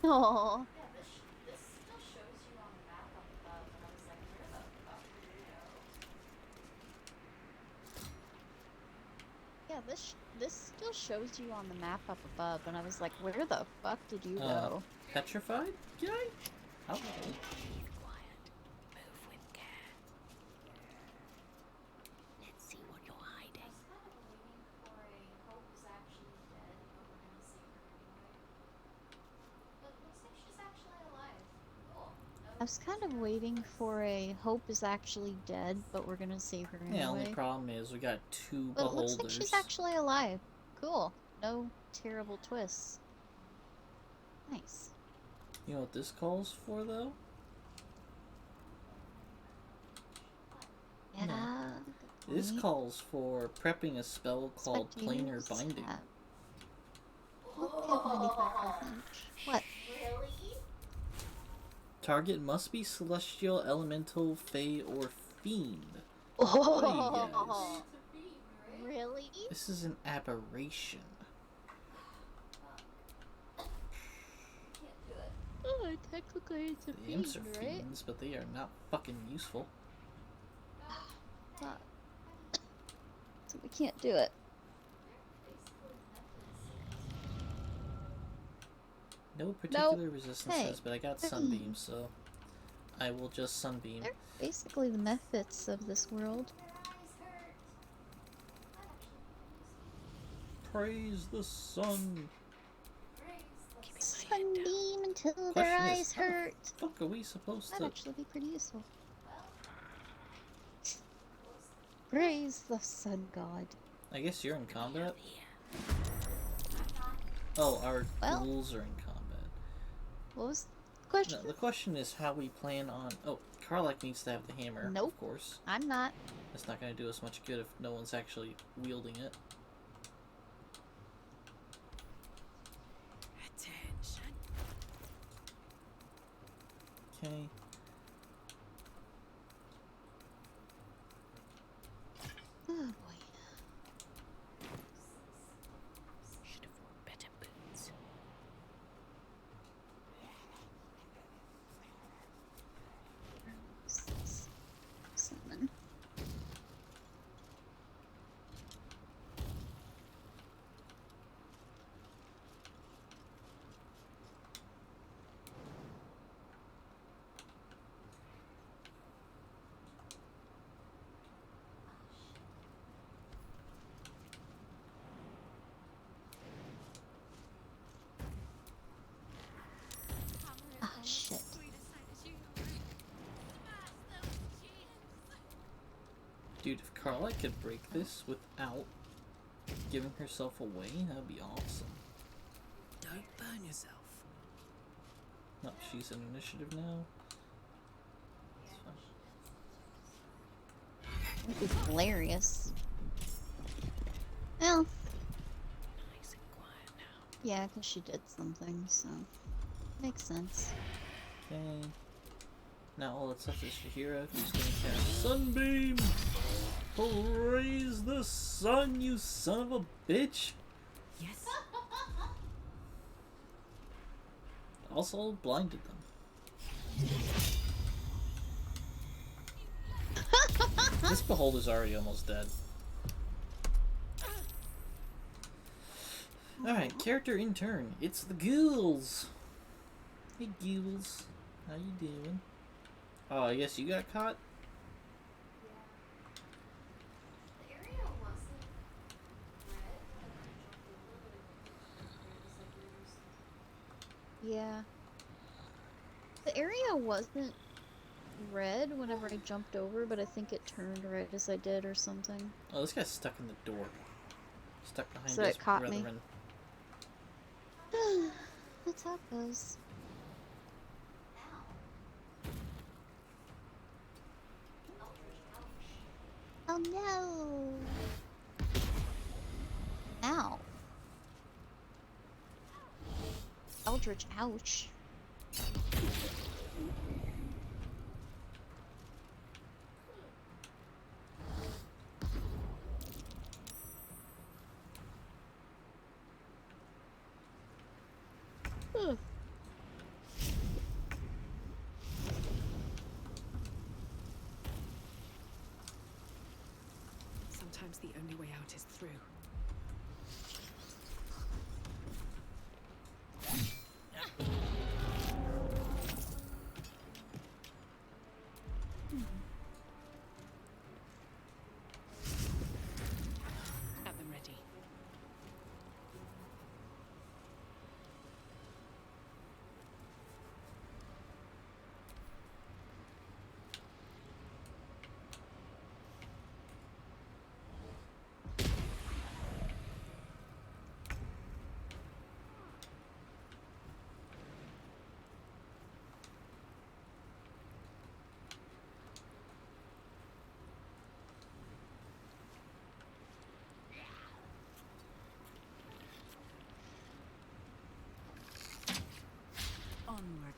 Aww. Yeah, this still shows you on the map up above, and I was like, where the fuck did you go? Yeah, this still shows you on the map up above, and I was like, where the fuck did you go? Petrified guy? How? Let's see what you're hiding. I was kind of waiting for a Hope is actually dead, but we're gonna save her anyway. Yeah, only problem is we got two But it beholders. looks like she's actually alive. Cool. No terrible twists. Nice. You know what this calls for, though? Yeah. No. good This point. calls for prepping a spell called Planar Spectators? Binding. What? Really? Target must be celestial, elemental, fey, or fiend. What do you guys? Oh, really? This is an aberration. Oh, technically it's a The imps are fiend, right? fiends, but they are not fucking useful. Fuck. So we can't do it. No particular resistances, Hey. but I got sunbeam, so I will just sunbeam. They're basically the Mephits of this world. Praise the sun. Sunbeam until their Question eyes is, how the hurt. fuck are we supposed That'd to? actually be pretty useful. Praise the sun god. I guess you're in combat. Oh, our Well. ghouls are in combat. What was the question? No, the question is how we plan on. Oh, Karlak needs to have the hammer. Nope. Of course. I'm not. That's not going to do us much good if no one's actually wielding it. Attention. Okay. Oh boy. Should have worn better boots. Summon. Carla could break this without giving herself away. That'd be awesome. Don't burn yourself. No, she's in initiative now. It's hilarious. Well. Nice and quiet now. Yeah, because she did something, so. Makes sense. Okay. Now all that's left is Shahira, who's gonna cast Sunbeam! Praise the sun, you son of a bitch! Yes. Also blinded them. This beholder's already almost dead. Alright, character in turn. It's the ghouls! Hey ghouls, how you doing? Oh, I guess you got caught? The area wasn't red when I jumped over, but it turned red as I grew. Yeah. The area wasn't red whenever I jumped over, but I think it turned red as I did or something. Oh, this guy's stuck in the door. Stuck behind So his it caught me. brethren. That's how it goes. Oh no! Ow. Eldritch, ouch. Ugh. Sometimes the only way out is through. Have them ready. Onward.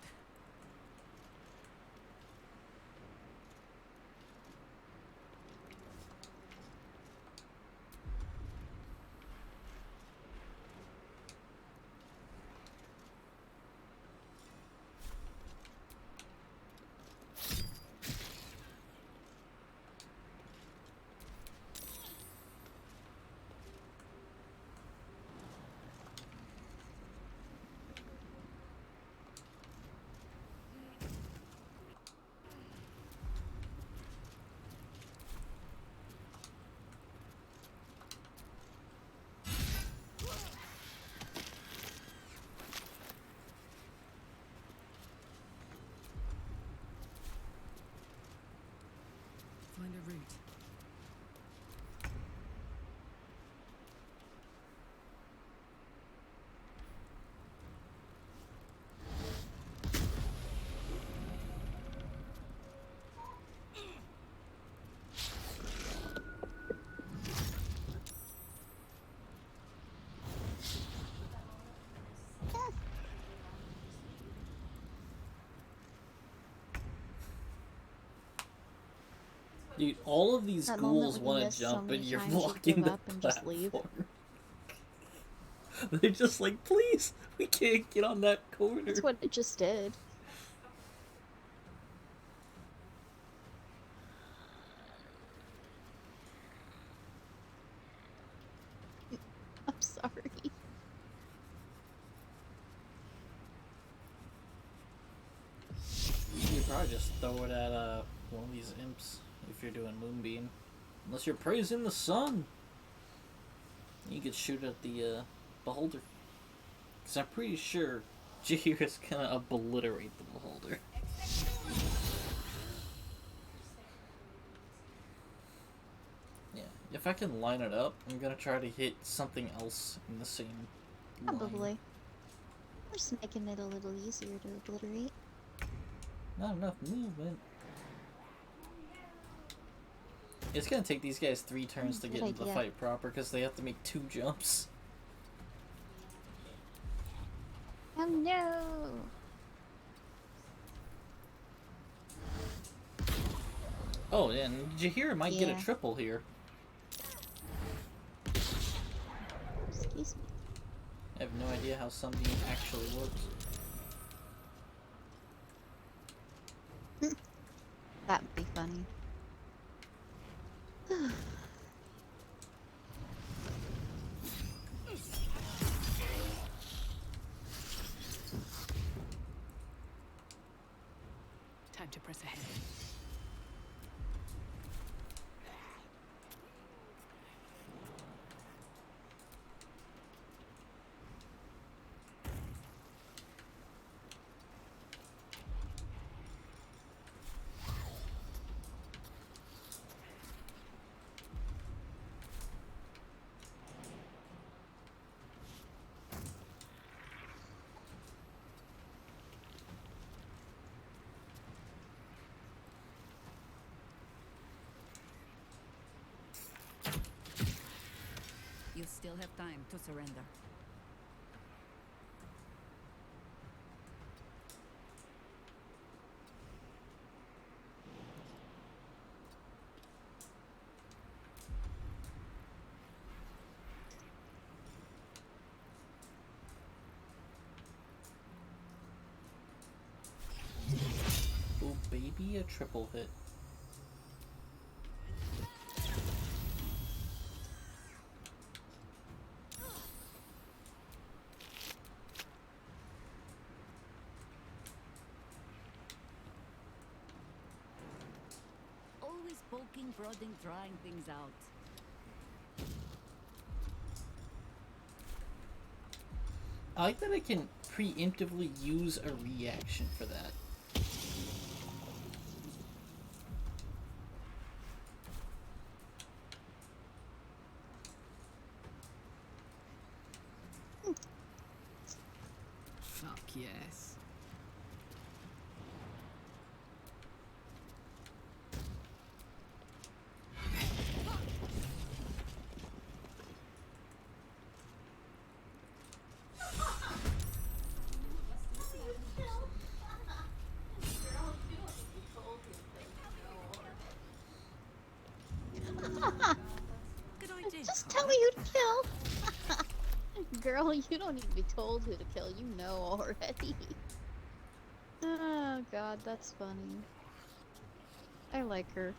Find a route. Dude, all of these That ghouls moment when you want to miss so jump many and you're times you blocking give the up and just leave. platform. They're just like, please, we can't get on that corner. That's what it just did. I'm sorry. You could probably just throw it at one of these imps if you're doing Moonbeam. Unless you're praising the sun. You could shoot at the beholder. Because I'm pretty sure Jahira's gonna obliterate the beholder. if I can line it up, I'm gonna try to hit something else in the same line. Probably. We're just making it a little easier to obliterate. Not enough movement. It's gonna take these guys 3 turns to Good get into the idea. fight proper, because they have to make 2 jumps. Oh no! Oh, yeah, and did you hear it might get Yeah. a triple here? Excuse me. I have no idea how Sunbeam actually works. That would be funny. Time to press ahead. You still have time to surrender. Oh, baby, a triple hit. Always poking, prodding, trying things out. I like that I can preemptively use a reaction for that. Fuck yes. Good idea. Just tell me who to kill! Girl, you don't need to be told who to kill, you know already. Oh god, that's funny. I like her.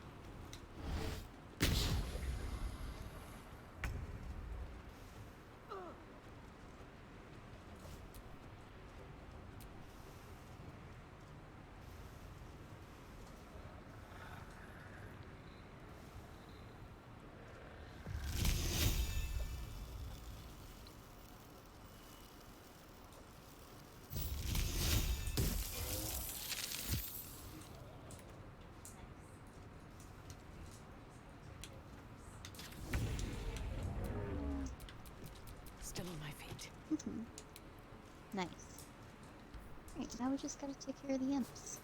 Still on my feet. Nice. Alright, now we just gotta take care of the imps.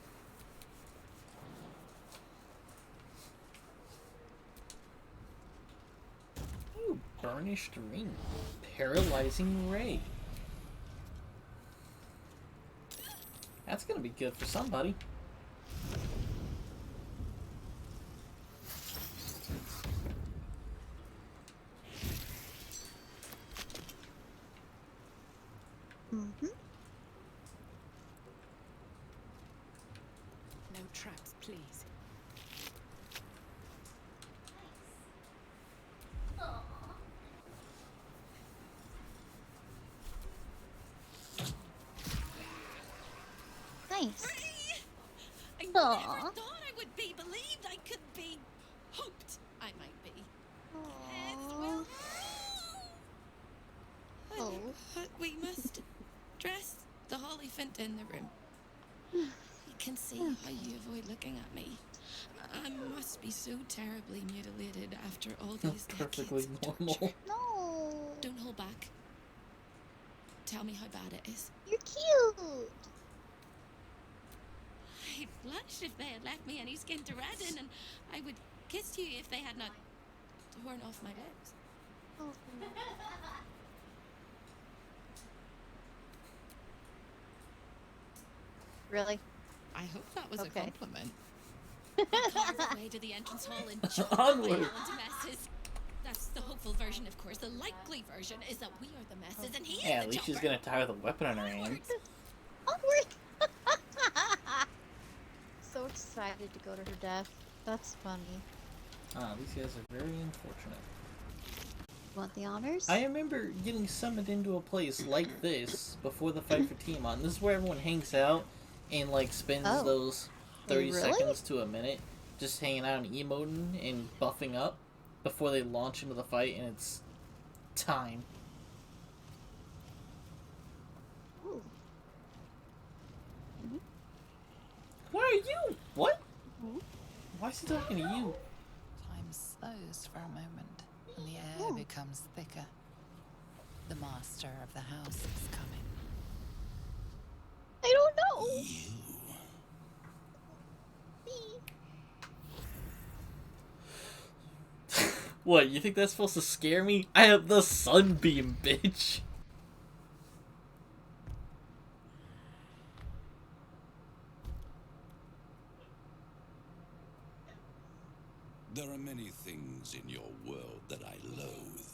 Ooh, burnished ring. Paralyzing ray. That's gonna be good for somebody. No traps, please. Nice. I never Aw. thought I would be believed. I could be hoped I might be. Aww. Oh. But we must dress the Hollyphant in the room. You can see how you avoid looking at me. I must be so terribly mutilated after all these Perfectly decades of normal. torture. No. Don't hold back. Tell me how bad it is. You're cute. I'd blush if they had left me any skin to redden, and I would kiss you if they had not torn off my lips. Oh. Really? I hope that was Okay. a compliment. Our way to the entrance hall and chop Onward. my into messes. That's the hopeful version, of course. The likely version is that we are the messes, and he is Yeah, the at least she's chopper. gonna die with a weapon in her hand. Onward! So excited to go to her death. That's funny. Ah, these guys are very unfortunate. Want the honors? I remember getting summoned into a place like this before the fight for Tiamat. This is where everyone hangs out and like spends those 30 Really? seconds to a minute just hanging out and emoting and buffing up before they launch into the fight, and it's time. Ooh. Why are you? What? Mm-hmm. Why is he talking to you? Time slows for a moment, and the air becomes thicker. The master of the house is coming. I don't know. What, you think that's supposed to scare me? I have the sunbeam, bitch. There are many things in your world that I loathe.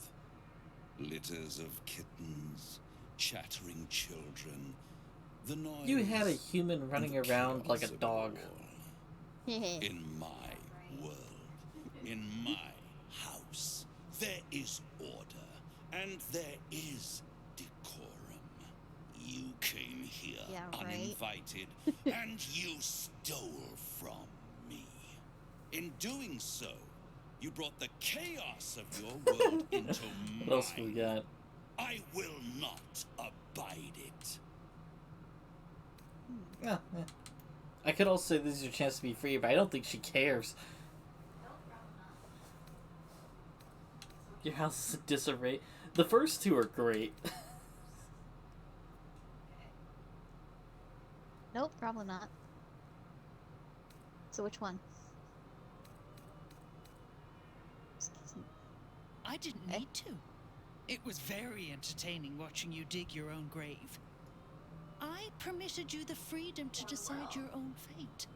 Litters of kittens, chattering children, the noise. You had a human running around like a dog. In my world, in my house, there is order, and there is decorum. You came here uninvited, and you stole from me. In doing so, you brought the chaos of your world into mine. What else we got? I will not abide it. Yeah. I could also say this is your chance to be free, but I don't think she cares. Your house is in disarray. The first two are great. Nope, probably not. So which one? I didn't need to. It was very entertaining watching you dig your own grave. I permitted you the freedom to decide your own fate.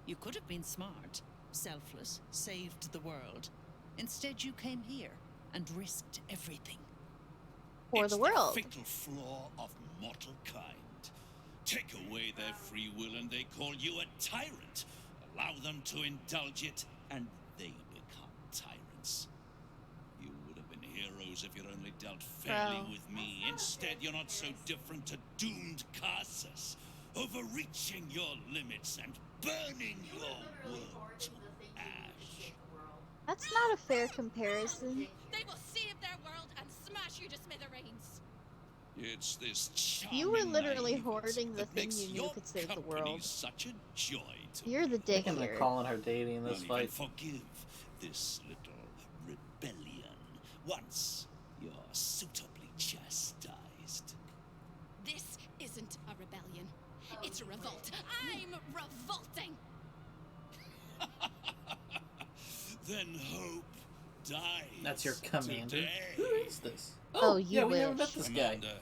You could have been smart, selfless, saved the world. Instead, you came here and risked everything. For the world. The fatal flaw of mortal kind. Take away their free will and they call you a tyrant. Allow them to indulge it and they become tyrants. You would have been heroes if you'd only dealt fairly with me. Instead, you're not so different to doomed Carsus, overreaching your limits and burning your world to ash. That's not a fair comparison. They will save their world and smash you to smithereens. It's this charming You were literally naivety hoarding the that thing makes you knew your could save the company world. such a joy to You're the dick I'm here. calling her dating in this None fight. even forgive this little rebellion once you're suitably chastised. This isn't a rebellion. It's a revolt. I'm revolting. Then hope dies. That's your commander. Today. Who is this? Oh, you yeah, we never wish. met this guy. Commander,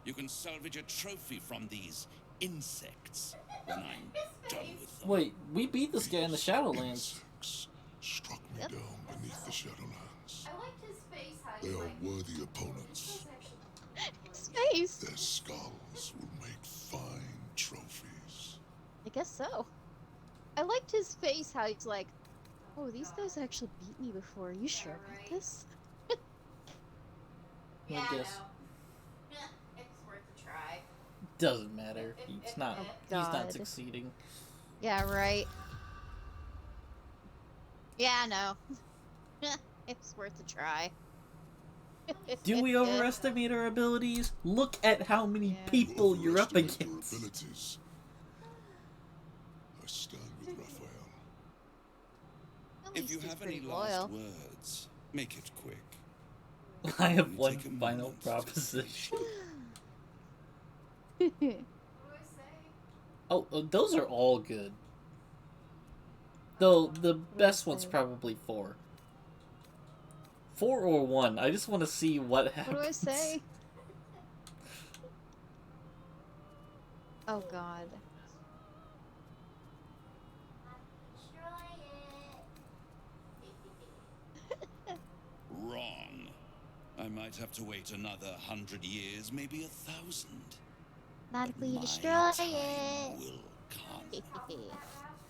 you can salvage a trophy from these insects when I'm done with them. Wait, we beat this guy in the Shadowlands. Struck me down beneath the Shadowlands. I liked his face, how They he are like worthy opponents. His face. Their skulls will make fine trophies. I guess so. I liked his face, how he's like, oh, these guys actually beat me before. Are you sure about this? Yeah, I guess. no. It's worth a try. Doesn't matter. He's not. Oh, He's not God. succeeding. Yeah, right. Yeah, no. It's worth a try. Do we overestimate our abilities? Look at how many people you're up Overestimate against. their abilities. I stand with Raphael. If you He's have any pretty last loyal. words, make it quick. I have You one take a final moment to proposition. What do I say? Oh, those are all good. Though the best one's probably 4. 4 or 1. I just want to see what happens. What do I say? Oh god. Wrong. I might have to wait another 100 years, maybe 1,000. Not if we My destroy time it. will come.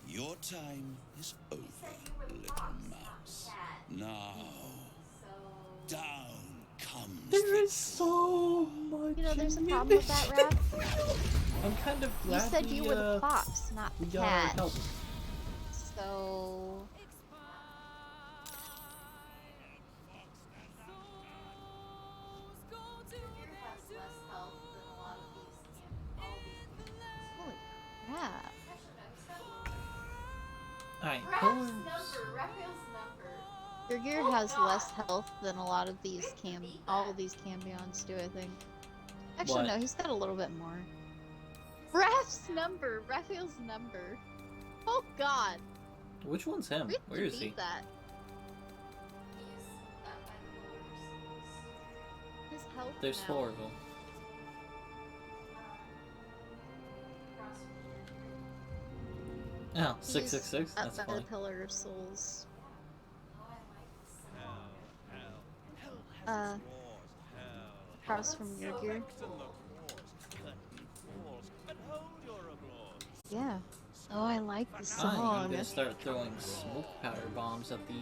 Your time is over, little mouse. Now, down comes There is so much. You know, there's a problem with that, Raph. I'm kind of You glad said you were the fox, not we the got our cat. help. So... Holy crap. Alright, Raphael's number. Your gear has less health than a lot of these all of these cambions do, I think. Actually, What? no, he's got a little bit more. Raph's number! Raphael's number. Oh god! Which one's him? We Where is he? beat that. His health There's now. 4 of them. Oh, He's 666? up That's by the fine. Pillar of Souls. Across from your gear. Yeah. Oh, I like the I'm song. gonna start throwing smoke powder bombs at these